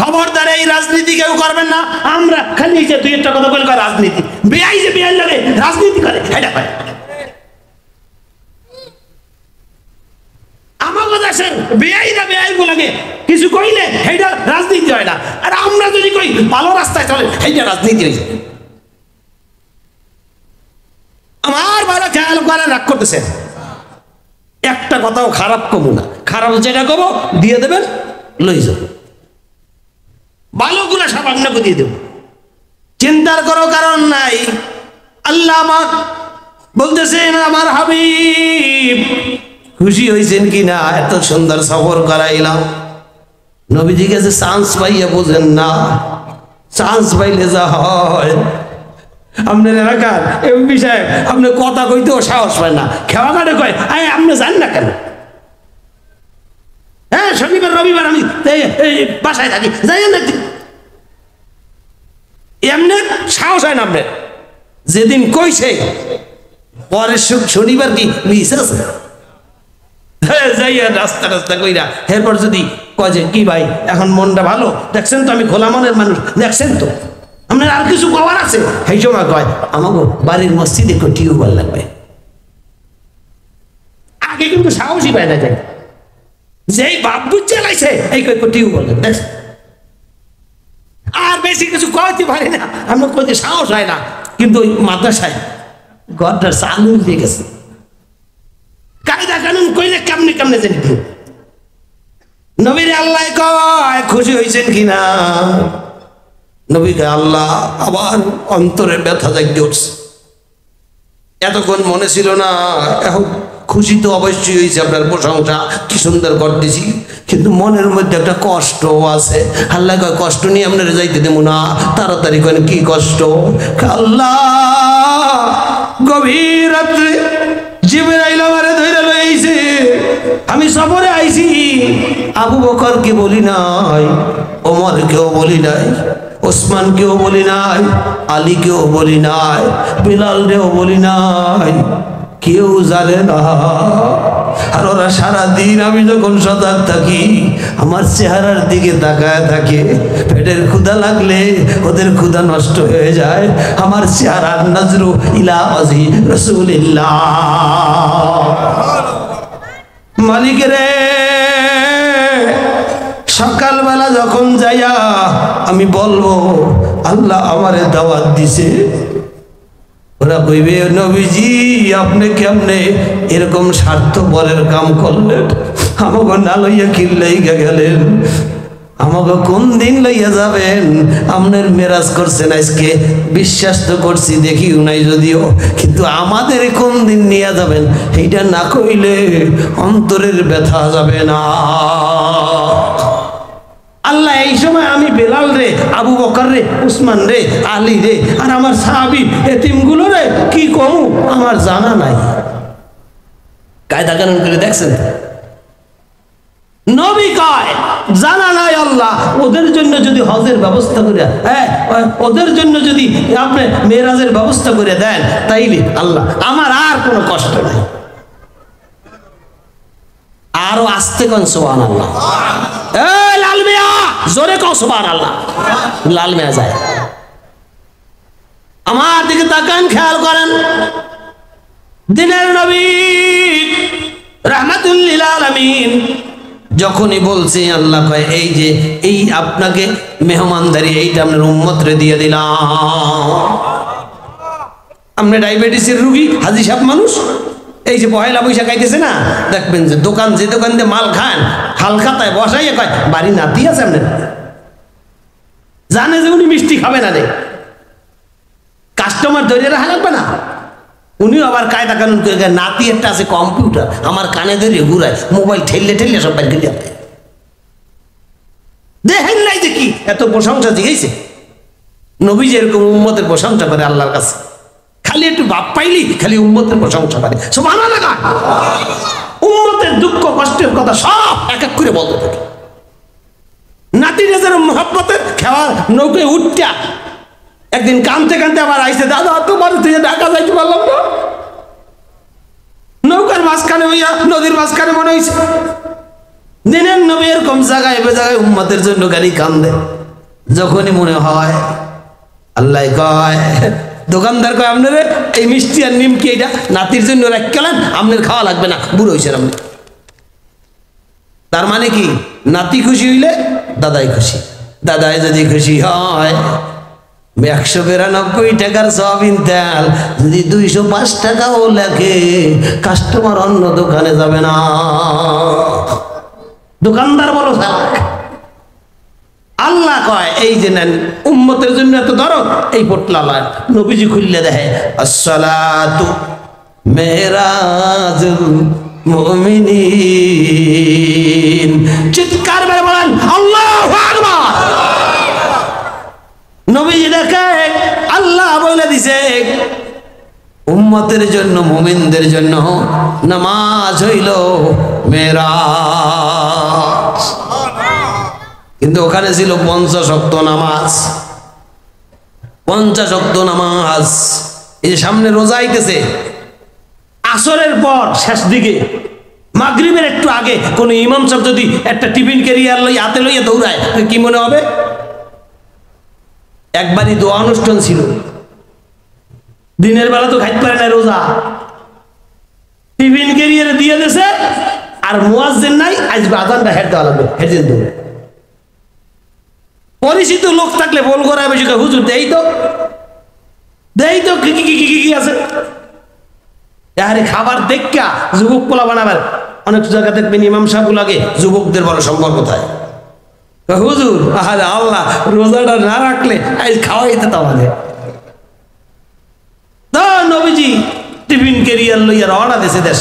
[SPEAKER 1] খবরদার এই রাজনীতি কেউ করবেন না। আমরা খালি যে 2-1টা কথা বলে রাজনীতি, বেয়াই যে বেয়াই লাগে রাজনীতি করে, এটা করে আমাকে দেখেন। বেয়াইরা বেয়াই লাগে কিছু কইলে সেইটা রাজনীতি হয় না, আর আমরা যদি কই ভালো রাস্তায় চলে সেইটা রাজনীতি হয়েছে। আমার ভালো খেয়াল করে রাগ করতেছেন, একটা কথাও খারাপ কমু না, খারাপ যেটা কব দিয়ে দেবেন, লই যাবো, ভালোগুলো সব আপনাকে দিয়ে দেব, চিন্তার কোনো কারণ নাই। আল্লাহ আমাকে বলতেছেন আমার হাবিব খুশি হয়েছেন কিনা, এত সুন্দর সফর করাইলাম। নবীজি কাছে চান্স পাইয়া বোঝেন না, চান্স পাইলে যা হয়। আপনার এলাকার এমপি সাহেব আপনি কথা কইতেও সাহস পায় না, খেওয়া কাটে কয় আয় আপনি জান না কেন? হ্যাঁ শনিবার রবিবার আমি বাসায় থাকি, যাই না এমনি সাহস হয় না আপনার। যেদিন কইছে পরের শনিবার কি মিস আছে, যাইয়া রাস্তা রাস্তা কইরা এরপর যদি কয় যে কি ভাই এখন মনটা ভালো, দেখছেন তো আমি খোলা মনের মানুষ, দেখছেন তো আপনার আর কিছু কবার আছে, সেই সময় কয় আমাকে বাড়ির মসজিদে একটু টিউবওয়েল লাগবে। আগে কিন্তু সাহসী পায় না, যায় যেই বাপ বুঝ চালাইছে এই টিউবওয়েল দেখছেন আর বেশি কিছু কইতে পারি না, আমরা কইতে সাহস হয় না। কিন্তু ওই মাদ্রাসায় ঘরটার চালু হয়ে গেছে, কায়দা কানুন কইলে কেমনে কেমনে জানি। নবীর আল্লাহ কয় খুশি হয়েছেন কিনা? নবীকে আল্লাহ আবার অন্তরে ব্যথা জাগিয়ে উঠছে। এতক্ষণ মনে ছিল না, এখন খুশি তো অবশ্যই হয়েছে, আপনার প্রশংসা কি সুন্দর করতেছি, কিন্তু মনের মধ্যে একটা কষ্ট আছে। আল্লাহ কয় কষ্ট নিয়ে আপনারা যাইতে দেবো না। তাড়াতাড়ি করেন কি কষ্ট? আল্লাহ গভীর রাত্রে জিবরাইল আমারে ধইরা লইছে, আমি সফরে আইছি। আবু বকর কে বলি নাই, ওমর কেও বলি নাই, ওসমান কেও বলি নাই, আলী কেও বলি নাই, বিলাল কেও বলি নাই, কেউ জানে না। আর ওরা সারাদিন আমি যখন সজাগ থাকি আমার চেহারার দিকে তাকায় থাকে। পেটের ক্ষুধা লাগলে ওদের ক্ষুধা নষ্ট হয়ে যায়। আমার চেহারার নজরু ইলা ওয়াজি রাসূলিল্লাহ। মালিক রে, সকালবেলা যখন যাইয়া আমি বলবো আল্লাহ আমারে দাওয়াত দিছে, ওরা কইবে নবীজি আপনি কেমনে এরকম স্বার্থপরের কাম করলেন? আমাকে না লইয়া কিল্লাইগা গেলেন, আমাকে কোন দিন লইয়া যাবেন? আপনার মেরাজ করছেন আজকে, বিশ্বাস তো করছি দেখিও নাই যদিও, কিন্তু আমাদের কোন দিন নিয়ে যাবেন এইটা না কইলে অন্তরের ব্যথা যাবে না। আল্লাহ এই সময় আমি বেলাল রে, আবু বকর রে, উসমান রে, আলী রে, আর আমার সাহাবী এতিমগুলো রে কি কমু আমার জানা নাই। কায়দা কানুন করে দেখছেন? নবী কয় জানা নাই আল্লাহ, ওদের জন্য যদি হজের ব্যবস্থা করে, হ্যাঁ ওদের জন্য যদি আপনি মেরাজের ব্যবস্থা করে দেন তাইলে আল্লাহ আমার আর কোনো কষ্ট নাই। আরো আস্তে কোন সুবহানাল্লাহ। এই লাল মিয়া জোরে কও সুবহানাল্লাহ। লাল মিয়া যায়, আমার দিকে তাকান, খেয়াল করেন। দিনের নবী রাহমাতুল লিল আলামিন যখনই বলছে আল্লাহ কয় এই যে এই আপনাকে মেহমানদারি এইটা আপনার উম্মতরে দিয়ে দিলাম। আপনি ডায়াবেটিসের রোগী হাজি সাহেব মানুষ, এই যে পয়লা বৈশাখ খাইতেছে না, দেখবেন যে দোকান যে দোকান দিয়ে মাল খান হালখাতায় বসাইয়া কয় বাড়ি নাতি আছে আপনার, জানে যে উনি মিষ্টি খাবে না রে, কাস্টমার ধরে রাখা লাগবে না। উনিও আবার কায়দা কানুন করে নাতি একটা আছে কম্পিউটার, আমার কানে ধরে ঘুরায়, মোবাইল ঠেললে ঠেললে সব বাইরে গেলে দেখেন নাই যে কি এত প্রশংসা জিজ্ঞেসে। নবী যে এরকম উম্মতের প্রশংসা করে আল্লাহর কাছে, খালি একটু বাপ পাইলি খালি উম্মতের প্রশংসা করে, সুবহানাল্লাহ। উম্মতের দুঃখ কষ্টের কথা সব এক এক করে বলতে থাকে। নাতি নিজের মোহাব্বতের খেওয়ার নৌকে উঠটা একদিন কানতে কানতে আবার আইসে, দাদা তোমার তুই ঢাকা যাইতে পারলাম না। নৌকার মাঝখানে হইয়া নদীর মাঝখানে মনে হয়েছে দিনের নবী এরকম জায়গায় জায়গায় উম্মতের জন্য গাড়ি কান্দে। যখনই মনে হয় আল্লাহ কয়, দোকানদার কয় আপনারে এই মিষ্টি আর নিমকি এইটা নাতির জন্য রাখলেন, আপনার খাওয়া লাগবে না, বুড়ো হয়েছেন আপনি। তার মানে কি নাতি খুশি হইলে দাদাই খুশি, দাদাই যদি খুশি হয় 192 টাকার সয়াবিন তেল যদি 205 টাকাও লাগে, কাস্টমার অন্য দোকানে যাবে না, দোকানদার বড় চালাক। আল্লাহ কয় এই যে নেন উম্মতের জন্য এত দরদ, এই পোটলা নবীজি খুললে দেখে আসসালাতু মেরাজুল মুমিনিন। চিৎকার করে বলেন আল্লাহু আকবার। নবীজি দেখে আল্লাহ বলে দিছে উম্মতের জন্য মুমিনদের জন্য নামাজ হইল মেরাজ। কিন্তু ওখানে ছিল 50 ওয়াক্ত নামাজ, 50 ওয়াক্ত নামাজ। এই যে সামনে রোজা আইতেছে, আসরের পর শেষ দিকে মাগরিবের একটু আগে কোন ইমাম সাহেব যদি একটা টিফিন ক্যারিয়ার লই হাতে লইয়া দৌড়ায় কি মনে হবে? একবারই দোয়া অনুষ্ঠান ছিল, দিনের বেলা তো খাইতে পারে না রোজা, টিফিন ক্যারিয়ারে দিয়ে দিয়েছে আর মুয়াজ্জিন নাই, আজ আযানটা হেড দেওয়া লাগবে, হেড দৌড়ে পরিচিত লোক থাকলে বল করায় বেশি হুজুর দেই তো কি কি কি কি কি আছে আরে খাবার দেখা যুবক পোলা বানাবার অনেক জায়গা দেখবেন ইমাম সাহেব লাগে যুবকদের বড় সম্পর্ক কোথায় হুজুর আরে আল্লাহ রোজাটা না রাখলে আজ খাওয়াইতে তো আমাদের নবীজি টিফিন কেরিয়ার লইয়া রওনা দেশে দেশ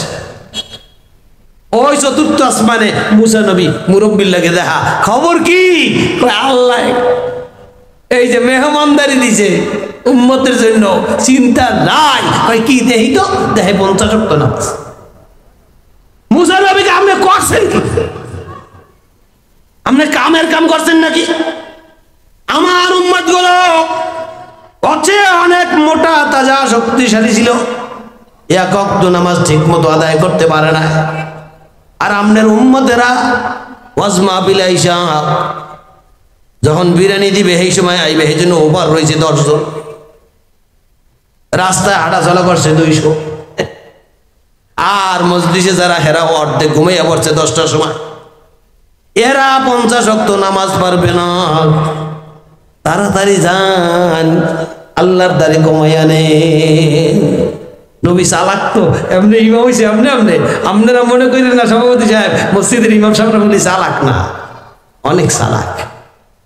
[SPEAKER 1] ওই চতুর্থ আসমানে মুসা নবী মুরব্বির লাগে দেখা খবর কি আল্লাহ এই যে মেহমানদারি দিছে উম্মতের জন্য চিন্তা নাই কই কি দেহি তো দেহে 50 ওয়াক্ত নামাজ মুসা নবীকে আপনি করছেন কি আপনি কামের কাম করছেন নাকি আমার উম্মত গুলো হচ্ছে অনেক মোটা তাজা শক্তিশালী ছিল এক ওয়াক্ত নামাজ ঠিক মতো আদায় করতে পারে না আর আমনের উম্মতেরা ওয়াজমা বিলাইসা যখন বিরিয়ানি দিবে এই সময় আইবে এই জন্য ওভার রয়েছে 10 জন রাস্তায় হাঁটা চলা করছে 200 আর মসজিদে যারা হেরা অর্ধেক ঘুমাইয়া পড়ছে 10টার সময় এরা 50 ওয়াক্ত নামাজ পারবে না তাড়াতাড়ি যান আল্লাহর দাড়ি কমাইয়া নেন নবী চালাক তো এমনি ইমাম হয়েছে আপনারা মনে করেন না সভাপতি সাহেব মসজিদের ইমাম সাহেবরা বলি চালাক না অনেক চালাক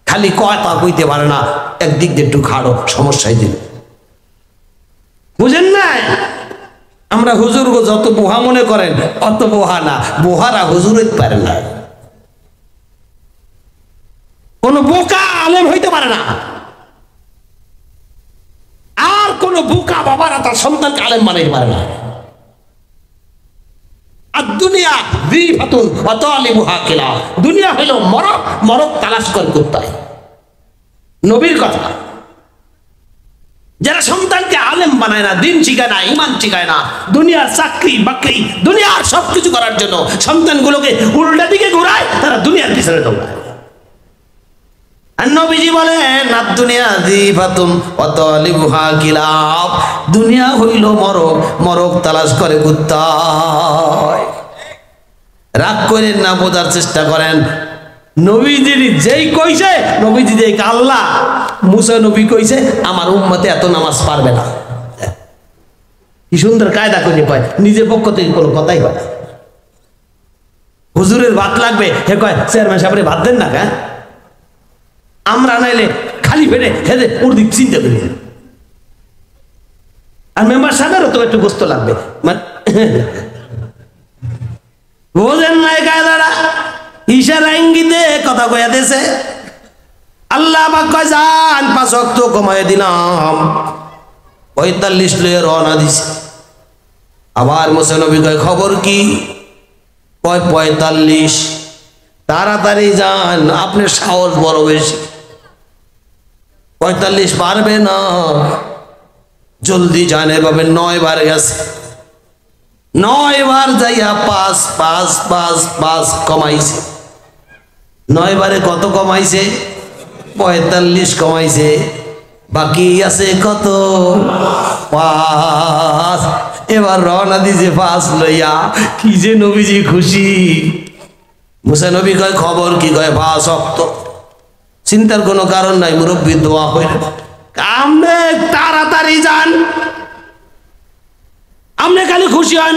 [SPEAKER 1] খালি কথা কইতে পারে না একদিক দিয়ে একটু খাড়ো সমস্যায় দিন বুঝেন না আমরা হুজুর গো যত বোহা মনে করেন অত বোহা না বোহারা হুজুর হইতে পারে না কোন বোকা আলেম হইতে পারে না আর কোন বোকা বাবারা তার সন্তানকে আলেম বানাইতে পারে না আর দুনিয়া বিফাতুন ওয়া তালিবুহা কিলা দুনিয়া হলো মরক মরক তালাশ করে কুত্তায় নবীর কথা যারা সন্তানকে আলেম বানায় না দিন শিখায় না ইমান শিখায় না দুনিয়ার চাকরি বাকরি দুনিয়ার সবকিছু করার জন্য সন্তানগুলোকে উল্টা দিকে ঘোরায় তারা দুনিয়ার পিছনে দৌড়ায় আর নবীজি বলেন আর দুনিয়া জিফাতুন ওয়া তালিবুহা কিলাব দুনিয়া হইল মরক মরক তালাশ করে কুত্তায় রাগ করেন না বোঝার চেষ্টা করেন নবীজি যেই কইছে নবীজি যেই আল্লাহ মুসা নবী কইছে আমার উম্মতে এত নামাজ পারবে না কি সুন্দর কায়দা করে কয় নিজের পক্ষ থেকে কোনো কথাই হয় না হুজুরের ভাত লাগবে হে কয় চেয়ারম্যান সাহেবের ভাত দেন না হ্যাঁ আমরা নাইলে খালি ফেলে হেদে ওর দিক চিন্তা করি আর মেম্বার সাহেবেরও তো একটু গোস্ত লাগবে বোঝেন নাই কায়দাটা ইশারা ইঙ্গিতে কথা কইয়া দিয়েছে আল্লাহ পাক কয় যান 5 ওয়াক্ত কমায় দিলাম 45 লয়ে রওনা দিছে আবার মুসা নবী কয় খবর কি কয় 45 তাড়াতাড়ি যান আপনার সাহস বড় বেশি 45 পারবে না জলদি যান এভাবে 9 বার গেছে 9 বার যাইয়া 5 5 5 5 কমাইছে 9 বারে কত কমাইছে 45 কমাইছে বাকি আছে কত 5 এবার রওনা দিছে 5 লইয়া কি যে নবীজি খুশি মুসা নবী কয় খবর কি কয় 5 ওয়াক্ত চিন্তার কোনো কারণ নাই মুরব্বি দোয়া কইরা আপনি তাড়াতাড়ি যান আপনি খালি খুশি হন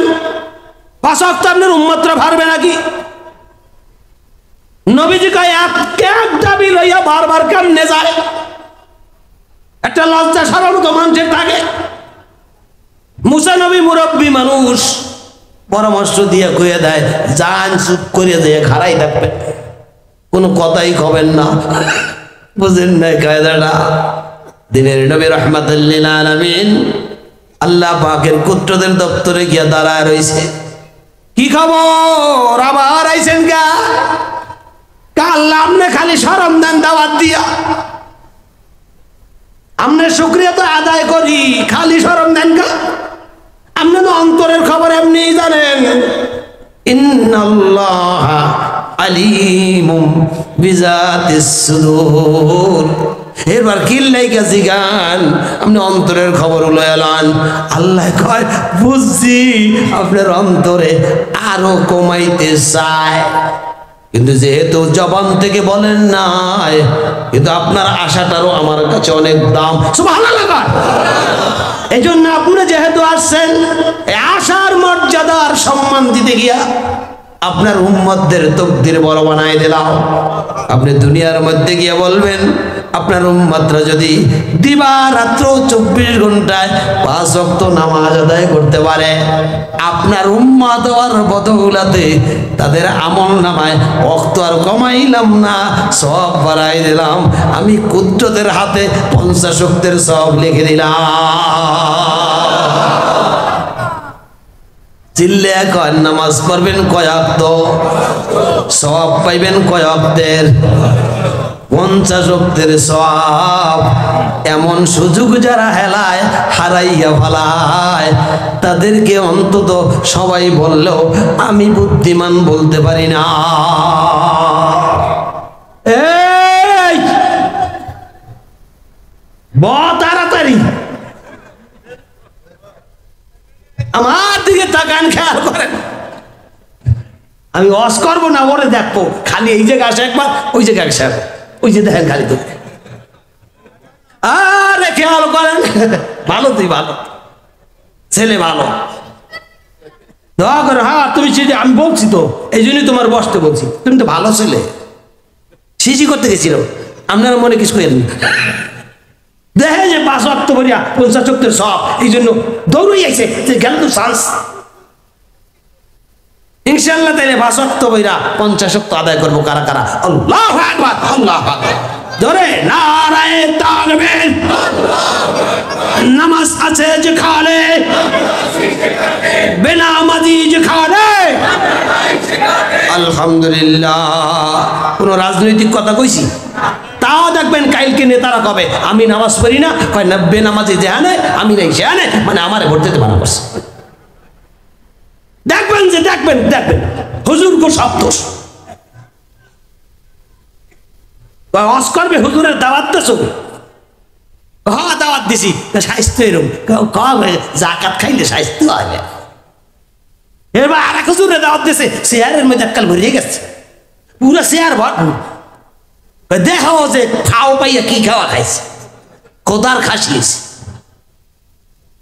[SPEAKER 1] 5 ওয়াক্ত আপনার উম্মতরা পারবে নাকি নবীজি কয় এক দাবি লইয়া বারবার কেমনে যায় একটা লজ্জা শরম তো মানুষের থাকে মুসা নবী মুরব্বী মানুষ পরামর্শ দিয়ে কইয়া দেয় যান চুপ করে দিয়ে খাড়াই থাকবে কোনো কথাই কবেন না বুঝেন না কায়দাটা দিনের নবী রাহমাতুল লিল আলামিন আল্লাহ পাকের কুত্রদের দপ্তরে গিয়া দাঁড়ায় রইছে কি খবর আবার আইছেন কা কাল আপনি খালি শরম দেন দাওয়াত দিয়া আমনে শুকরিয়া তো আদায় করি খালি শরম দেন কা আপনি তো অন্তরের খবর এমনিই জানেন ইন্নাল্লাহ আলিমুম বিজাতিস সুদূর এবার কিল্লাই গেছি গান আপনি অন্তরের খবর লয়ালান আল্লাহ কয় বুঝছি আপনার অন্তরে আরো কমাইতে চায় কিন্তু যেহেতু জবান থেকে বলেন নাই, কিন্তু আপনার আশাটারও আমার কাছে অনেক দাম। সুবহানাল্লাহ। এই জন্য আপনি যেহেতু আসছেন, এই আশার মর্যাদার সম্মান দিতে গিয়া আপনার উম্মতদের তকদির বড় বানাই দিলাম। আপনি দুনিয়ার মধ্যে গিয়ে বলবেন আপনার উম্মতরা যদি দিবারাত্র 24 ঘন্টায় 5 ওয়াক্ত নামাজ আদায় করতে পারে, আপনার উম্মত হওয়ার বদৌলতে তাদের আমল নামায় ওয়াক্ত আর কমাইলাম না, সওয়াব বাড়াই দিলাম। আমি কুদরতের হাতে 50 ওয়াক্তের সওয়াব লিখে দিলাম। চিল্লে কয় নামাজ পড়বেন কয় ওয়াক্ত, সওয়াব পাইবেন কয় ওয়াক্তের? 50 ওয়াক্তের সওয়াব। এমন সুযোগ যারা হেলায় হারাইয়া ফেলায়, তাদেরকে অন্তত সবাই বললেও আমি বুদ্ধিমান বলতে পারি না। এই তাড়াতাড়ি আমার দিকে তাকান, খেয়াল করেন। আমি ওয়াজ করবো না, ওরে দেখবো খালি এই জায়গায় আসে একবার, ওই জায়গায় আসে, ওই যে দেখেন খালি তো। আরে খেয়াল করেন, ভালো তুই ভালো ছেলে, ভালো দোয়া করো। হ্যাঁ তুমি আমি বলছি তো, এই জন্যই তোমার বসতে বলছি, তুমি তো ভালো ছেলে। সিসি করতে গেছিল, আপনারা মনে কিছু করেন দেখে যে 5 ওয়াক্ত বলিয়া 50 ওয়াক্তের সব, এই জন্য দৌড়ই আইছে যে গেল তো চান্স। ইনশাআল্লাহ তাইলে 5 ওয়াক্ত বইরা 50 ওয়াক্ত আদায় করবো। কারা কারা? আল্লাহু আকবার, আল্লাহু আকবার। ধরে নারায়ে তাকবীর। নামাজ আছে যেখানে, বেনামাজি যেখানে। আলহামদুলিল্লাহ। কোন রাজনৈতিক কথা কইছি? তাও দেখবেন কালকে নেতারা কবে আমি নামাজ পড়ি না, কয় না বেনামাজি যেখানে আমি নাই সেখানে, মানে আমারে ভোট দিতে মানা করছে। দেখবেন যে দেখবেন দেখবেন হুজুর গো সব দোষ। ওয়াজ করবে হুজুরের দাওয়াত দেছো? হ্যাঁ দাওয়াত দিছি। স্বাস্থ্য এরকম জাকাত খাইলে স্বাস্থ্য হবে। এবার আর এক হুজুরের দাওয়াত দিছে, চেয়ারের মধ্যে এককাল ভরিয়ে গেছে, পুরো চেয়ার ভর। দেখাও যে খাও পাইয়া কি খাওয়া খাইছে, কোদার খাসিয়েছে।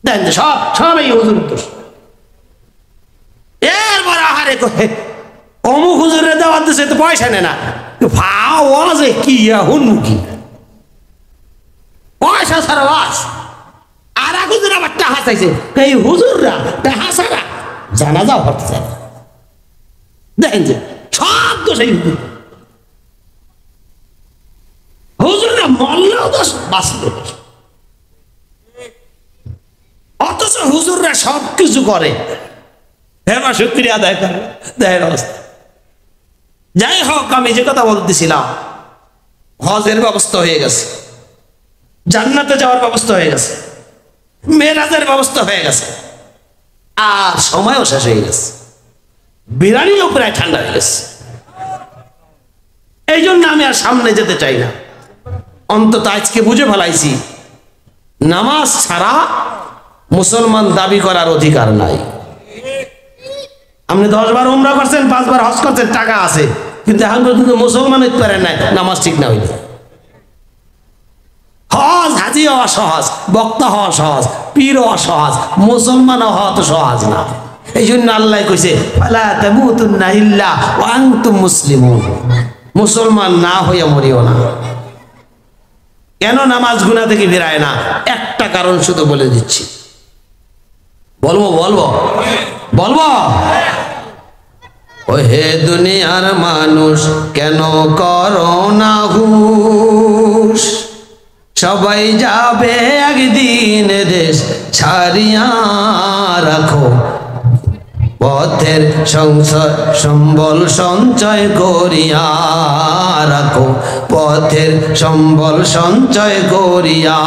[SPEAKER 1] দেখেন সব সবাই হুজুর দোষ। এরপর আহারে অমুক হুজুরের দাওয়াত দিছে তো পয়সা নেয় না, ভাও যে কি হুনমুখী পয়সা ছাড়া বাস। আর এক হুজুর আবার টাহা চাইছে, এই হুজুররা টাহা ছাড়া জানাজা হতে চায়। দেখেন যে সব দোষ এই হুজুর। হুজুররা মরলেও দোষ, বাঁচলেও দোষ। অথচ হুজুররা সব কিছু করে, এবার শুকরিয়া আদায় করে। দেখেন অবস্থা। যাই হোক, আমি যে কথা বলতেছিলাম, হজের ব্যবস্থা হয়ে গেছে, জান্নাতে যাওয়ার ব্যবস্থা হয়ে গেছে, মেরাজের ব্যবস্থা হয়ে গেছে, আর সময়ও শেষ হয়ে গেছে, বিরানিও প্রায় ঠান্ডা হয়ে গেছে। এই জন্য আমি আর সামনে যেতে চাই না। অন্তত আজকে বুঝে ফেলাইছি নামাজ ছাড়া মুসলমান দাবি করার অধিকার নাই। আপনি 10 বার উমরা করছেন, 5 বার হজ করছেন, টাকা আছে, কিন্তু এখন পর্যন্ত মুসলমান হইতে পারেন নাই, নামাজ ঠিক না হইলে। হজ হাজি হওয়া সহজ, বক্তা হওয়া সহজ, পীর হওয়া সহজ, মুসলমান হওয়া তো সহজ না। এই জন্য আল্লাহ কইছে ফালা তামুতুন্না ইল্লা ওয়া আনতুম মুসলিমুন, মুসলমান না হইয়া মরিও না। কেন নামাজ গুনাহ থেকে ফিরায় না? একটা কারণ শুধু বলে দিচ্ছি। বলবো বলবো বলবো ও হে দুনিয়ার মানুষ, কেন করো না হুশ? সবাই যাবে একদিন, দেশ ছাড়িয়া রাখো। পথের সম্বল সঞ্চয় করিয়া রাখো, পথের সম্বল সঞ্চয় করিয়া।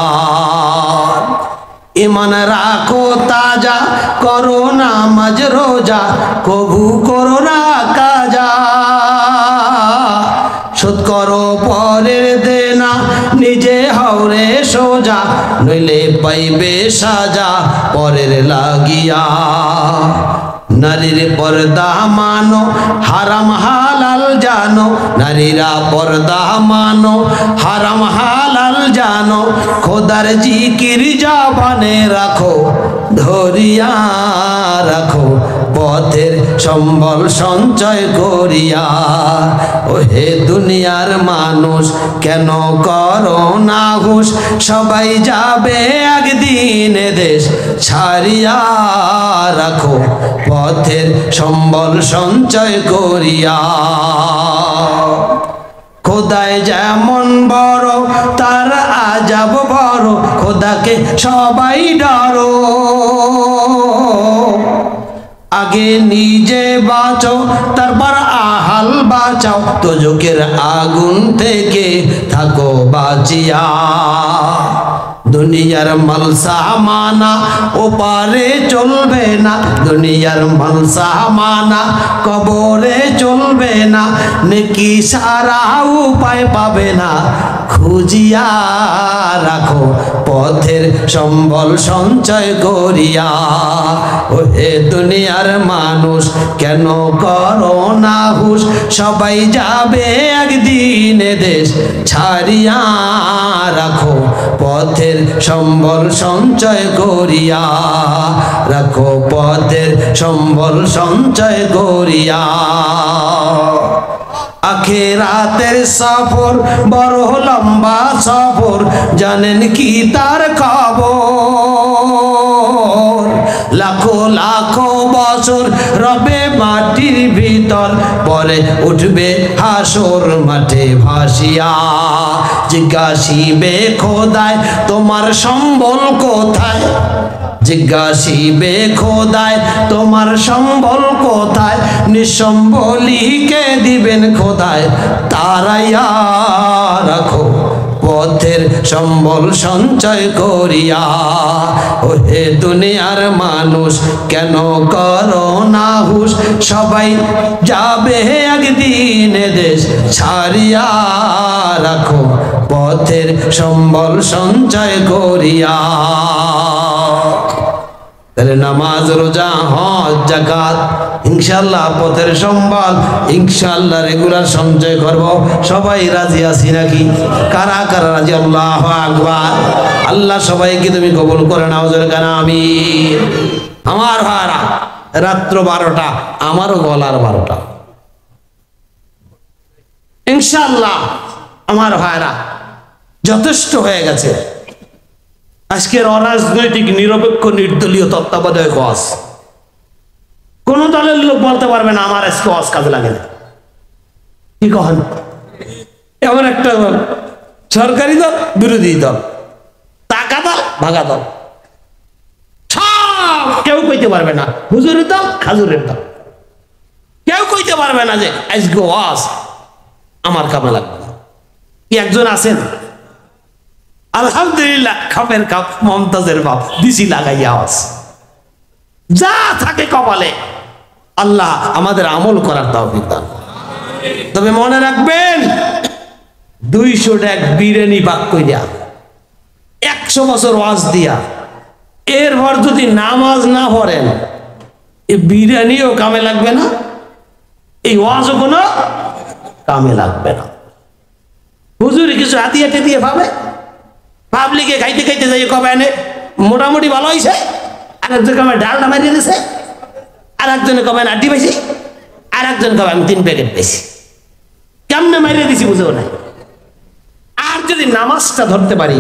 [SPEAKER 1] ইমান রাখো তাজা, করো নামাজ রোজা, কবু করো না কাজা। শোধ করো পরের দেনা, নিজে হওরে সোজা, নইলে পাইবে সাজা পরের লাগিয়া। নারীর পর্দা মানো হারাম হালাল জানো নারীরা পর্দা মানো হারাম হালাল জানো খোদার জিকির জবানে রাখো ধরিয়া রাখো পথের সম্বল সঞ্চয় করিয়া ও হে দুনিয়ার মানুষ কেন করো না হুঁশ সবাই যাবে একদিন দেশ ছাড়িয়া রাখো পথের সম্বল সঞ্চয় করিয়া খোদায় যেমন বড় তার আজাব বড় খোদাকে সবাই ডরো আগে নিজে বাঁচো তারপর আহাল বাঁচাও দোজখের আগুন থেকে থাকো বাঁচিয়া দুনিয়ার মালসা মানা ওপারে চলবে না দুনিয়ার মালসা মানা কবরে চলবে না নেকি সারা উপায় পাবে না খুঁজিয়া রাখো পথের সম্বল সঞ্চয় করিয়া ও হে দুনিয়ার মানুষ কেন করো না হুঁশ সবাই যাবে একদিন দেশ ছাড়িয়া রাখো পথের সম্বল সঞ্চয় করিয়া রাখো পথের সম্বল সঞ্চয় করিয়া আখিরাতের সফর বড় লম্বা সফর জানেন কি তার খবর লাখো লাখো বছর রবে মাটির ভিতর পরে উঠবে হাসর মাঠে ভাসিয়া জিজ্ঞাসিবে খোদায় তোমার সম্বল কোথায় জিজ্ঞাসিবে খোদায় তোমার সম্বল কোথায় নিঃসম্বলীকে দিবেন খোদায় তারাইয়া রাখো পথের সম্বল সঞ্চয় করিয়া ও হে দুনিয়ার মানুষ কেন করো না হুঁশ সবাই যাবে একদিন দেশ ছাড়িয়া রাখো পথের সম্বল সঞ্চয় করিয়া তাহলে নামাজ রোজা হজ যাকাত ইনশাআল্লাহ পথের সম্বল ইনশাআল্লাহ রেগুলার সঞ্চয় করব সবাই রাজি আছি নাকি কারা কারা রাজি আল্লাহু আকবার আল্লাহ সবাইকে তুমি কবুল করে নাও জোরে কানা আমিন আমার ভাইরা রাত্র 12টা আমারও গলার 12টা ইনশাআল্লাহ আমার ভাইরা যথেষ্ট হয়ে গেছে আজকের অরাজনৈতিক নিরপেক্ষ নির্দলীয় তত্ত্বাবধায়ক ওয়াজ কোন দলের লোক বলতে পারবে না আমার আজকে ওয়াজ কাজে লাগে না কি কহেন এমন একটা দল সরকারি দল বিরোধী দল টাকা দল ভাগা দল সব কেউ কইতে পারবে না হুজুরের দল খাজুরের দল কেউ কইতে পারবে না যে আজকে ওয়াজ আমার কামে লাগবে না কি একজন আছেন আলহামদুলিল্লাহ খাপের কাপ মমতাজের বাপ দিছি লাগাইয়া আওয়াজ যা থাকে কপালে আল্লাহ আমাদের আমল করার তৌফিক দান তবে মনে রাখবেন 200 টাকা বিরিয়ানি বাক কইরা 100 বছর ওয়াজ দিয়া এরপর যদি নামাজ না পড়েন এই বিরিয়ানিও কামে লাগবে না এই ওয়াজও কোনো কামে লাগবে না হুজুর কিছু হাতিয়া টেদিয়ে পাবে পাবলিকে খাইতে খাইতে যাই কবে এনে মোটামুটি ভালো হয়েছে আর একজন কবে ডালটা মারিয়ে দিয়েছে আর একজনে কবে আড্ডি পাইছি আর একজন কবে আমি 3 প্যাকেট পেয়েছি কেমনে মারিয়ে দিছি বুঝেও নাই আর যদি নামাজটা ধরতে পারি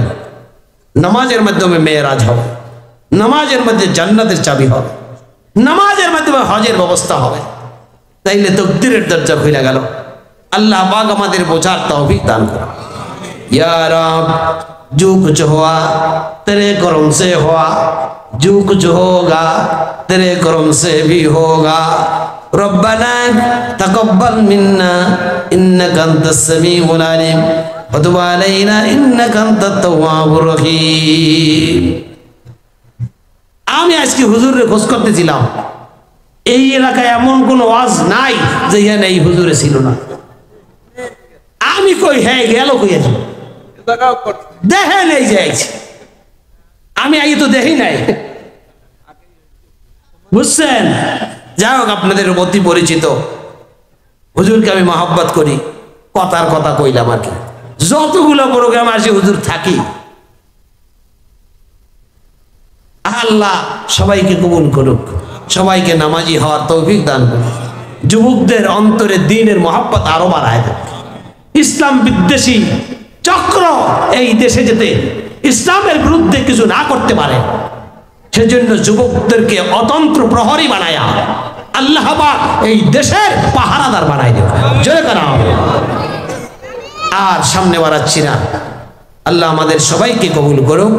[SPEAKER 1] নামাজের মাধ্যমে মেয়েরাজ হবে নামাজের মধ্যে জান্নাতের চাবি হবে নামাজের মাধ্যমে হজের ব্যবস্থা হবে তাইলে তাকদীরের দরজা খুলে গেল अल्लाह पाक हमारे বোঝার तौफीक दान करो या रब जो कुछ हुआ तेरे करम से हुआ जो कुछ होगा तेरे करम से भी होगा रब्बना तकब्बल मिन्ना इन्नका अंतस समीउल अलीम व तुब अलैना इन्नका अंतात तव्वाबुर रहीम আমি আজকে হুজুরের খোঁজ করতেছিলাম এই এলাকায় এমন কোন ওয়াজ নাই যে এখানে এই হুজুরে ছিল না আমি কই হ্যাঁ গেল কই আছে দেখে নেই যাইছি আমি আগে তো দেখি নাই বুঝছেন যাই হোক, আপনাদের অতি পরিচিত হুজুরকে আমি মহব্বত করি, কথার কথা কইলাম আর কি। যতগুলো প্রোগ্রাম আসে হুজুর থাকি। আল্লাহ সবাইকে কবুল করুক, সবাইকে নামাজি হওয়ার তৌফিক দান করুক, যুবকদের অন্তরে দ্বীনের মহব্বত আরো বাড়ায় দেয়। ইসলাম বিদ্বেষী চক্র এই দেশে যেতে ইসলামের বিরুদ্ধে কিছু না করতে পারে, সেজন্য যুবকদেরকে অতন্ত্র প্রহরী বানায়া আল্লাহ পাক এই দেশের পাহারাদার বানাই দেবে। জোরে কারাম। আর সামনে বাড়াচ্ছি না, আল্লাহ আমাদের সবাইকে কবুল করুক।